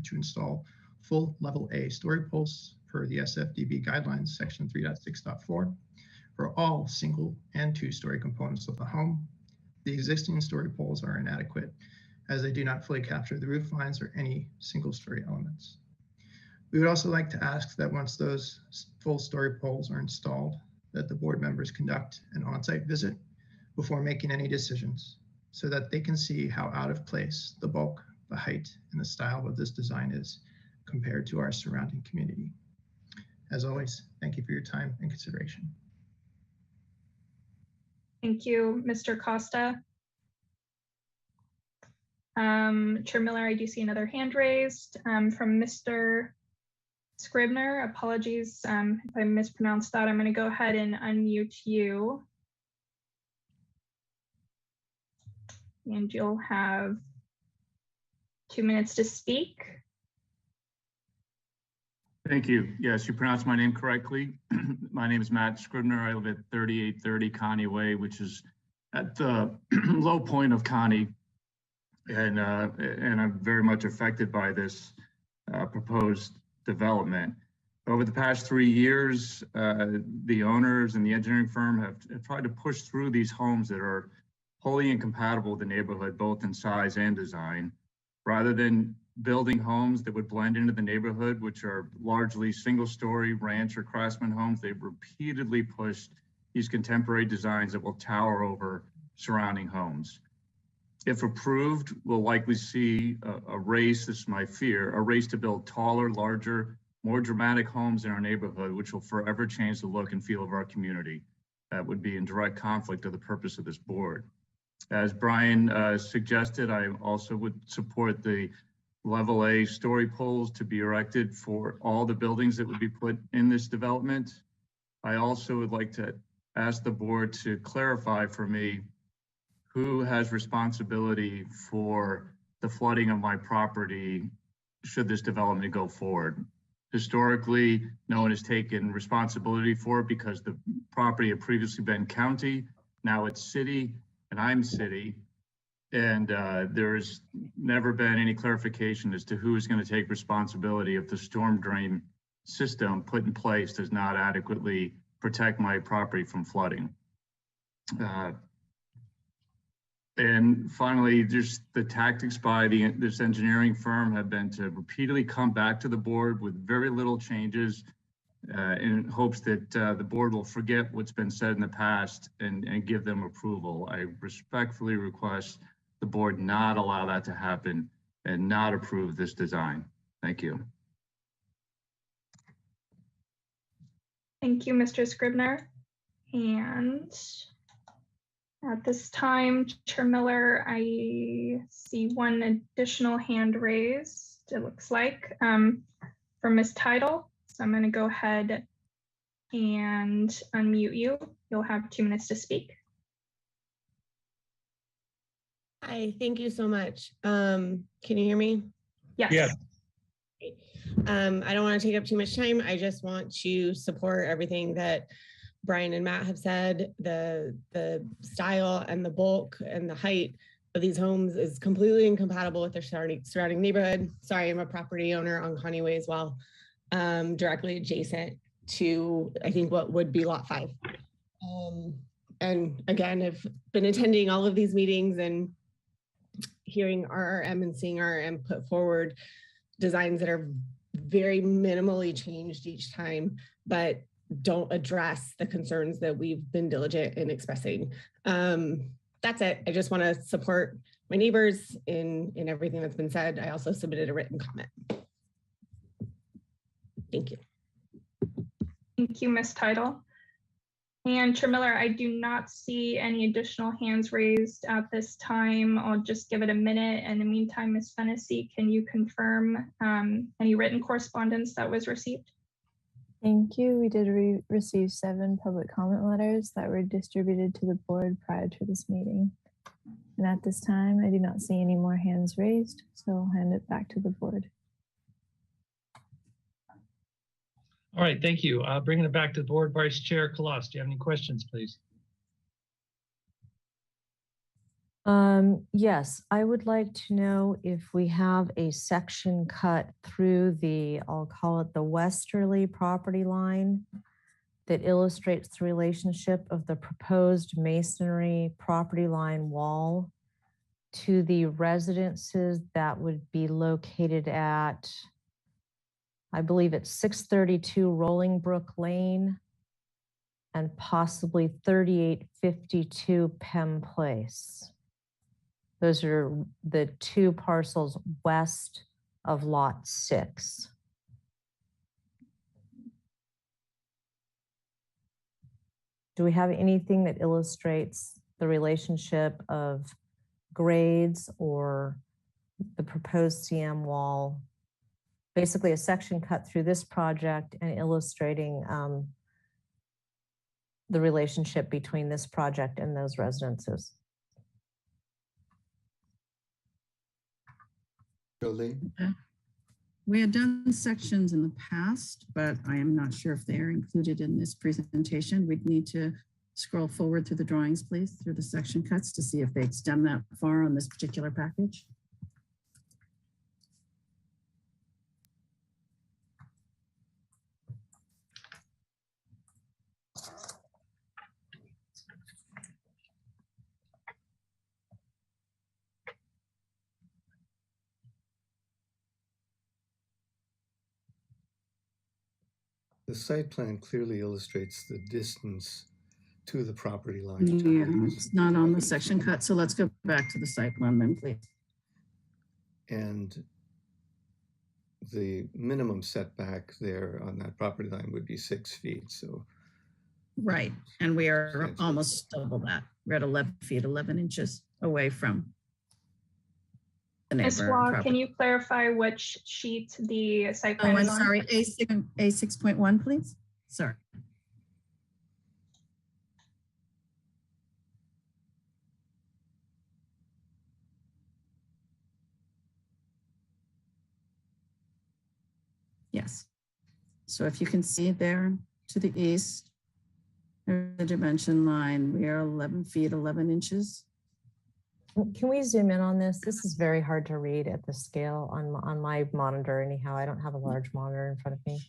to install full level A story posts per the SFDB guidelines, section 3.6.4, for all single and 2-story components of the home. The existing story poles are inadequate as they do not fully capture the roof lines or any single-story elements. We would also like to ask that once those full story poles are installed, that the board members conduct an on-site visit before making any decisions so that they can see how out of place the bulk, the height, and the style of this design is compared to our surrounding community. As always, thank you for your time and consideration. Thank you, Mr. Costa. Chair Miller, I do see another hand raised from Mr. Scribner. Apologies if I mispronounced that. I'm going to go ahead and unmute you. And you'll have 2 minutes to speak. Thank you. Yes, you pronounced my name correctly. My name is Matt Scribner. I live at 3830 Connie Way, which is at the low point of Connie. And I'm very much affected by this proposed development. Over the past 3 years, the owners and the engineering firm have tried to push through these homes that are wholly incompatible with the neighborhood, both in size and design. Rather than building homes that would blend into the neighborhood, which are largely single-story ranch or craftsman homes, they've repeatedly pushed these contemporary designs that will tower over surrounding homes. If approved, we'll likely see a race, this is my fear, a race to build taller, larger, more dramatic homes in our neighborhood, which will forever change the look and feel of our community. That would be in direct conflict of the purpose of this board. As Brian suggested, I also would support the level A story poles to be erected for all the buildings that would be put in this development. I also would like to ask the board to clarify for me who has responsibility for the flooding of my property should this development go forward. Historically, no one has taken responsibility for it because the property had previously been county, now it's city, and I'm city. And there's never been any clarification as to who is going to take responsibility if the storm drain system put in place does not adequately protect my property from flooding. And finally, just the tactics by this engineering firm have been to repeatedly come back to the board with very little changes in hopes that the board will forget what's been said in the past and give them approval. I respectfully request the board not allow that to happen and not approve this design. Thank you. Thank you, Mr. Scribner. And at this time, Chair Miller, I see one additional hand raised, it looks like, from Ms. Title. So I'm going to go ahead and unmute you. You'll have 2 minutes to speak. Hi, thank you so much. Can you hear me? Yes. Yes. I don't want to take up too much time. I just want to support everything that Brian and Matt have said. The style and the bulk and the height of these homes is completely incompatible with their surrounding neighborhood. Sorry, I'm a property owner on Connie Way as well, directly adjacent to, I think, what would be Lot 5. And again, I've been attending all of these meetings and hearing RRM and seeing RRM put forward designs that are very minimally changed each time, but don't address the concerns that we've been diligent in expressing. That's it. I just want to support my neighbors in everything that's been said. I also submitted a written comment. Thank you. Thank you, Ms. Title. And Chair Miller, I do not see any additional hands raised at this time. I'll just give it a minute. In the meantime, Ms. Fennessy, can you confirm any written correspondence that was received? Thank you. We did receive 7 public comment letters that were distributed to the board prior to this meeting. And at this time, I do not see any more hands raised, so I'll hand it back to the board. All right, thank you. Bringing it back to the board, Vice Chair Kalas, do you have any questions, please? Yes, I would like to know if we have a section cut through the, I'll call it the westerly property line that illustrates the relationship of the proposed masonry property line wall to the residences that would be located at, I believe it's 632 Rolling Brook Lane and possibly 3852 Penn Place. Those are the 2 parcels west of Lot 6. Do we have anything that illustrates the relationship of grades or the proposed CM wall? Basically a section cut through this project and illustrating the relationship between this project and those residences. Jolie? We had done sections in the past, but I am not sure if they are included in this presentation. We'd need to scroll forward through the drawings, please, through the section cuts to see if they extend that far on this particular package. The site plan clearly illustrates the distance to the property line. Yeah, it's not on the section cut, so let's go back to the site plan then, please. And the minimum setback there on that property line would be 6 feet, so. Right, and we are almost double that. We're at 11 feet, 11 inches away from. Ms. neighbor Wah, can property. you clarify which sheet the site Oh, plan I'm is on? sorry, A6.1, please. Sorry. Yes. So if you can see there to the east, there's the dimension line. We are 11 feet, 11 inches. Can we zoom in on this? This is very hard to read at the scale on my monitor anyhow. I don't have a large monitor in front of me.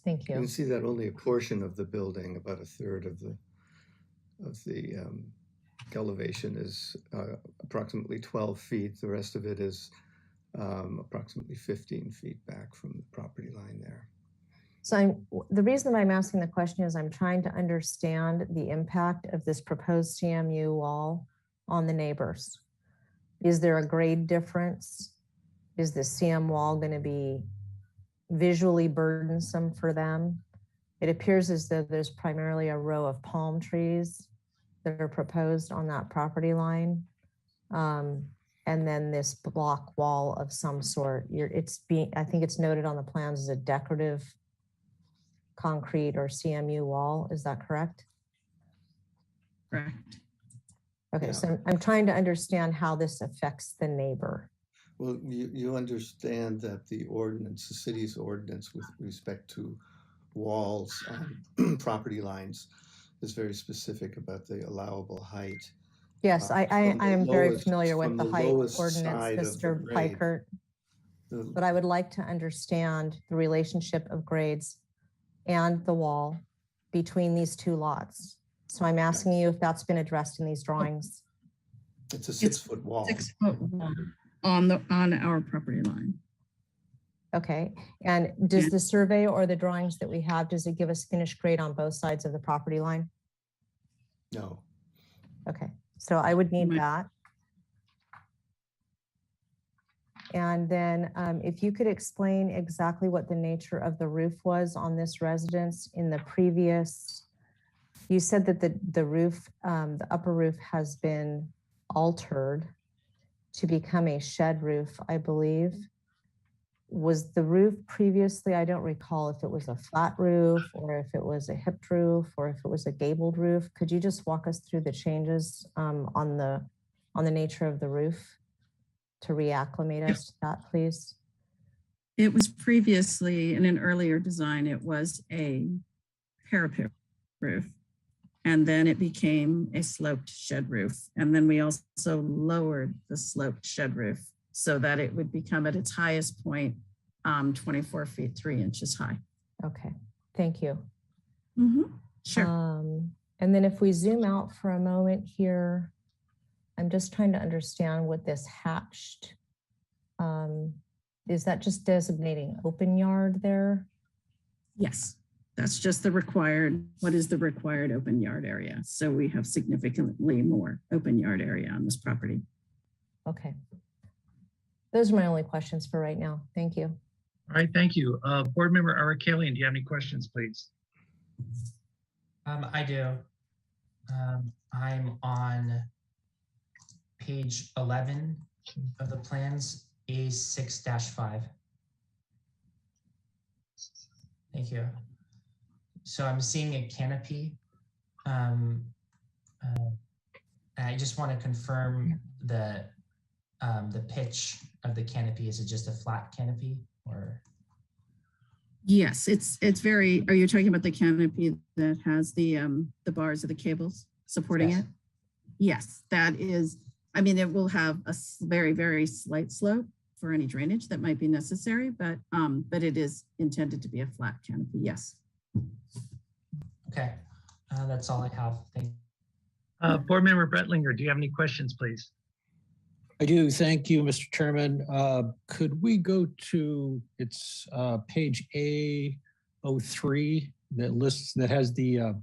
Thank You you. can see that only a portion of the building, about a third of the elevation is approximately 12 feet. The rest of it is approximately 15 feet back from the property line there. So the reason I'm asking the question is I'm trying to understand the impact of this proposed CMU wall on the neighbors. Is there a grade difference? Is the CM wall going to be visually burdensome for them? It appears as though there's primarily a row of palm trees that are proposed on that property line. And then this block wall of some sort. I think it's noted on the plans as a decorative concrete or CMU wall. Is that correct? Correct. Okay, Yeah. so I'm trying to understand how this affects the neighbor. Well, you understand that the ordinance, the city's ordinance with respect to walls on property lines is very specific about the allowable height. Yes, I am very familiar with the height lowest ordinance, side of the Mr. grade. Pikert. But I would like to understand the relationship of grades and the wall between these two lots. So I'm asking you if that's been addressed in these drawings. It's a 6-foot wall. 6-foot wall on our property line. Okay, and does the survey or the drawings that we have, does it give us finished grade on both sides of the property line? No. Okay, so I would need that. And then if you could explain exactly what the nature of the roof was on this residence in the previous, you said that the roof, the upper roof has been altered to become a shed roof, I believe. Was the roof previously, I don't recall if it was a flat roof or if it was a hipped roof or if it was a gabled roof. Could you just walk us through the changes on the nature of the roof to reacclimate us to that, please? It was previously, in an earlier design, it was a parapet roof. And then it became a sloped shed roof. And then we also lowered the sloped shed roof so that it would become at its highest point, 24 feet, 3 inches high. Okay, thank you. Sure. And then if we zoom out for a moment here, I'm just trying to understand what this hatched, is that just designating open yard there? Yes, that's just the required, what is the required open yard area? So we have significantly more open yard area on this property. Okay. Those are my only questions for right now. Thank you. All right, thank you. Board Member Arakalian, do you have any questions, please? I do. I'm on page 11 of the plans, A6-5. Thank you. So I'm seeing a canopy. I just want to confirm the pitch of the canopy. Is it just a flat canopy or? Yes, it's very, are you talking about the canopy that has the bars of the cables supporting it? Yes, that is, I mean, it will have a very, very slight slope for any drainage that might be necessary, but it is intended to be a flat canopy, yes. Okay, that's all I have. Thank you. Board Member Brettlinger, do you have any questions, please? I do. Thank you, Mr. Chairman. Could we go to it's page A03 that lists that has the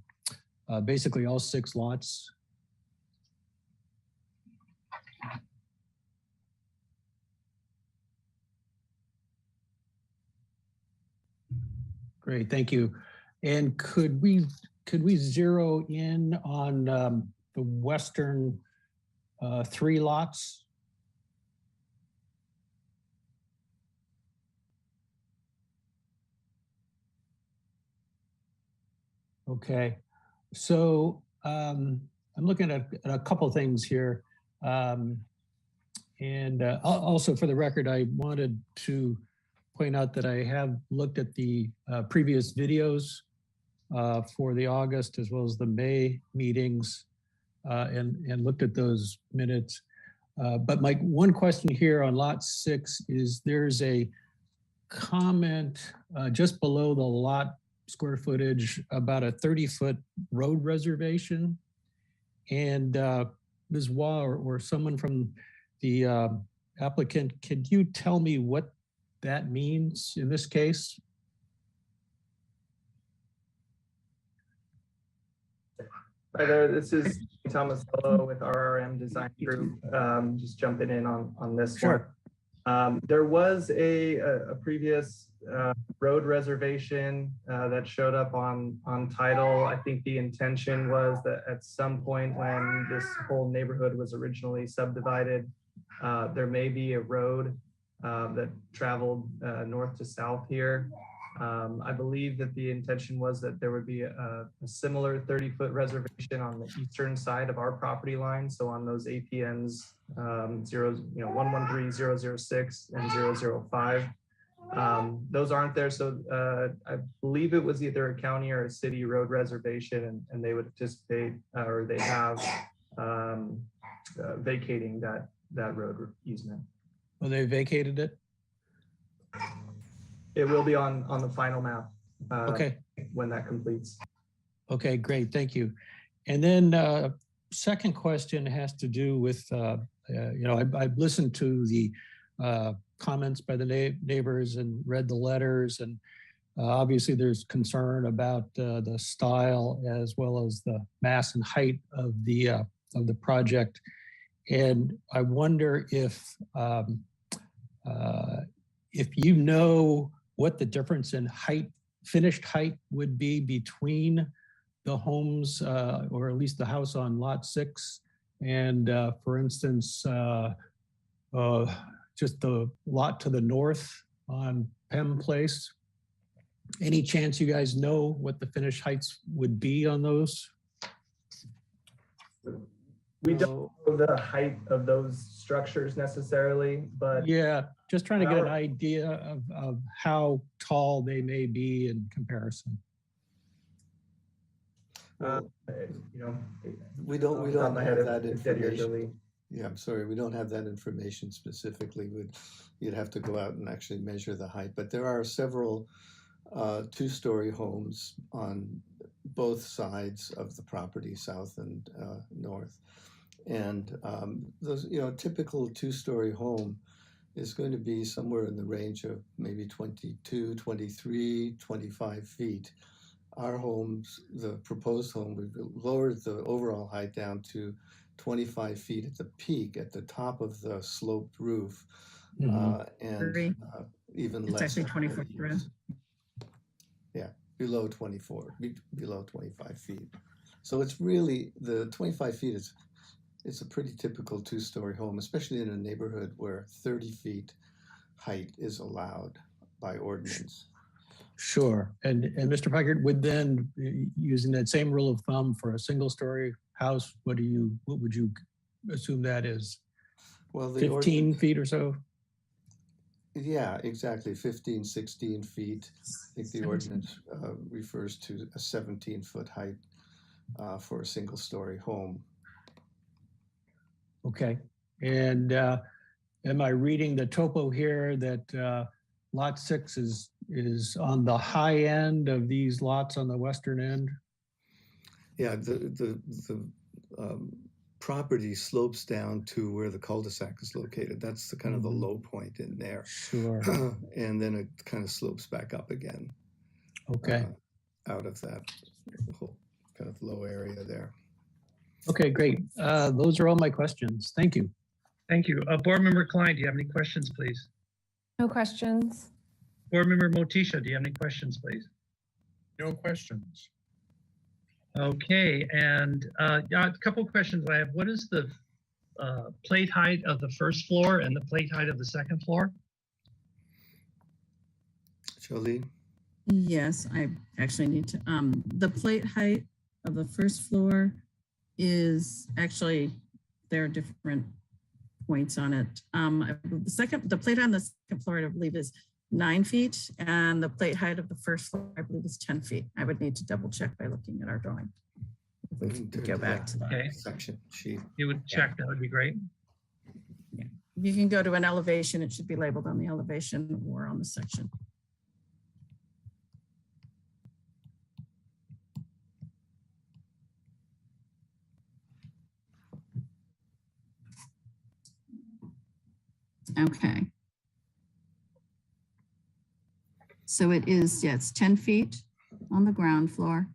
basically all 6 lots? Great, thank you. And could we zero in on the western 3 lots. Okay, so I'm looking at a couple things here. Also for the record, I wanted to point out that I have looked at the previous videos for the August as well as the May meetings and looked at those minutes. But my one question here on lot 6 is there's a comment just below the lot square footage about a 30-foot road reservation. And Ms. Wah or someone from the applicant, could you tell me what that means in this case? Hi there, this is Tomasello with RRM Design Group. Just jumping in on this Sure. one. There was a previous road reservation that showed up on title. I think the intention was that at some point when this whole neighborhood was originally subdivided, there may be a road that traveled north to south here. I believe that the intention was that there would be a similar 30-foot reservation on the eastern side of our property line. So on those APNs 113006 and 005. Those aren't there. So I believe it was either a county or a city road reservation, and they would anticipate or they have vacating that road easement. Well, they vacated it? It will be on the final map. Okay. When that completes. Okay, great, thank you. And then second question has to do with, I've listened to the comments by the neighbors and read the letters, and obviously there's concern about the style as well as the mass and height of the project. And I wonder if you know what the difference in height, finished height would be between the homes, or at least the house on lot 6. And for instance, just the lot to the north on Penn Place. Any chance you guys know what the finished heights would be on those? We don't know the height of those structures necessarily, but yeah, just trying to get an idea of how tall they may be in comparison. We don't have that information. Yeah, I'm sorry, we don't have that information specifically. You'd have to go out and actually measure the height. But there are several 2-story homes on both sides of the property, south and north. And those, typical 2-story home is going to be somewhere in the range of maybe 22, 23, 25 feet. Our homes, the proposed home, we've lowered the overall height down to 25 feet at the peak, at the top of the sloped roof, and even less. It's actually 24 through. Yeah, below 25 feet. So it's really, the 25 feet it's a pretty typical 2-story home, especially in a neighborhood where 30 feet height is allowed by ordinance. Sure. And Mr. Packard, would then, using that same rule of thumb for a 1-story house, what would you assume that is? Well, 15 feet or so? Yeah, exactly. 15, 16 feet. I think the ordinance refers to a 17-foot height for a 1-story home. Okay. And am I reading the topo here that lot 6 is on the high end of these lots on the western end? Yeah, the property slopes down to where the cul-de-sac is located. That's the kind of the low point in there. Sure. And then it kind of slopes back up again. Okay. Out of that whole kind of low area there. Okay, great. Those are all my questions. Thank you. Thank you. Board Member Klein, do you have any questions, please? No questions. Board Member Motisha, do you have any questions, please? No questions. Okay, and a couple of questions I have. What is the plate height of the first floor and the plate height of the second floor? Jolie? Yes, I actually need to, the plate height of the first floor is actually, there are different points on it. The plate on the second floor, I believe, is 9 feet, and the plate height of the first floor, I believe, is 10 feet. I would need to double check by looking at our drawing. If we could go back to that. Okay. Section sheet. You would check, that would be great. You can go to an elevation, it should be labeled on the elevation or on the section. Okay. So it is, yeah, it's 10 feet on the ground floor.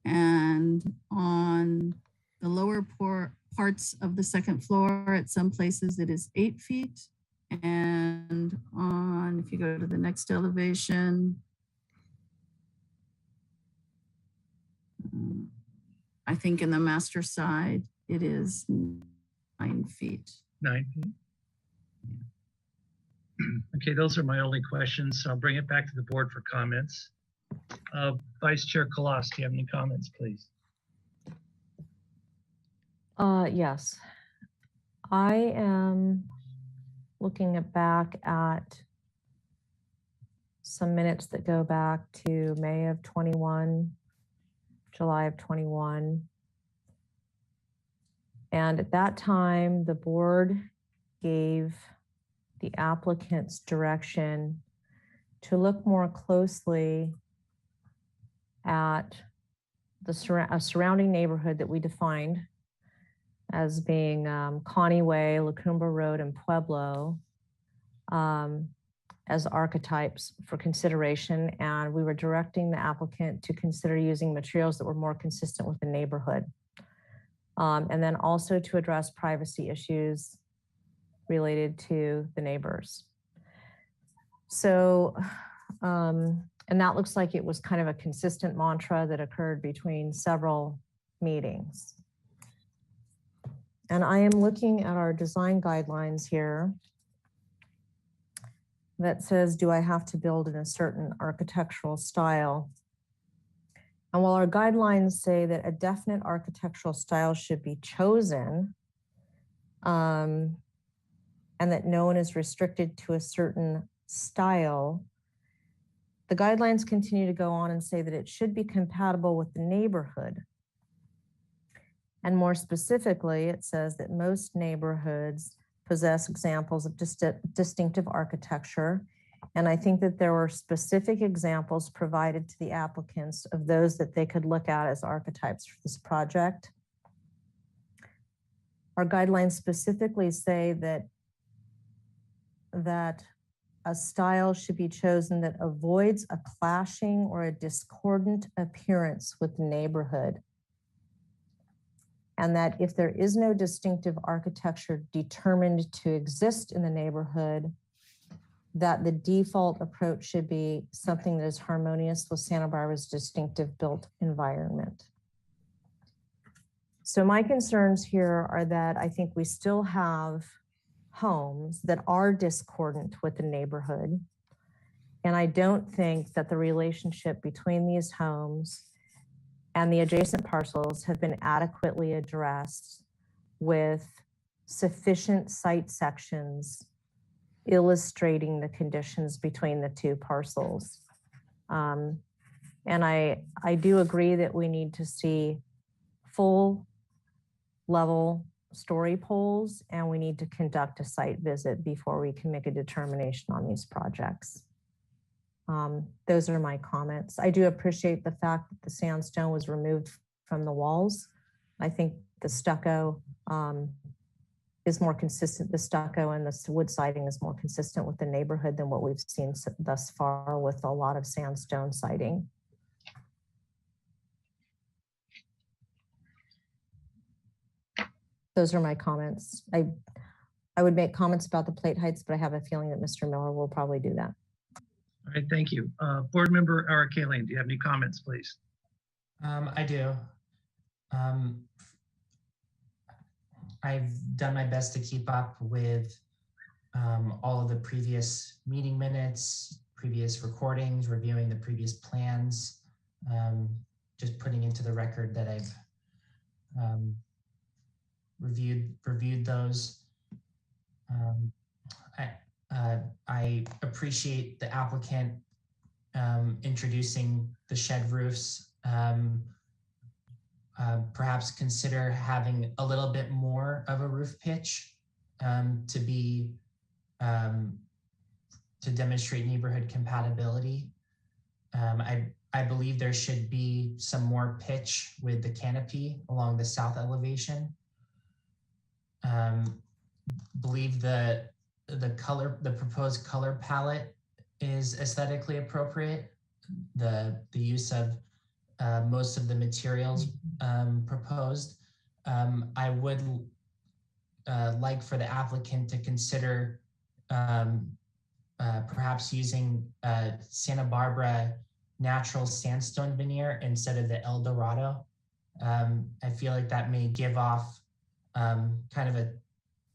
And on the lower parts of the second floor, at some places it is 8 feet. And on, if you go to the next elevation, I think in the master side, it is 9 feet. 9 feet. Okay, those are my only questions. So I'll bring it back to the board for comments. Vice Chair Kalas, do you have any comments, please? Yes. I am looking back at some minutes that go back to May of 21, July of 21. And at that time, the board gave the applicant's direction to look more closely at the surrounding neighborhood that we defined as being Connie Way, Lacumba Road, and Pueblo as archetypes for consideration. And we were directing the applicant to consider using materials that were more consistent with the neighborhood. And then also to address privacy issues related to the neighbors. So, and that looks like it was kind of a consistent mantra that occurred between several meetings. And I am looking at our design guidelines here that says, do I have to build in a certain architectural style? And while our guidelines say that a definite architectural style should be chosen, and that no one is restricted to a certain style, the guidelines continue to go on and say that it should be compatible with the neighborhood. And more specifically, it says that most neighborhoods possess examples of distinctive architecture. And I think that there were specific examples provided to the applicants of those that they could look at as archetypes for this project. Our guidelines specifically say that a style should be chosen that avoids a clashing or a discordant appearance with the neighborhood. And that if there is no distinctive architecture determined to exist in the neighborhood, that the default approach should be something that is harmonious with Santa Barbara's distinctive built environment. So my concerns here are that I think we still have homes that are discordant with the neighborhood. And I don't think that the relationship between these homes and the adjacent parcels have been adequately addressed with sufficient site sections illustrating the conditions between the two parcels. And I do agree that we need to see full level story polls, and we need to conduct a site visit before we can make a determination on these projects. Those are my comments. I do appreciate the fact that the sandstone was removed from the walls. I think the stucco is more consistent. The stucco and the wood siding is more consistent with the neighborhood than what we've seen thus far with a lot of sandstone siding. Those are my comments. I would make comments about the plate heights, but I have a feeling that Mr. Miller will probably do that. All right, thank you. Board Member Kaline, do you have any comments, please? I do. I've done my best to keep up with all of the previous meeting minutes, previous recordings, reviewing the previous plans, just putting into the record that I've reviewed those. I appreciate the applicant introducing the shed roofs. Perhaps consider having a little bit more of a roof pitch to demonstrate neighborhood compatibility. I believe there should be some more pitch with the canopy along the south elevation. Believe the proposed color palette is aesthetically appropriate. The use of most of the materials proposed. I would like for the applicant to consider perhaps using Santa Barbara natural sandstone veneer instead of the El Dorado. I feel like that may give off kind of a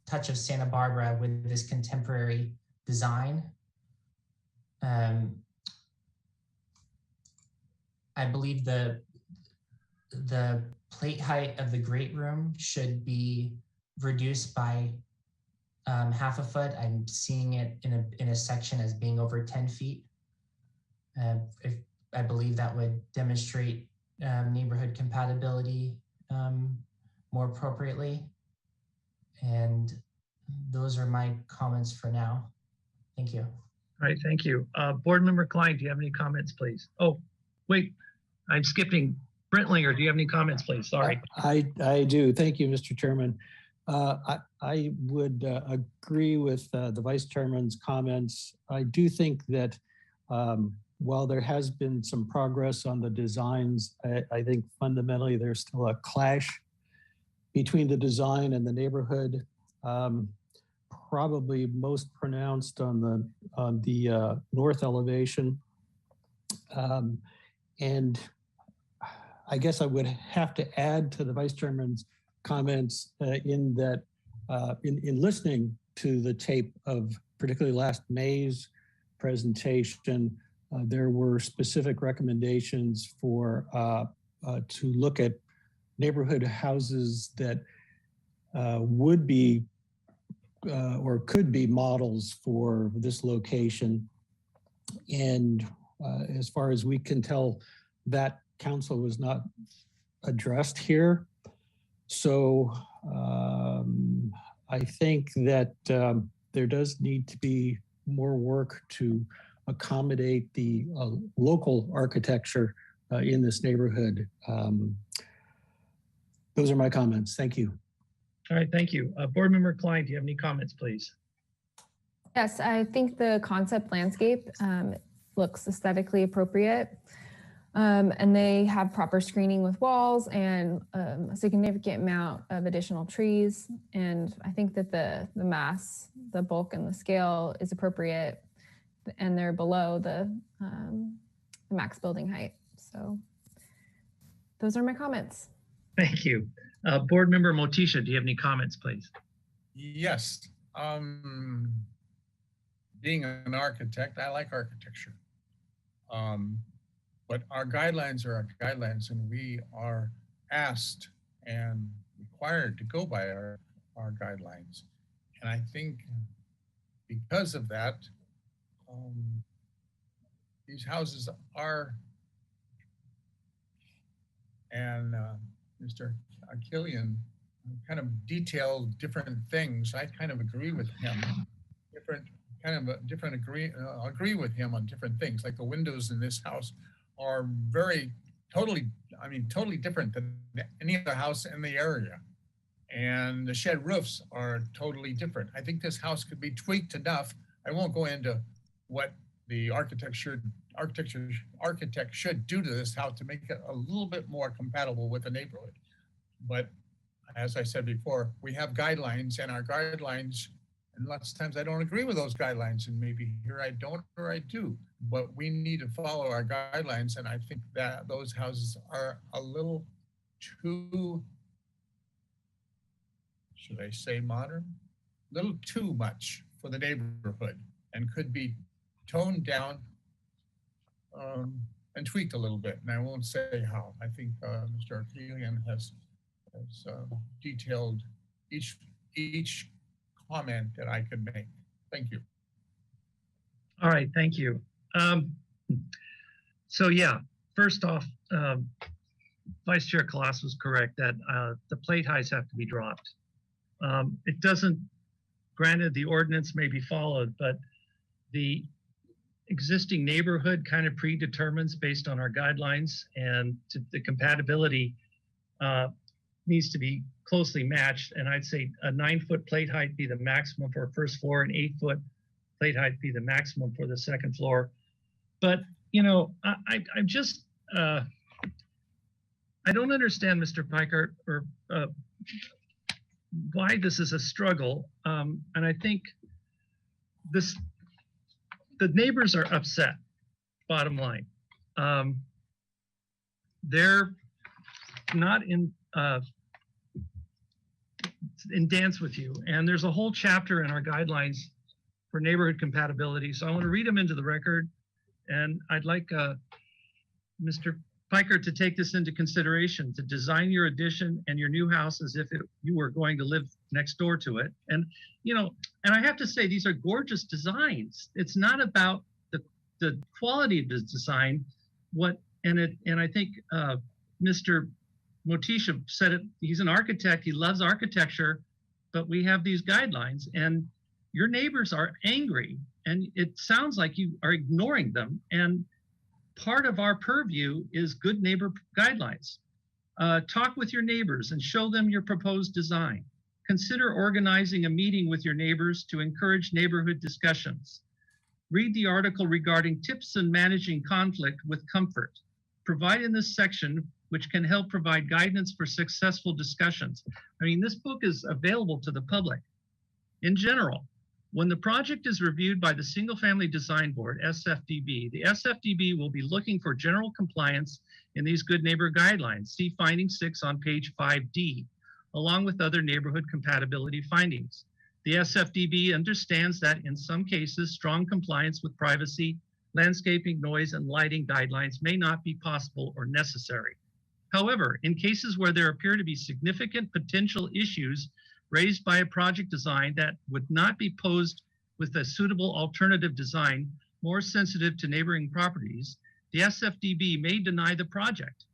touch of Santa Barbara with this contemporary design. I believe the plate height of the great room should be reduced by half a foot. I'm seeing it in a section as being over 10 feet. I believe that would demonstrate neighborhood compatibility more appropriately. And those are my comments for now. Thank you. All right, thank you. Board Member Klein, do you have any comments, please? Oh, wait, I'm skipping. Brentlinger, do you have any comments, please? Sorry. I do. Thank you, Mr. Chairman. I would agree with the Vice Chairman's comments. I do think that while there has been some progress on the designs, I think fundamentally there's still a clash between the design and the neighborhood. Probably most pronounced on the north elevation. And I guess I would have to add to the Vice Chairman's comments in that in listening to the tape of particularly last May's presentation, there were specific recommendations for to look at neighborhood houses that would be or could be models for this location. And as far as we can tell, that council was not addressed here. So I think that there does need to be more work to accommodate the local architecture in this neighborhood. Those are my comments. Thank you. All right, thank you. Board Member Klein, do you have any comments, please? Yes, I think the concept landscape looks aesthetically appropriate. And they have proper screening with walls and a significant amount of additional trees. And I think that the mass, the bulk and the scale is appropriate, and they're below the max building height. So those are my comments. Thank you. Board Member Motisha, do you have any comments, please? Yes. Being an architect, I like architecture. But our guidelines are our guidelines, and we are asked and required to go by our guidelines. And I think because of that, these houses are, and Mr. Killian kind of detailed different things. I kind of agree with him. Agree with him on different things. Like the windows in this house are totally different than any other house in the area. And the shed roofs are totally different. I think this house could be tweaked enough. I won't go into what the architect should do to this house to make it a little bit more compatible with the neighborhood. But as I said before, we have guidelines, and our guidelines, and lots of times I don't agree with those guidelines, and maybe here I don't or I do, but we need to follow our guidelines. And I think that those houses are a little too should I say modern? A little too much for the neighborhood and could be toned down and tweaked a little bit. And I won't say how. I think Mr. Arcelian has detailed each comment that I could make. Thank you. All right, thank you. So yeah, first off, Vice Chair Colossus was correct that the plate heights have to be dropped. It doesn't, granted the ordinance may be followed, but the existing neighborhood kind of predetermines based on our guidelines, and the compatibility needs to be closely matched. And I'd say a 9-foot plate height be the maximum for a first floor, and 8-foot plate height be the maximum for the second floor. But, you know, I'm just, I don't understand, Mr. Piker, or why this is a struggle. And I think the neighbors are upset, bottom line. They're not in dance with you. And there's a whole chapter in our guidelines for neighborhood compatibility. So I want to read them into the record. And I'd like Mr. Piker to take this into consideration, to design your addition and your new house as if you were going to live next door to it. And, you know, and I have to say, these are gorgeous designs. It's not about the quality of the design. And I think Mr. Motisha said it, he's an architect, he loves architecture, but we have these guidelines and your neighbors are angry and it sounds like you are ignoring them. And part of our purview is good neighbor guidelines. Talk with your neighbors and show them your proposed design. Consider organizing a meeting with your neighbors to encourage neighborhood discussions. Read the article regarding tips in managing conflict with comfort. Provide in this section, which can help provide guidance for successful discussions. I mean, this book is available to the public. In general, when the project is reviewed by the Single Family Design Board, SFDB, the SFDB will be looking for general compliance in these good neighbor guidelines. See finding 6 on page 5D, along with other neighborhood compatibility findings. The SFDB understands that in some cases, strong compliance with privacy, landscaping, noise, and lighting guidelines may not be possible or necessary. However, in cases where there appear to be significant potential issues raised by a project design that would not be posed with a suitable alternative design more sensitive to neighboring properties, the SFDB may deny the project.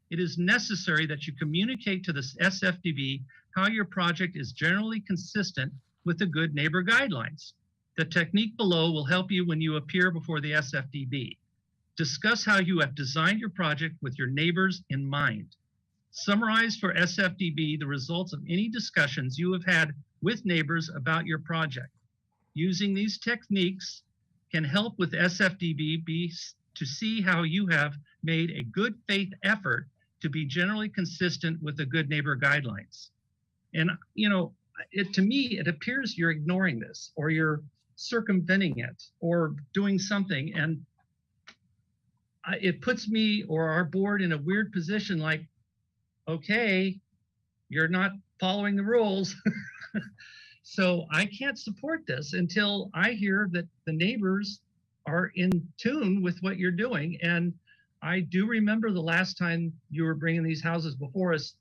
It is necessary that you communicate to the SFDB how your project is generally consistent with the good neighbor guidelines. The technique below will help you when you appear before the SFDB. Discuss how you have designed your project with your neighbors in mind. Summarize for SFDB the results of any discussions you have had with neighbors about your project. Using these techniques can help with SFDB to see how you have made a good faith effort to be generally consistent with the good neighbor guidelines. And, you know, to me, it appears you're ignoring this or you're circumventing it or doing something. And it puts me or our board in a weird position like, okay, you're not following the rules. So I can't support this until I hear that the neighbors are in tune with what you're doing. And I do remember the last time you were bringing these houses before us,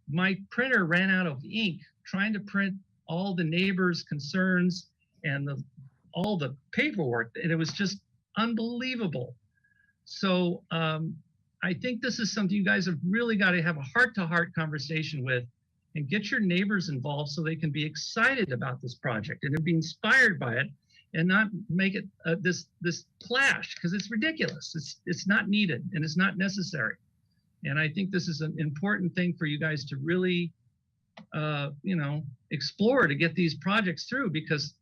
my printer ran out of ink trying to print all the neighbors' concerns and all the paperwork, and it was just unbelievable. So I think this is something you guys have really got to have a heart-to-heart conversation with and get your neighbors involved so they can be excited about this project and be inspired by it and not make it this clash, because it's ridiculous. It's not needed and it's not necessary. And I think this is an important thing for you guys to really, you know, explore to get these projects through, because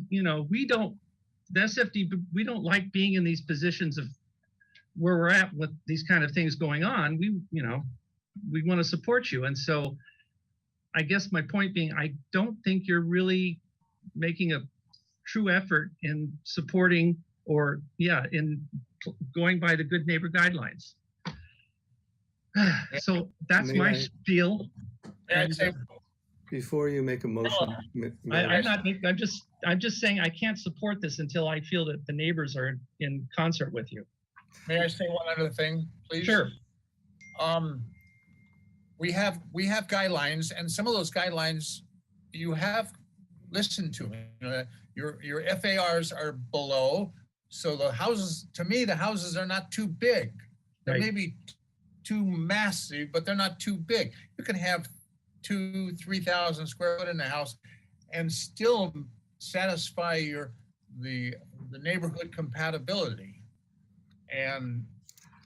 you know, the SFD, we don't like being in these positions of where we're at with these kind of things going on. You know, we want to support you. And so I guess my point being, I don't think you're really making a true effort in supporting or in going by the good neighbor guidelines. So that's my spiel. Before you make a motion, I'm just saying I can't support this until I feel that the neighbors are in concert with you. May I say one other thing, please? Sure. We have guidelines, and some of those guidelines you have listened to. Your FARs are below, so the houses, to me, the houses are not too big. They may be too massive, but they're not too big. You can have 2,000-3,000 square foot in the house and still satisfy the neighborhood compatibility. And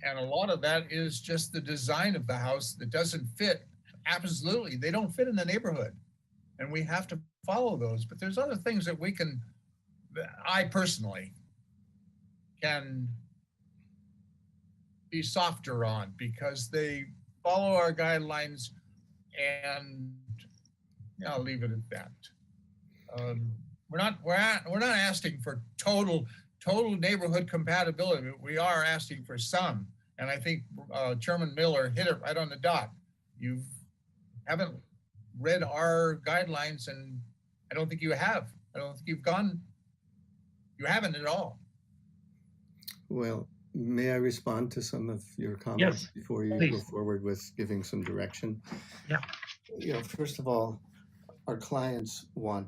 a lot of that is just the design of the house that doesn't fit. Absolutely, they don't fit in the neighborhood, and we have to follow those. But there's other things that I personally can be softer on because they follow our guidelines, and I'll leave it at that. We're not asking for total neighborhood compatibility. We are asking for some, and I think Chairman Miller hit it right on the dot. You haven't read our guidelines, and I don't think you have. I don't think you haven't at all. Well, may I respond to some of your comments before you please go forward with giving some direction? Yeah. First of all, our clients want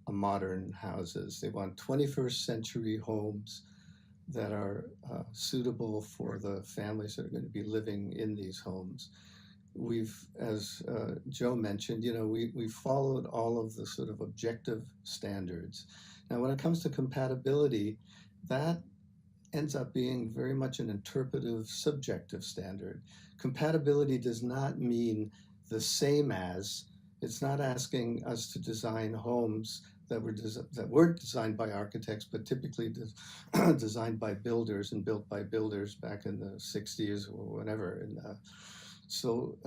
modern houses. They want 21st century homes that are suitable for the families that are going to be living in these homes. We've, as Joe mentioned, we followed all of the sort of objective standards. Now, when it comes to compatibility, that ends up being very much an interpretive, subjective standard. Compatibility does not mean the same as. It's not asking us to design homes that weren't designed by architects, but typically designed by builders and built by builders back in the 60s or whatever. And so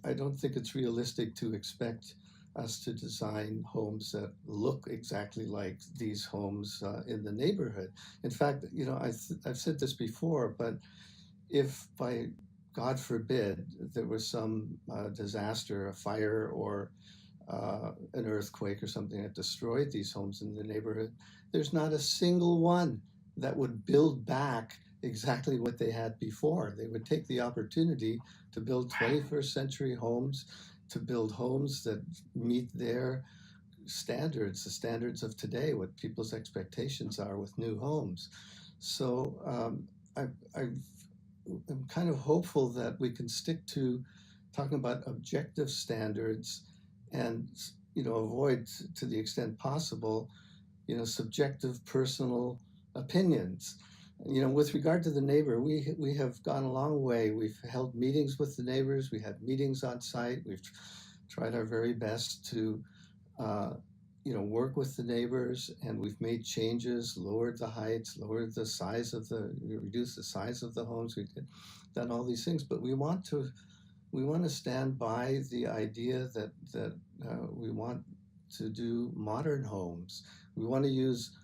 I don't think it's realistic to expect us to design homes that look exactly like these homes in the neighborhood. In fact, I've said this before, but if by God forbid there was some disaster, a fire or an earthquake or something that destroyed these homes in the neighborhood, there's not a single one that would build back exactly what they had before. They would take the opportunity to build 21st century homes, to build homes that meet their standards, the standards of today, what people's expectations are with new homes. So I'm kind of hopeful that we can stick to talking about objective standards and avoid, to the extent possible, subjective personal opinions. With regard to the neighbor, we have gone a long way. We've held meetings with the neighbors. We had meetings on site. We've tried our very best to, work with the neighbors, and we've made changes, lowered the heights, lowered the size of reduced the size of the homes. We've done all these things, but we want to stand by the idea that we want to do modern homes. We want to use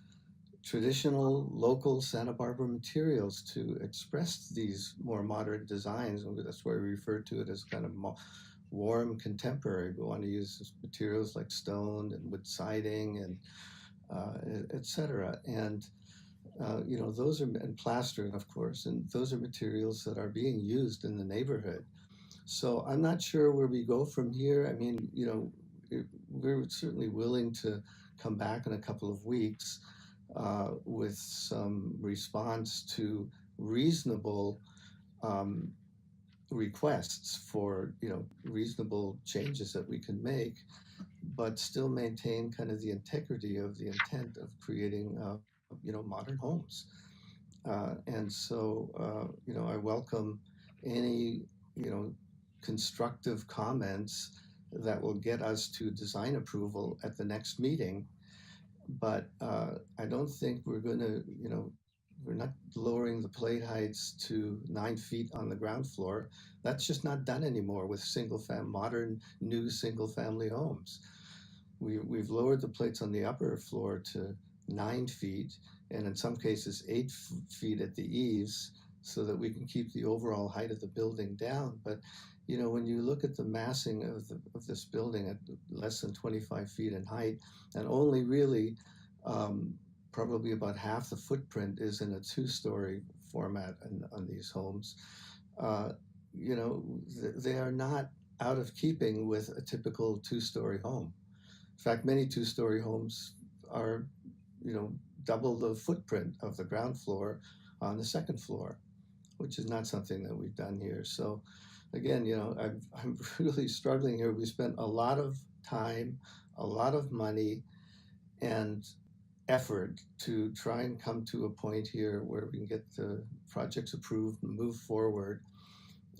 traditional local Santa Barbara materials to express these more modern designs. And that's why we refer to it as kind of warm contemporary. We want to use materials like stone and wood siding and et cetera. And those are, and plastering, of course, and those are materials that are being used in the neighborhood. So I'm not sure where we go from here. I mean, we're certainly willing to come back in a couple of weeks with some response to reasonable requests for reasonable changes that we can make, but still maintain kind of the integrity of the intent of creating modern homes. And so I welcome any constructive comments that will get us to design approval at the next meeting. But I don't think we're going to, we're not lowering the plate heights to 9 feet on the ground floor. That's just not done anymore with modern, new single-family homes. We've lowered the plates on the upper floor to 9 feet, and in some cases 8 feet at the eaves, so that we can keep the overall height of the building down. But you know, when you look at the massing of this building at less than 25 feet in height, and only really probably about half the footprint is in a two-story format on these homes, you know, they are not out of keeping with a typical two-story home. In fact, many two-story homes are, you know, double the footprint of the ground floor on the second floor, which is not something that we've done here. So again, you know, I'm really struggling here. We spent a lot of time, a lot of money, and effort to try and come to a point here where we can get the projects approved and move forward.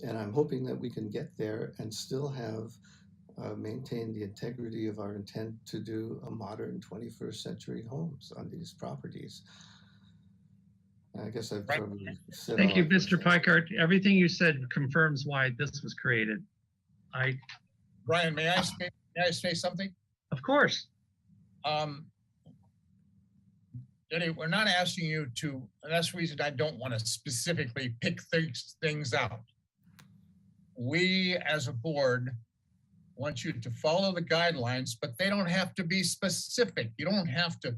And I'm hoping that we can get there and still have maintain the integrity of our intent to do a modern 21st century homes on these properties. I guess I've probably said Thank all you, I Mr. Peikert. Everything you said confirms why this was created. Brian, may I say something? Of course. Jenny, we're not asking you to, and that's the reason I don't want to specifically pick things out. We as a board want you to follow the guidelines, but they don't have to be specific. You don't have to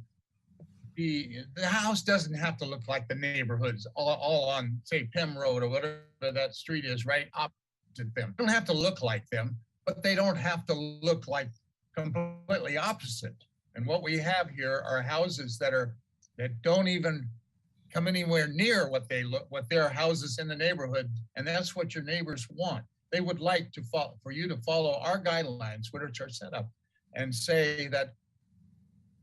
be, the house doesn't have to look like the neighborhoods all on, say, Pem Road or whatever that street is right opposite them. They don't have to look like them, but they don't have to look like completely opposite. And what we have here are houses that don't even come anywhere near what their houses in the neighborhood, and that's what your neighbors want. They would like to follow, for you to follow our guidelines, which are set up, and say that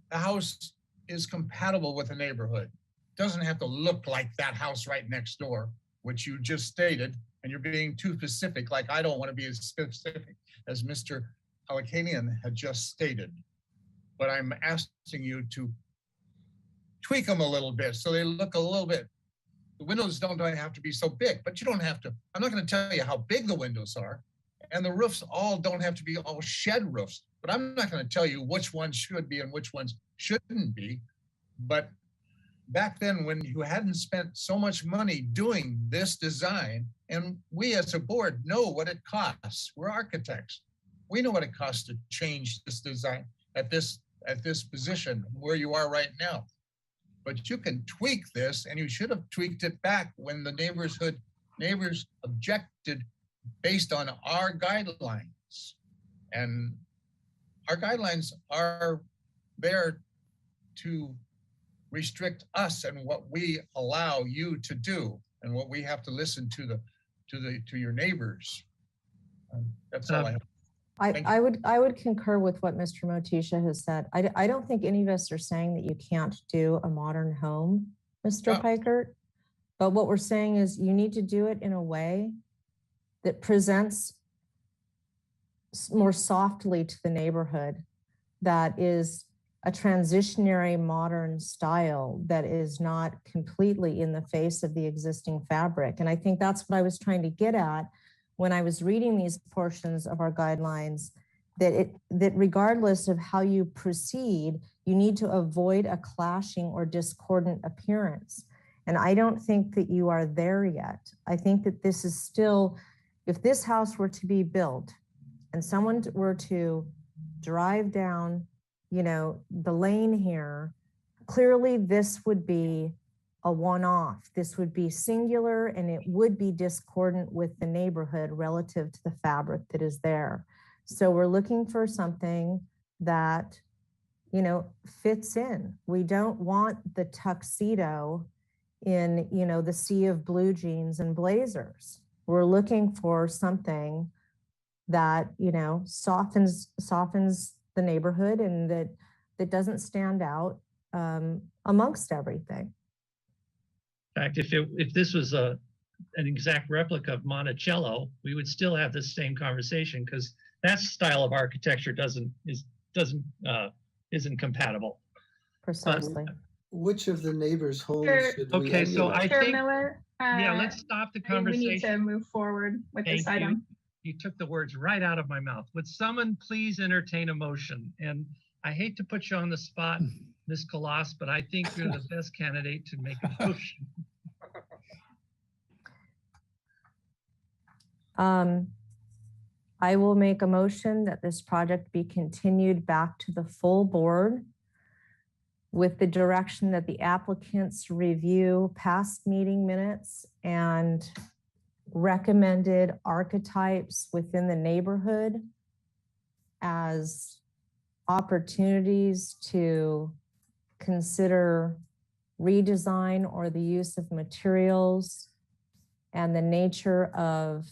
the house is compatible with the neighborhood. It doesn't have to look like that house right next door, which you just stated, and you're being too specific. Like I don't want to be as specific as Mr. Alakanian had just stated, but I'm asking you to tweak them a little bit so they look a little bit. The windows don't have to be so big, but you don't have to. I'm not going to tell you how big the windows are, and the roofs all don't have to be all shed roofs, but I'm not going to tell you which ones should be and which ones shouldn't be. But back then, when you hadn't spent so much money doing this design, and we as a board know what it costs. We're architects. We know what it costs to change this design at this position where you are right now. But you can tweak this, and you should have tweaked it back when the neighbors objected based on our guidelines. And our guidelines are there to restrict us and what we allow you to do and what we have to listen to your neighbors. That's all I have. I would concur with what Mr. Motisha has said. I don't think any of us are saying that you can't do a modern home, Mr. Peikert. But what we're saying is you need to do it in a way that presents more softly to the neighborhood, that is a transitionary modern style that is not completely in the face of the existing fabric. And I think that's what I was trying to get at when I was reading these portions of our guidelines, that regardless of how you proceed, you need to avoid a clashing or discordant appearance. And I don't think that you are there yet. I think that this is still, if this house were to be built and someone were to drive down, you know, the lane here, clearly this would be a one-off. This would be singular, and it would be discordant with the neighborhood relative to the fabric that is there. So we're looking for something that, you know, fits in. We don't want the tuxedo in, you know, the sea of blue jeans and blazers. We're looking for something that, you know, softens the neighborhood and that doesn't stand out amongst everything. In fact, if this was an exact replica of Monticello, we would still have this same conversation, because that style of architecture isn't compatible. Precisely. Which of the neighbors' homes should we Okay, so I Chair think, Miller, yeah, let's stop the conversation. We need to move forward with this Thank you. item. You took the words right out of my mouth. Would someone please entertain a motion? And I hate to put you on the spot, Ms. Kalas, but I think you're the best candidate to make a motion. I will make a motion that this project be continued back to the full board with the direction that the applicants review past meeting minutes and recommended archetypes within the neighborhood as opportunities to consider redesign or the use of materials and the nature of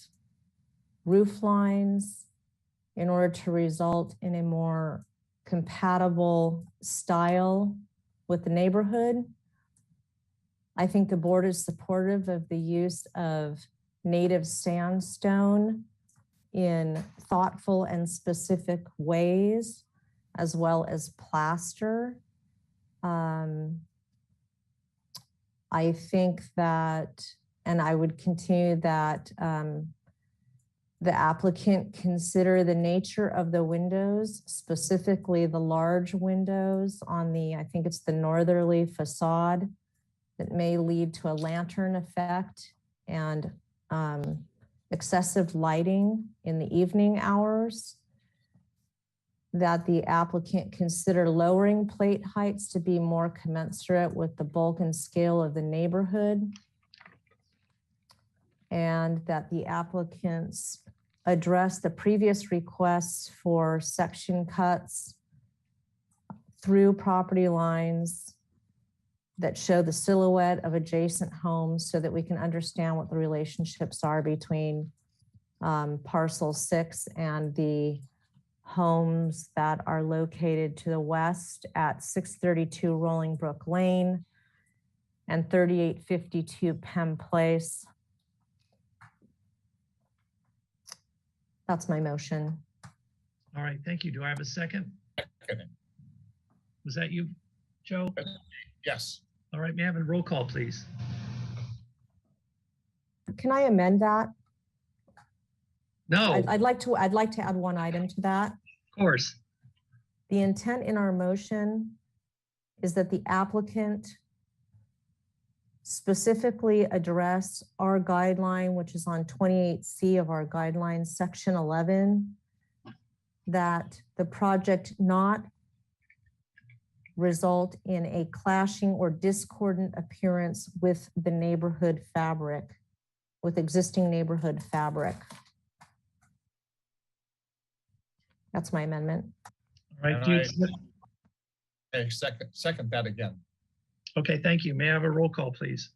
roof lines in order to result in a more compatible style with the neighborhood. I think the board is supportive of the use of native sandstone in thoughtful and specific ways, as well as plaster. I think that, and I would continue that the applicant consider the nature of the windows, specifically the large windows on the, I think it's the northerly facade, that may lead to a lantern effect and excessive lighting in the evening hours. That the applicant consider lowering plate heights to be more commensurate with the bulk and scale of the neighborhood. And that the applicants address the previous requests for section cuts through property lines that show the silhouette of adjacent homes so that we can understand what the relationships are between parcel 6 and the homes that are located to the west at 632 Rolling Brook Lane and 3852 Penn Place. That's my motion. All right, thank you. Do I have a second? Second. Was that you, Joe? Yes. All right, may I have a roll call, please? Can I amend that? No. I'd like to add one item to that. Of course. The intent in our motion is that the applicant specifically address our guideline, which is on 28C of our guidelines, section 11, that the project not result in a clashing or discordant appearance with the neighborhood fabric, with existing neighborhood fabric. That's my amendment. All right, do you accept- Okay, second that again. Okay, thank you. May I have a roll call, please?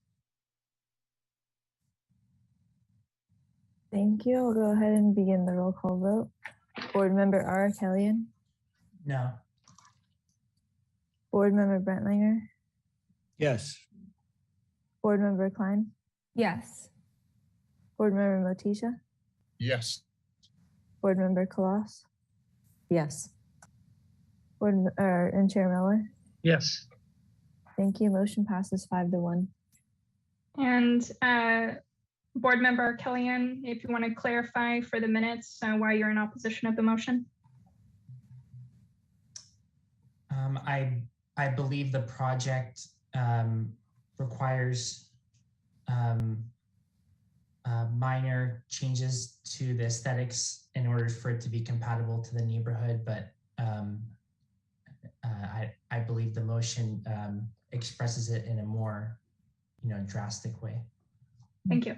Thank you. I'll go ahead and begin the roll call vote. Board Member R. Kellyan. No. Board Member Brentlinger. Yes. Board Member Klein. Yes. Board Member Motisha. Yes. Board Member Kalas. Yes. And Chair Miller. Yes. Thank you. Motion passes 5-1. And Board Member Kellyan, if you want to clarify for the minutes why you're in opposition of the motion. I believe the project requires minor changes to the aesthetics in order for it to be compatible to the neighborhood, but I believe the motion expresses it in a more, drastic way. Thank you.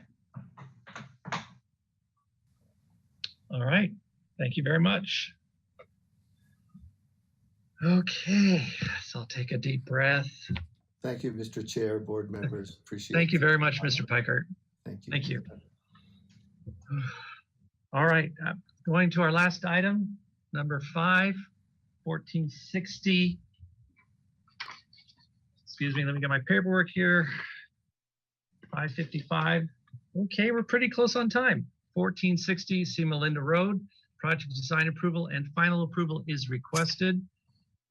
All right, thank you very much. Okay, so I'll take a deep breath. Thank you, Mr. Chair, board members. Appreciate it. Thank you very much, Mr. Pikert. Thank you. Thank you. All right, going to our last item, number 5, 1460. Excuse me, let me get my paperwork here. 5:55. Okay, we're pretty close on time. 1460 C. Melinda Road. Project design approval and final approval is requested.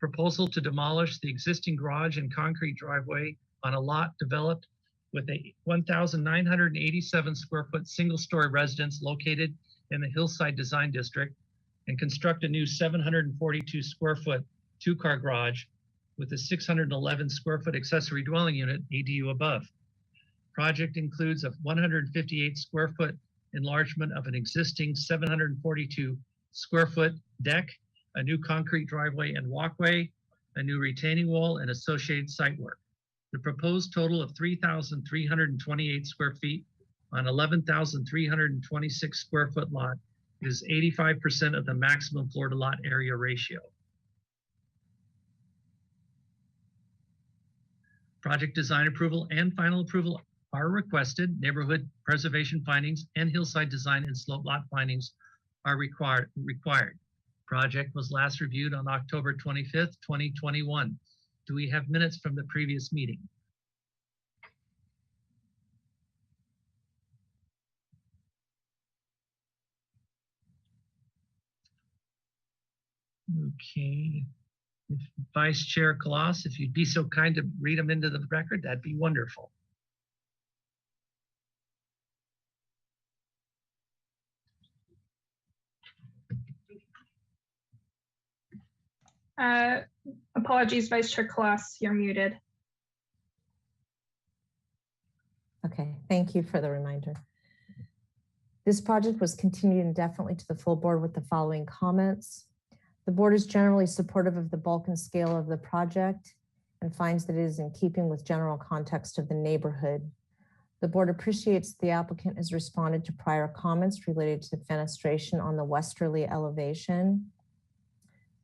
Proposal to demolish the existing garage and concrete driveway on a lot developed with a 1,987 square foot single-story residence located in the Hillside Design District and construct a new 742 square foot two-car garage with a 611 square foot accessory dwelling unit ADU above. Project includes a 158 square foot enlargement of an existing 742 square foot deck, a new concrete driveway and walkway, a new retaining wall, and associated site work. The proposed total of 3,328 square feet on 11,326 square foot lot is 85% of the maximum floor to lot area ratio. Project design approval and final approval are requested. Neighborhood preservation findings and hillside design and slope lot findings are required. Project was last reviewed on October 25th, 2021. Do we have minutes from the previous meeting? Okay. If Vice Chair Kloss, if you'd be so kind to read them into the record, that'd be wonderful. Apologies, Vice Chair Kloss, you're muted. Okay, thank you for the reminder. This project was continued indefinitely to the full board with the following comments. The board is generally supportive of the bulk and scale of the project and finds that it is in keeping with general context of the neighborhood. The board appreciates the applicant has responded to prior comments related to fenestration on the westerly elevation.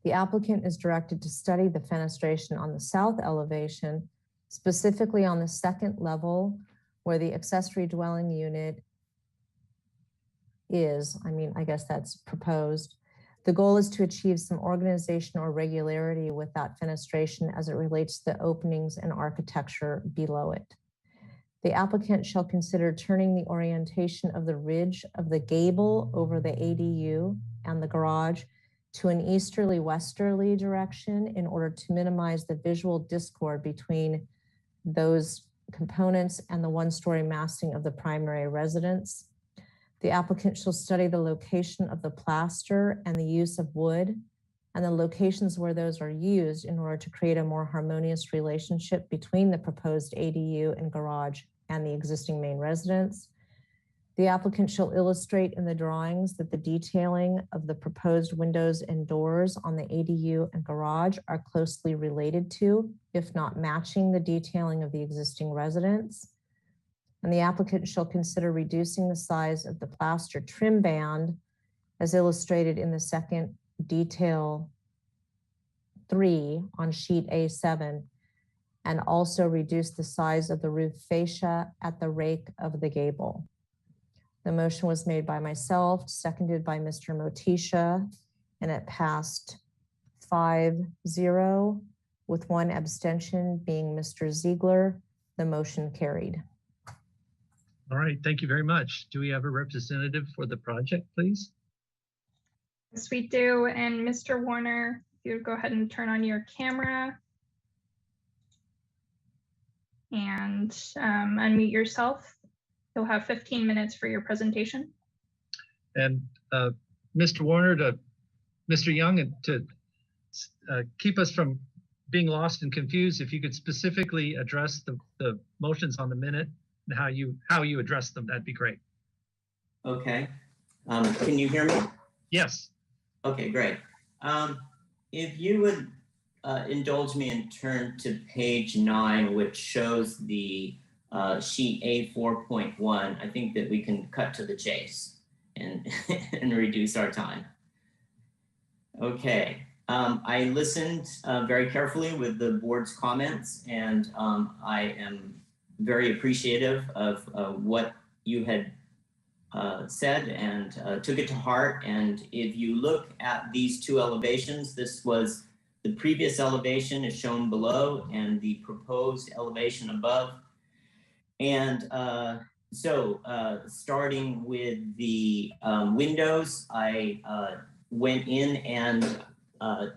The applicant is directed to study the fenestration on the south elevation, specifically on the second level where the accessory dwelling unit is. I guess that's proposed. The goal is to achieve some organization or regularity with that fenestration as it relates to the openings and architecture below it. The applicant shall consider turning the orientation of the ridge of the gable over the ADU and the garage to an easterly-westerly direction in order to minimize the visual discord between those components and the one-story massing of the primary residence. The applicant shall study the location of the plaster and the use of wood and the locations where those are used in order to create a more harmonious relationship between the proposed ADU and garage and the existing main residence. The applicant shall illustrate in the drawings that the detailing of the proposed windows and doors on the ADU and garage are closely related to, if not matching, the detailing of the existing residence. And the applicant shall consider reducing the size of the plaster trim band as illustrated in the second detail 3 on sheet A7, and also reduce the size of the roof fascia at the rake of the gable. The motion was made by myself, seconded by Mr. Motisha, and it passed 5-0 with 1 abstention being Mr. Ziegler. The motion carried. All right, thank you very much. Do we have a representative for the project, please? Yes, we do. And Mr. Warner, if you would go ahead and turn on your camera and unmute yourself. You'll have 15 minutes for your presentation. And Mr. Warner, to Mr. Young, and to keep us from being lost and confused, if you could specifically address the motions on the minute and how you address them, that'd be great. Okay. Can you hear me? Yes. Okay, great. If you would indulge me and turn to page 9, which shows the sheet A4.1, I think that we can cut to the chase and, and reduce our time. Okay. I listened very carefully with the board's comments, and I am very appreciative of what you had said and took it to heart. And if you look at these 2 elevations, this was the previous elevation is shown below and the proposed elevation above. And so starting with the windows, I went in and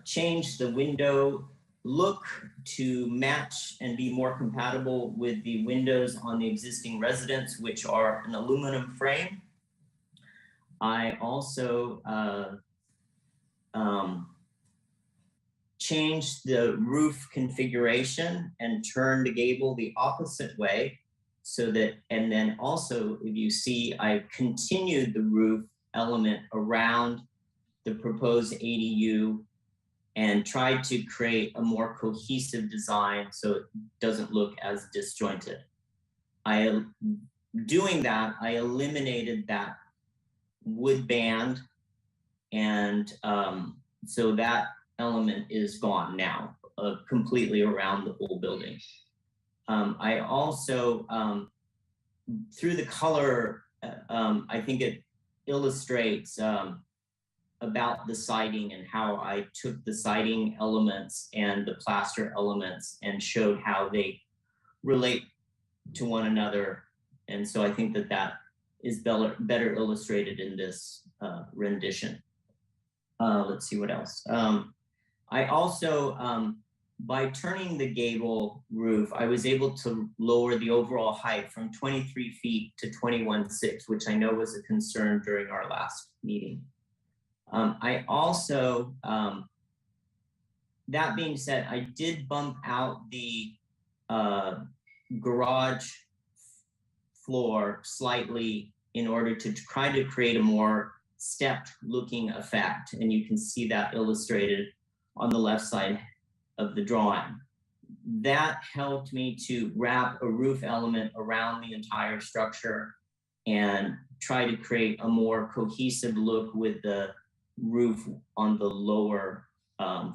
changed the window look to match and be more compatible with the windows on the existing residence, which are an aluminum frame. I also changed the roof configuration and turned the gable the opposite way so that, and then also if you see, I continued the roof element around the proposed ADU and tried to create a more cohesive design so it doesn't look as disjointed. Doing that, I eliminated that wood band, and so that element is gone now, completely around the whole building. I also, through the color, I think it illustrates about the siding and how I took the siding elements and the plaster elements and showed how they relate to one another. And so I think that that is better illustrated in this rendition. Let's see what else. I also, by turning the gable roof, I was able to lower the overall height from 23 feet to 21.6, which I know was a concern during our last meeting. I also, that being said, I did bump out the garage floor slightly in order to try to create a more stepped looking effect. And you can see that illustrated on the left side of the drawing. That helped me to wrap a roof element around the entire structure and try to create a more cohesive look with the roof on the lower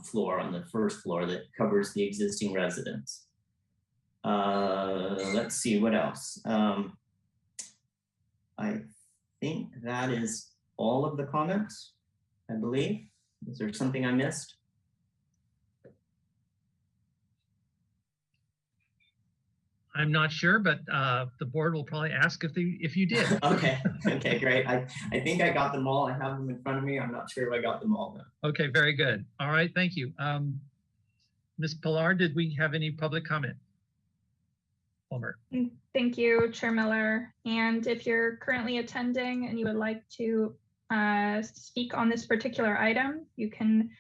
floor, on the first floor that covers the existing residence. Let's see what else. I think that is all of the comments, I believe. Is there something I missed? I'm not sure, but the board will probably ask if you did. Okay, okay, great. I think I got them all. I have them in front of me. I'm not sure if I got them all though. Okay, very good. All right, thank you. Ms. Pilar, did we have any public comment? Palmer. Thank you, Chair Miller. And if you're currently attending and you would like to speak on this particular item, you can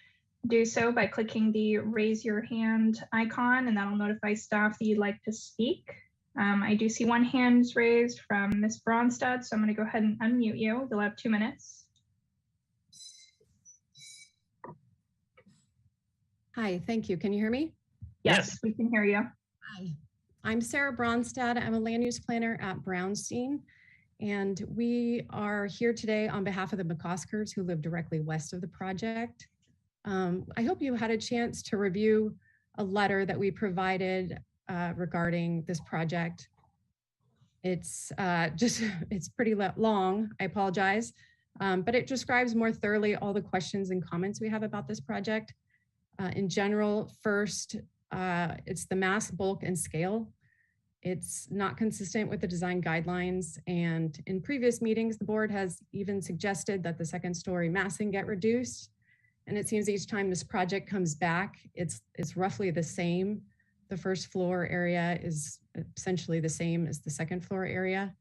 do so by clicking the raise your hand icon, and that'll notify staff that you'd like to speak. I do see one hand raised from Ms. Bronstad, so I'm going to go ahead and unmute you. You'll have 2 minutes. Hi, thank you. Can you hear me? Yes, we can hear you. Hi, I'm Sarah Bronstad. I'm a land use planner at Brownstein, and we are here today on behalf of the McCoskers who live directly west of the project. I hope you had a chance to review a letter that we provided regarding this project. It's it's pretty long, I apologize, but it describes more thoroughly all the questions and comments we have about this project. In general, first, it's the mass, bulk, and scale. It's not consistent with the design guidelines, and in previous meetings, the board has even suggested that the second story massing get reduced. And it seems each time this project comes back, it's roughly the same. The first floor area is essentially the same as the second floor area.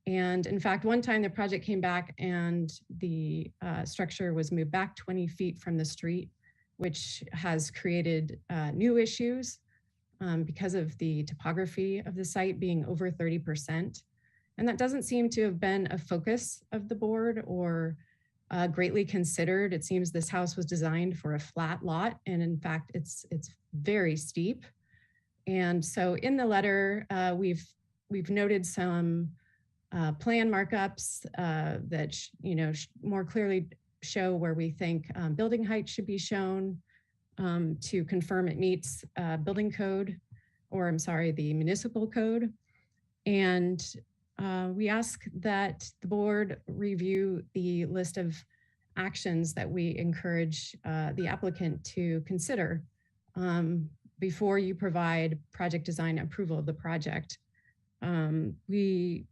And in fact, one time the project came back and the structure was moved back 20 feet from the street, which has created new issues because of the topography of the site being over 30%. And that doesn't seem to have been a focus of the board or greatly considered. It seems this house was designed for a flat lot, and in fact, it's very steep. And so in the letter, we've noted some plan markups that more clearly show where we think building height should be shown to confirm it meets building code, or I'm sorry, the municipal code. And we ask that the board review the list of actions that we encourage the applicant to consider before you provide project design approval of the project. We,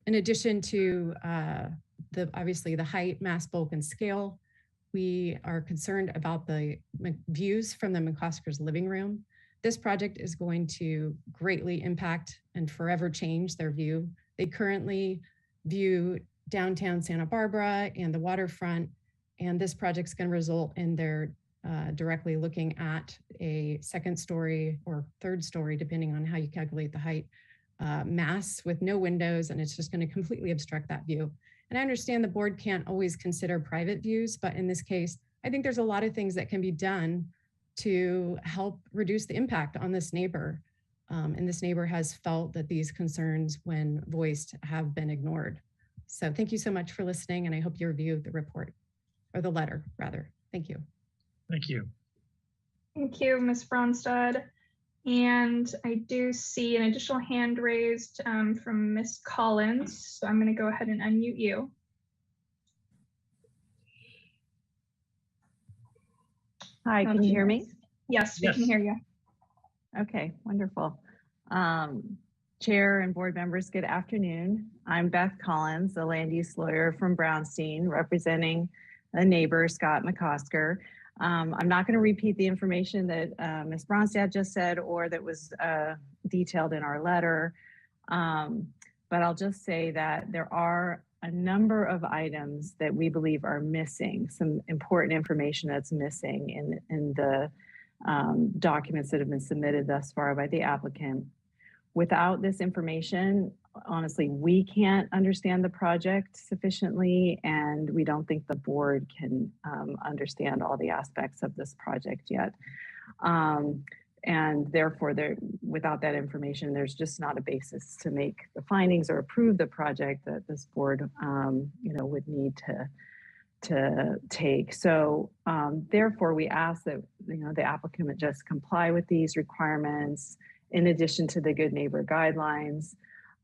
in addition to obviously the height, mass, bulk, and scale, we are concerned about the views from the McCoskers' living room. This project is going to greatly impact and forever change their view. They currently view downtown Santa Barbara and the waterfront, and this project's going to result in their directly looking at a second story or third story, depending on how you calculate the height, mass with no windows, and it's just going to completely obstruct that view. And I understand the board can't always consider private views, but in this case, I think there's a lot of things that can be done to help reduce the impact on this neighbor. And this neighbor has felt that these concerns, when voiced, have been ignored. So thank you so much for listening, and I hope you review the report, or the letter, rather. Thank you. Thank you. Thank you, Ms. Bronstad. And I do see an additional hand raised from Ms. Collins. So I'm going to go ahead and unmute you. Hi, can you hear me? Yes, we can hear you. Okay, wonderful. Chair and board members, good afternoon. I'm Beth Collins, a land use lawyer from Brownstein, representing a neighbor, Scott McCosker. I'm not going to repeat the information that Ms. Bronstad just said or that was detailed in our letter, but I'll just say that there are a number of items that we believe are missing, some important information that's missing in the documents that have been submitted thus far by the applicant. Without this information, honestly, we can't understand the project sufficiently, and we don't think the board can understand all the aspects of this project yet. And therefore, without that information, there's just not a basis to make the findings or approve the project that this board would need to take. So therefore, we ask that the applicant would just comply with these requirements in addition to the Good Neighbor guidelines.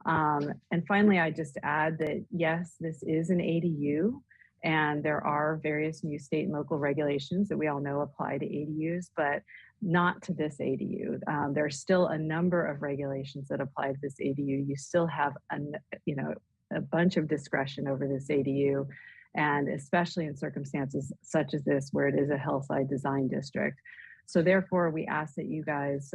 And finally, I just add that yes, this is an ADU, and there are various new state and local regulations that we all know apply to ADUs, but not to this ADU. There's still a number of regulations that apply to this ADU. You still have a bunch of discretion over this ADU, and especially in circumstances such as this, where it is a hillside design district. So therefore, we ask that you guys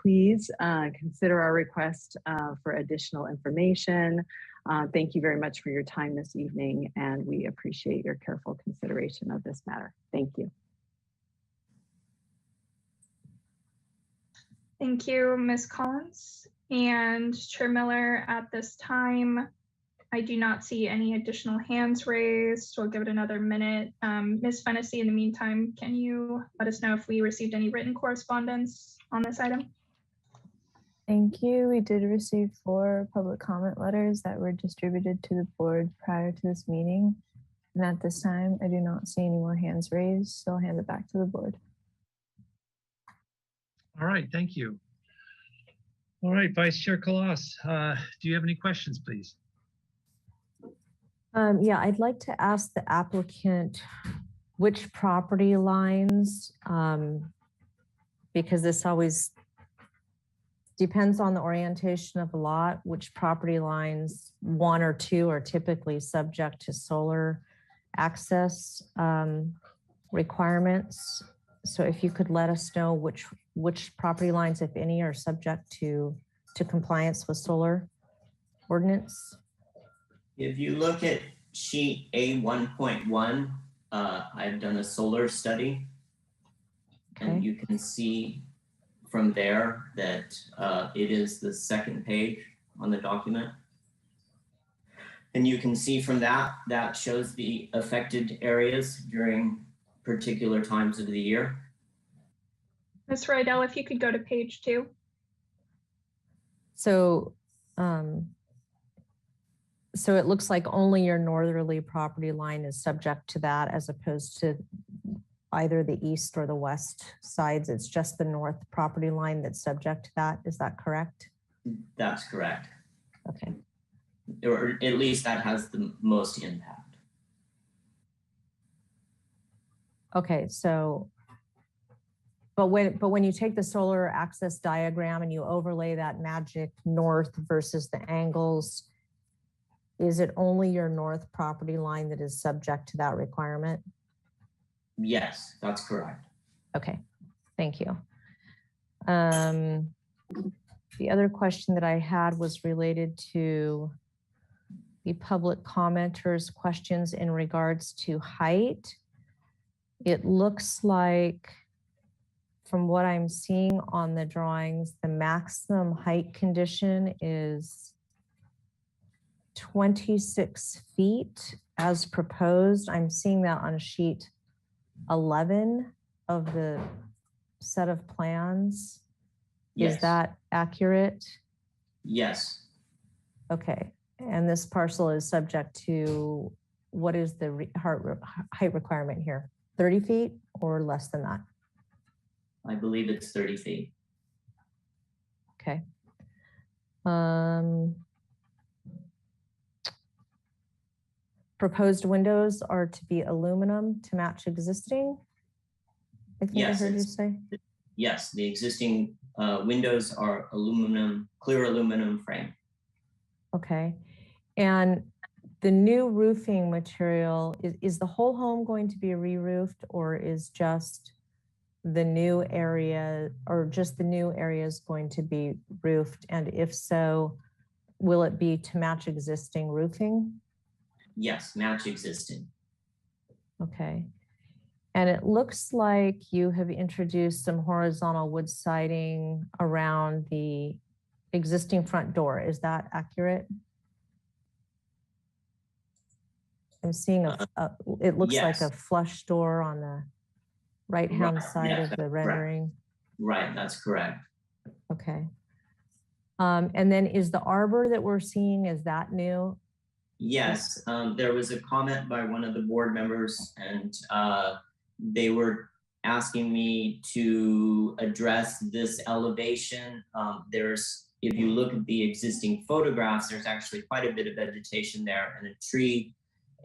please consider our request for additional information. Thank you very much for your time this evening, and we appreciate your careful consideration of this matter. Thank you. Thank you, Ms. Collins. And Chair Miller, at this time, I do not see any additional hands raised, so I'll give it another minute. Ms. Fennessy, in the meantime, can you let us know if we received any written correspondence on this item? Thank you. We did receive 4 public comment letters that were distributed to the board prior to this meeting. And at this time, I do not see any more hands raised, so I'll hand it back to the board. All right, thank you. All right, Vice Chair Kalas, do you have any questions, please? Yeah, I'd like to ask the applicant which property lines, because this always depends on the orientation of the lot, which property lines, 1 or 2, are typically subject to solar access requirements. So if you could let us know which property lines, if any, are subject to compliance with solar ordinance. If you look at sheet A1.1, I've done a solar study, and you can see from there that it is the second page on the document. And you can see from that shows the affected areas during particular times of the year. Ms. Rydell, if you could go to page 2. So, so it looks like only your northerly property line is subject to that, as opposed to either the east or the west sides. It's just the north property line that's subject to that. Is that correct? That's correct. Okay. Or at least that has the most impact. Okay, so, but when you take the solar access diagram and you overlay that magic north versus the angles, is it only your north property line that is subject to that requirement? Yes, that's correct. Okay, thank you. The other question that I had was related to the public commenters' questions in regards to height. It looks like from what I'm seeing on the drawings, the maximum height condition is 26 feet as proposed. I'm seeing that on sheet 11 of the set of plans. Is Yes. that accurate? Yes. Okay. And this parcel is subject to, what is the height requirement here? 30 feet or less than that? I believe it's 30 feet. Okay. Proposed windows are to be aluminum to match existing? I think Yes, I heard you it's- say. Yes, the existing windows are aluminum, clear aluminum frame. Okay. And the new roofing material, is the whole home going to be re-roofed, or is just the new area, or just the new areas going to be roofed? And if so, will it be to match existing roofing? Yes, match existing. Okay. And it looks like you have introduced some horizontal wood siding around the existing front door. Is that accurate? I'm seeing it looks like yes. a flush door on the right-hand side yes, of the that's correct. rendering. Right, that's correct. Okay. And then is the arbor that we're seeing, is that new? Yes, there was a comment by one of the board members, and they were asking me to address this elevation. If you look at the existing photographs, there's actually quite a bit of vegetation there and a tree,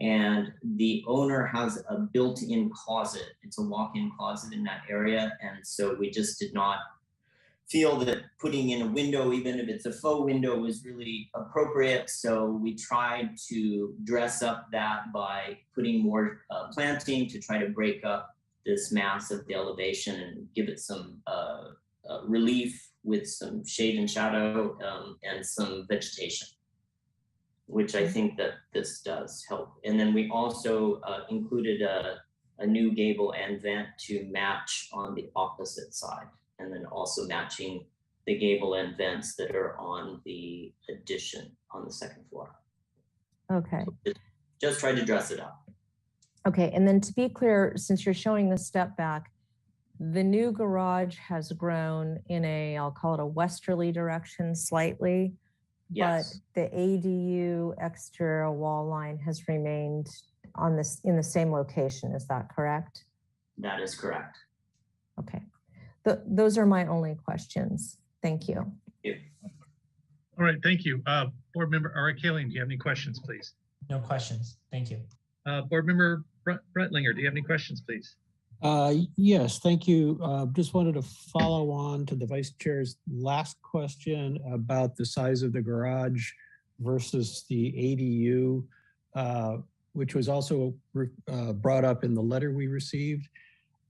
and the owner has a built-in closet. It's a walk-in closet in that area, and so we just did not feel that putting in a window, even if it's a faux window, was really appropriate. So we tried to dress up that by putting more planting to try to break up this mass of the elevation and give it some relief with some shade and shadow and some vegetation, which I think that this does help. And then we also included a new gable and vent to match on the opposite side, and then also matching the gable and vents that are on the addition on the second floor. Okay. So just tried to dress it up. Okay, and then to be clear, since you're showing the step back, the new garage has grown in a, I'll call it a westerly direction slightly, yes. but the ADU exterior wall line has remained on this in the same location. Is that correct? That is correct. Okay. Those are my only questions. Thank you. Yeah. All right, thank you. Board member, all right, Kayleen, do you have any questions, please? No questions. Thank you. Board member Brettlinger, do you have any questions, please? Yes, thank you. Just wanted to follow on to the vice chair's last question about the size of the garage versus the ADU, which was also brought up in the letter we received.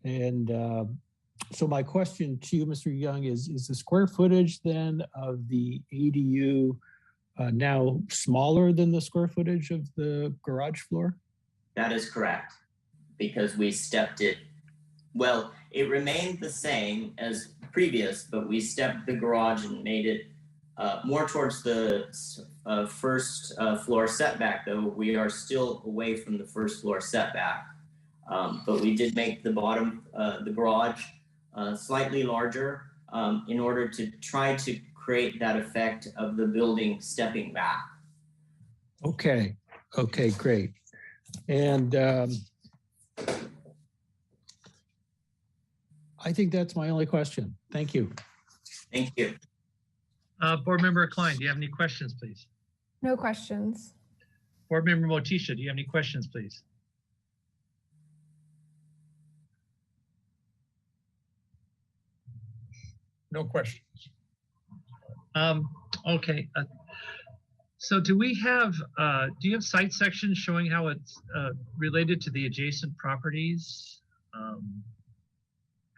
And so my question to you, Mr. Young, is the square footage then of the ADU now smaller than the square footage of the garage floor? That is correct, because we stepped it. Well, it remained the same as previous, but we stepped the garage and made it more towards the first floor setback, though we are still away from the first floor setback. But we did make the bottom, the garage slightly larger in order to try to create that effect of the building stepping back. Okay, okay, great. And I think that's my only question. Thank you. Thank you. Board member Klein, do you have any questions, please? No questions. Board member Motisha, do you have any questions, please? No questions. Okay. So do we have, do you have site sections showing how it's related to the adjacent properties?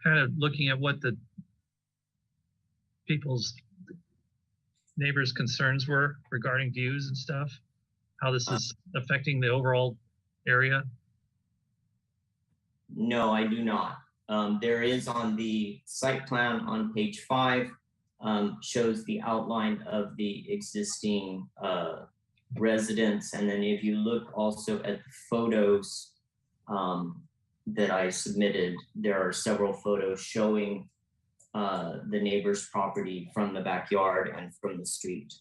Kind of looking at what the people's neighbors' concerns were regarding views and stuff, how this is affecting the overall area? No, I do not. There is on the site plan on page 5, shows the outline of the existing residence. And then if you look also at the photos that I submitted, there are several photos showing the neighbor's property from the backyard and from the street.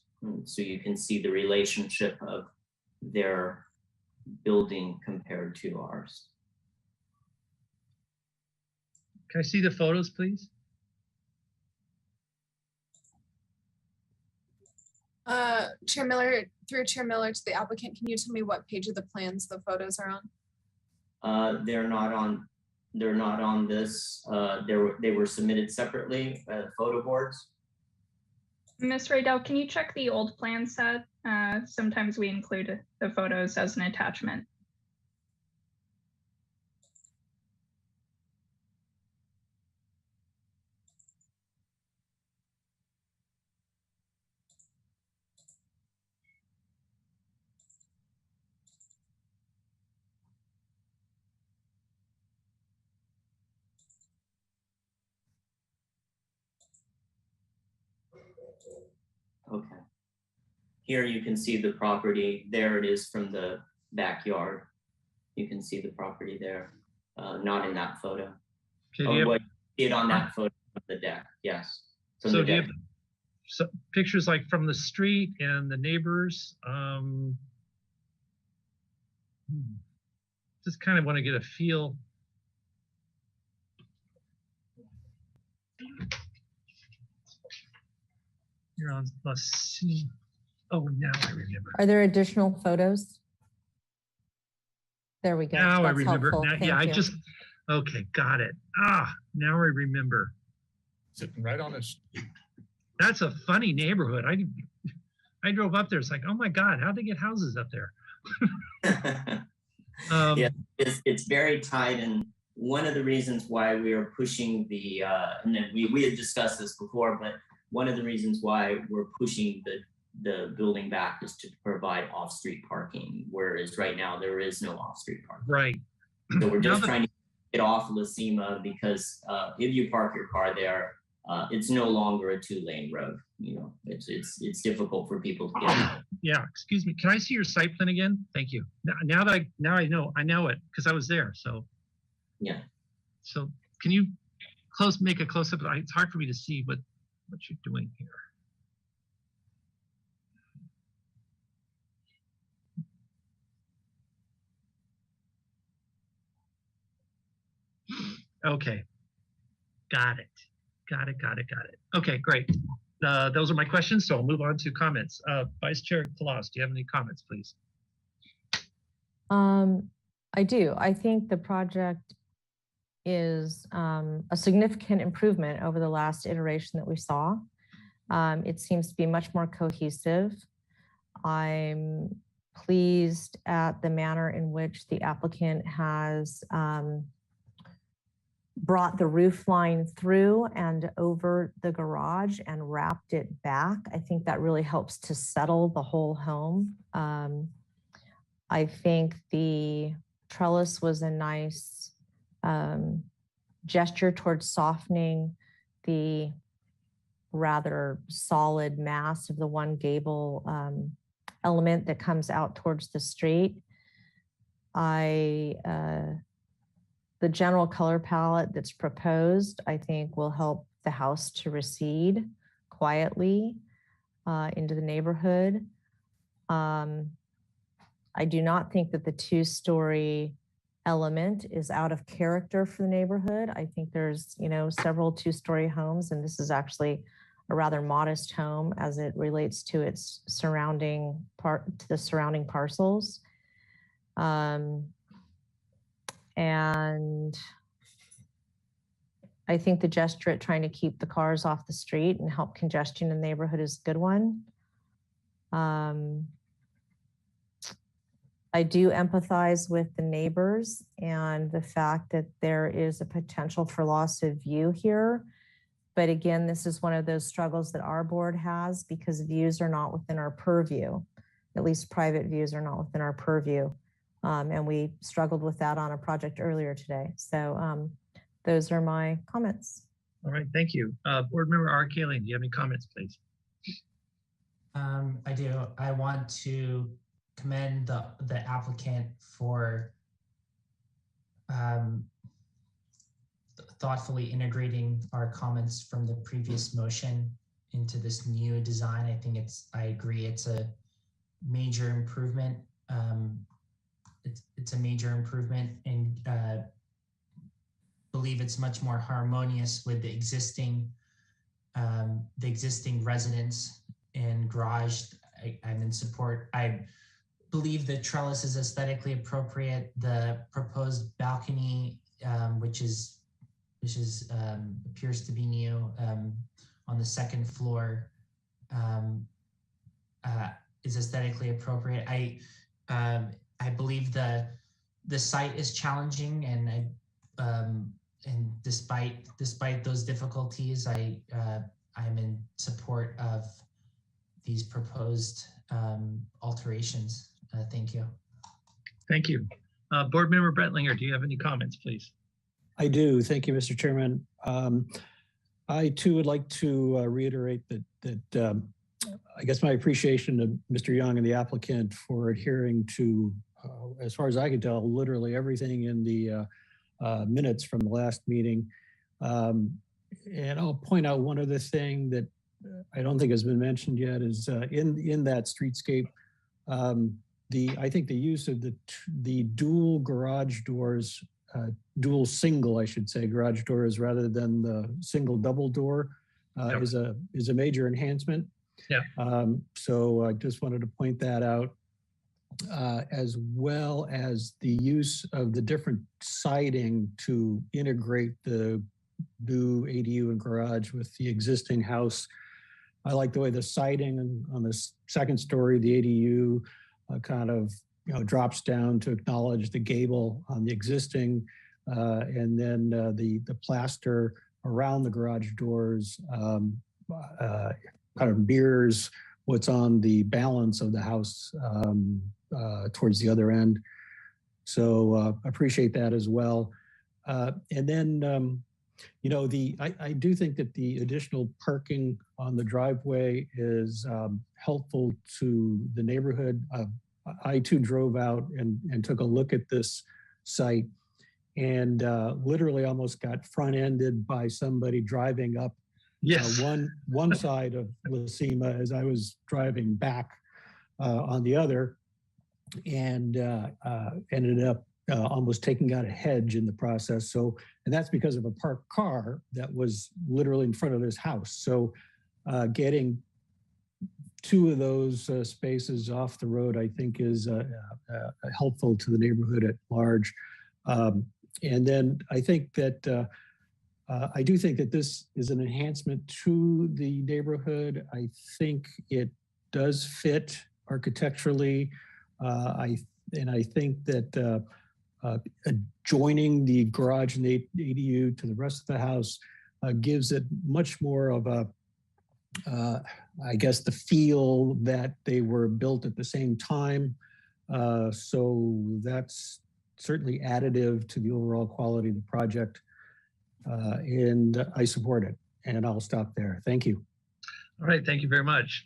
So you can see the relationship of their building compared to ours. Can I see the photos, please? Chair Miller, through Chair Miller to the applicant, can you tell me what page of the plans the photos are on? They're not on this. They were submitted separately, photo boards. Ms. Raydell, can you check the old plan set? Sometimes we include the photos as an attachment. Okay. Here you can see the property. There it is from the backyard. You can see the property there. Not in that photo. Okay, Oh, what you see it on that photo of the deck? Yes. From So the do you deck. have pictures like from the street and the neighbors? Just kind of want to get a feel. You're on, let's see. Oh, now I remember. Are there additional photos? There we go. Now I That's remember. helpful. Now, Thank yeah, I you. just, okay, got it. Now I remember. Sitting right on this. That's a funny neighborhood. I drove up there. It's like, oh my God, how'd they get houses up there? Yeah, it's very tight, and one of the reasons why we are pushing the and then we had discussed this before, but one of the reasons why we're pushing the building back is to provide off-street parking, whereas right now there is no off-street parking. Right. So we're just trying to get off La Cima because if you park your car there, it's no longer a 2-lane road. You know, it's difficult for people to get out. Yeah, excuse me. Can I see your site plan again? Thank you. Now I know it because I was there. So yeah. So can you make a close up? It's hard for me to see what you're doing here. Okay. Got it. Okay, great. Those are my questions, so I'll move on to comments. Vice Chair Claus, do you have any comments, please? I do. I think the project is a significant improvement over the last iteration that we saw. It seems to be much more cohesive. I'm pleased at the manner in which the applicant has brought the roof line through and over the garage and wrapped it back. I think that really helps to settle the whole home. I think the trellis was a nice gesture towards softening the rather solid mass of the one gable element that comes out towards the street. The general color palette that's proposed, I think, will help the house to recede quietly into the neighborhood. I do not think that the 2-story element is out of character for the neighborhood. I think there's, several 2-story homes, and this is actually a rather modest home as it relates to its surrounding parcels. And I think the gesture at trying to keep the cars off the street and help congestion in the neighborhood is a good one. I do empathize with the neighbors and the fact that there is a potential for loss of view here. But again, this is one of those struggles that our board has because views are not within our purview. At least private views are not within our purview. And we struggled with that on a project earlier today. So those are my comments. All right, thank you. Board Member R. Kaling, do you have any comments, please? I do. I want to commend the applicant for thoughtfully integrating our comments from the previous motion into this new design. I agree, it's a major improvement. It's a major improvement, and believe it's much more harmonious with the existing residence and garage. I'm in support. I believe the trellis is aesthetically appropriate. The proposed balcony, which appears to be new on the second floor, is aesthetically appropriate. I believe the site is challenging, and despite those difficulties, I'm in support of these proposed alterations. Thank you. Thank you. Board Member Brettlinger, do you have any comments, please? I do. Thank you, Mr. Chairman. I too would like to reiterate that I guess my appreciation of Mr. Young and the applicant for adhering to, as far as I can tell, literally everything in the minutes from the last meeting. And I'll point out one other thing that I don't think has been mentioned yet is in that streetscape, I think the use of the dual garage doors, dual single, I should say, garage doors rather than the single double door is a major enhancement. Yeah. So I just wanted to point that out, as well as the use of the different siding to integrate the new ADU and garage with the existing house. I like the way the siding on the second story, the ADU kind of drops down to acknowledge the gable on the existing, and then the plaster around the garage doors kind of mirrors what's on the balance of the house towards the other end. So appreciate that as well. And then, I do think that the additional parking on the driveway is helpful to the neighborhood. I too drove out and took a look at this site, and literally almost got front-ended by somebody driving up one side of La Cima as I was driving back on the other, and ended up almost taking out a hedge in the process. So, and that's because of a parked car that was literally in front of his house. So getting two of those spaces off the road, I think is helpful to the neighborhood at large. And then I think that I do think that this is an enhancement to the neighborhood. I think it does fit architecturally. I think that joining the garage and the ADU to the rest of the house gives it much more of a, I guess, the feel that they were built at the same time. So that's certainly additive to the overall quality of the project. And I support it, and I'll stop there. Thank you. All right, thank you very much.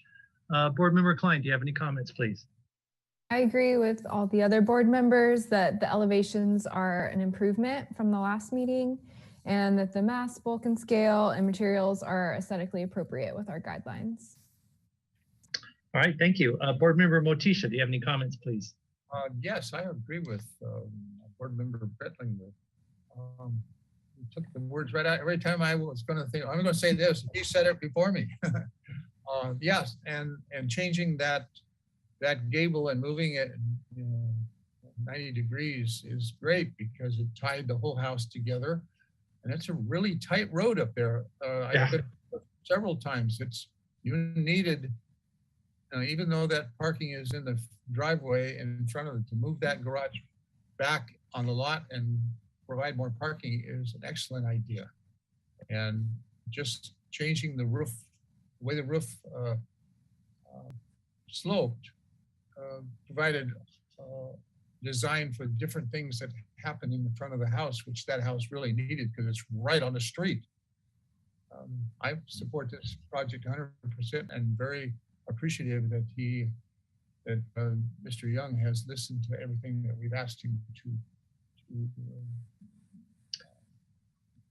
Board Member Klein, do you have any comments, please? I agree with all the other board members that the elevations are an improvement from the last meeting, and that the mass, bulk, and scale and materials are aesthetically appropriate with our guidelines. All right, thank you. Board Member Motisha, do you have any comments, please? Yes, I agree with Board Member Brettlinger. You took the words right out. Every time I was going to think, I'm going to say this, he said it before me. Yes, and changing that gable and moving it 90 degrees is great because it tied the whole house together. And it's a really tight road up there. I've been several times. You needed, even though that parking is in the driveway in front of it, to move that garage back on the lot and provide more parking is an excellent idea. And just changing the roof, the way the roof sloped, provided designed for different things that happen in the front of the house, which that house really needed because it's right on the street. I support this project 100% and very appreciative that Mr. Young has listened to everything that we've asked him to.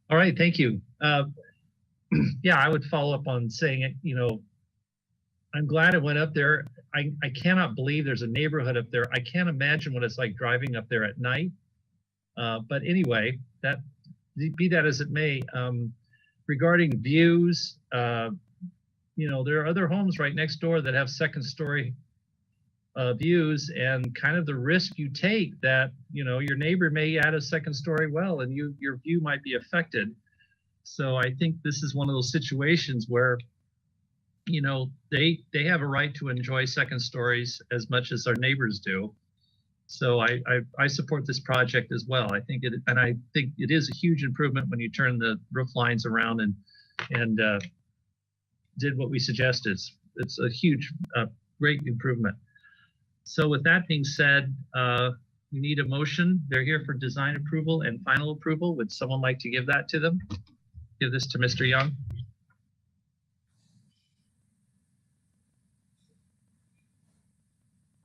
All right, thank you. Yeah, I would follow up on saying it, I'm glad it went up there. I cannot believe there's a neighborhood up there. I can't imagine what it's like driving up there at night. But anyway, be that as it may, regarding views, there are other homes right next door that have second story views, and kind of the risk you take that, your neighbor may add a second story well and your view might be affected. So I think this is one of those situations where, they have a right to enjoy second stories as much as our neighbors do. So I support this project as well. I think it is a huge improvement when you turn the roof lines around and did what we suggested. It's a huge, great improvement. So with that being said, we need a motion. They're here for design approval and final approval. Would someone like to give that to them? Give this to Mr. Young.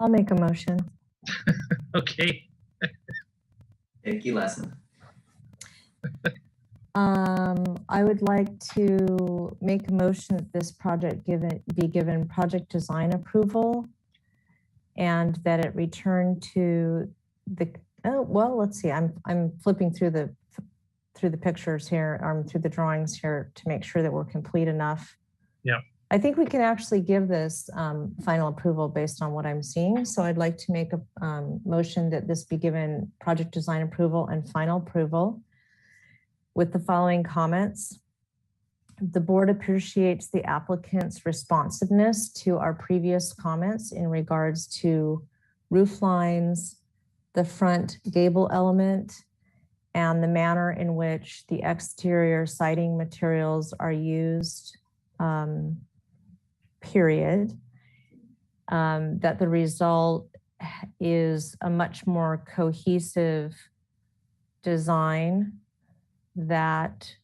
I'll make a motion. Okay. Thank you, Leslie. I would like to make a motion that this project be given project design approval and that it return to let's see, I'm flipping through the pictures here, through the drawings here to make sure that we're complete enough. Yeah. I think we can actually give this final approval based on what I'm seeing. So I'd like to make a motion that this be given project design approval and final approval with the following comments. The board appreciates the applicant's responsiveness to our previous comments in regards to roof lines, the front gable element, and the manner in which the exterior siding materials are used, period. That the result is a much more cohesive design that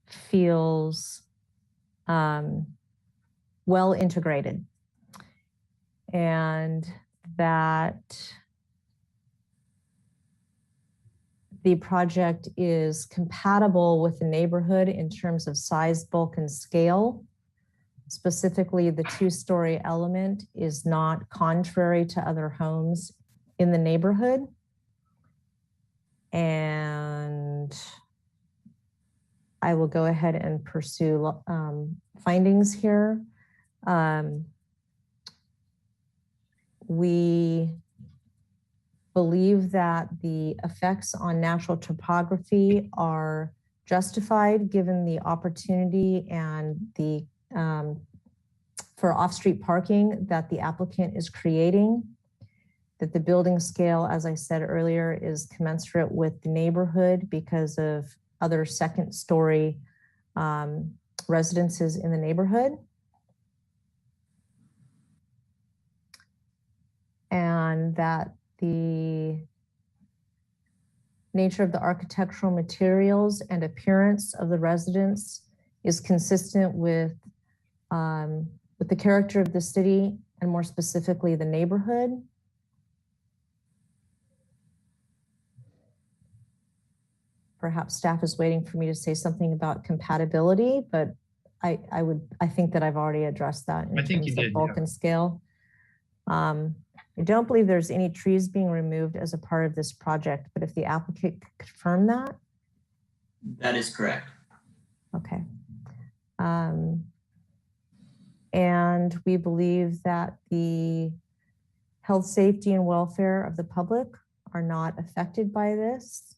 feels well integrated, and that the project is compatible with the neighborhood in terms of size, bulk, and scale. Specifically, the two-story element is not contrary to other homes in the neighborhood. And I will go ahead and pursue findings here. We believe that the effects on natural topography are justified given the opportunity and the for off-street parking that the applicant is creating, that the building scale, as I said earlier, is commensurate with the neighborhood because of other second story residences in the neighborhood. And that the nature of the architectural materials and appearance of the residence is consistent with the character of the city and more specifically the neighborhood. Perhaps staff is waiting for me to say something about compatibility, but I think that I've already addressed that in terms of bulk and scale. I don't believe there's any trees being removed as a part of this project, but if the applicant could confirm that. That is correct. Okay. And we believe that the health, safety, and welfare of the public are not affected by this.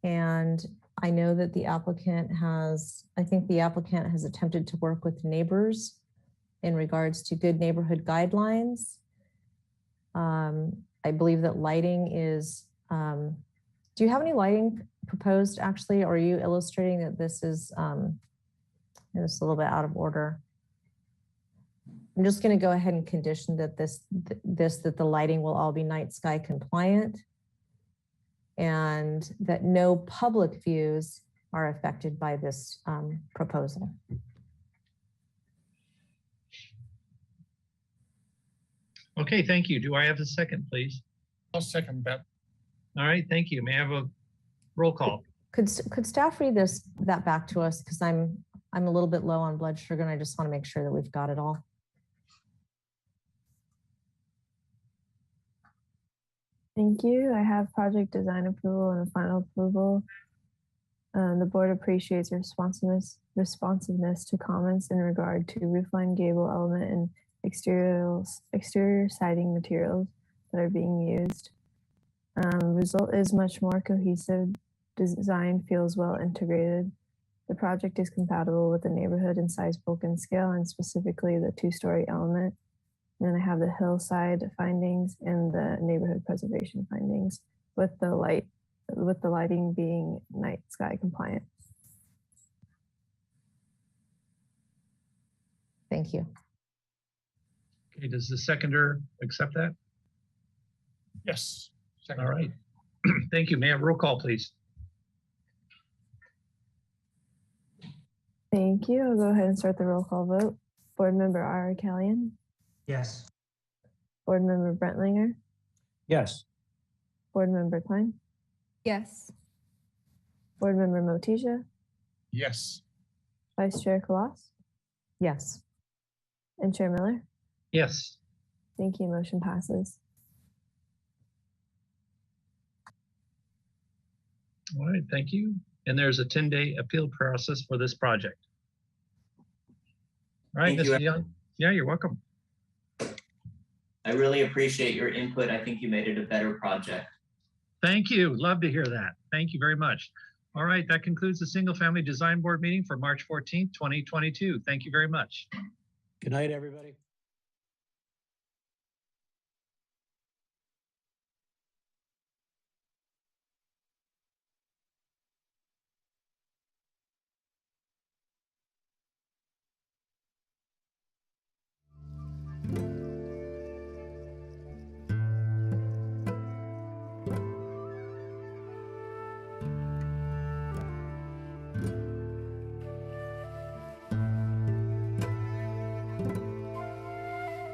And I know that the applicant has, I think the applicant has attempted to work with neighbors in regards to good neighborhood guidelines. I believe that lighting is, do you have any lighting proposed actually, or are you illustrating that this is, it's a little bit out of order? I'm just going to go ahead and condition that that the lighting will all be night sky compliant and that no public views are affected by this proposal. Okay, thank you. Do I have a second, please? I'll second that. All right, thank you. May I have a roll call? Could staff read that back to us? Because I'm a little bit low on blood sugar and I just want to make sure that we've got it all. Thank you. I have project design approval and a final approval. The board appreciates responsiveness to comments in regard to roofline, gable element, and exterior siding materials that are being used. Result is much more cohesive. Design feels well integrated. The project is compatible with the neighborhood in size, bulk, and scale, and specifically the 2-story element. And then I have the hillside findings and the neighborhood preservation findings with the lighting being night sky compliant. Thank you. Okay, does the seconder accept that? Yes. All right. Thank you, ma'am. Roll call, please. Thank you. I'll go ahead and start the roll call vote. Board Member Ara Kellian. Yes. Board Member Brentlinger. Yes. Board Member Klein. Yes. Board Member Motija. Yes. Vice Chair Kalas. Yes. And Chair Miller. Yes. Thank you. Motion passes. All right, thank you. And there's a 10-day appeal process for this project. All right, Thank you. Mr. Young. Yeah, you're welcome. I really appreciate your input. I think you made it a better project. Thank you. Love to hear that. Thank you very much. All right, that concludes the Single Family Design Board meeting for March 14th, 2022. Thank you very much. Good night, everybody.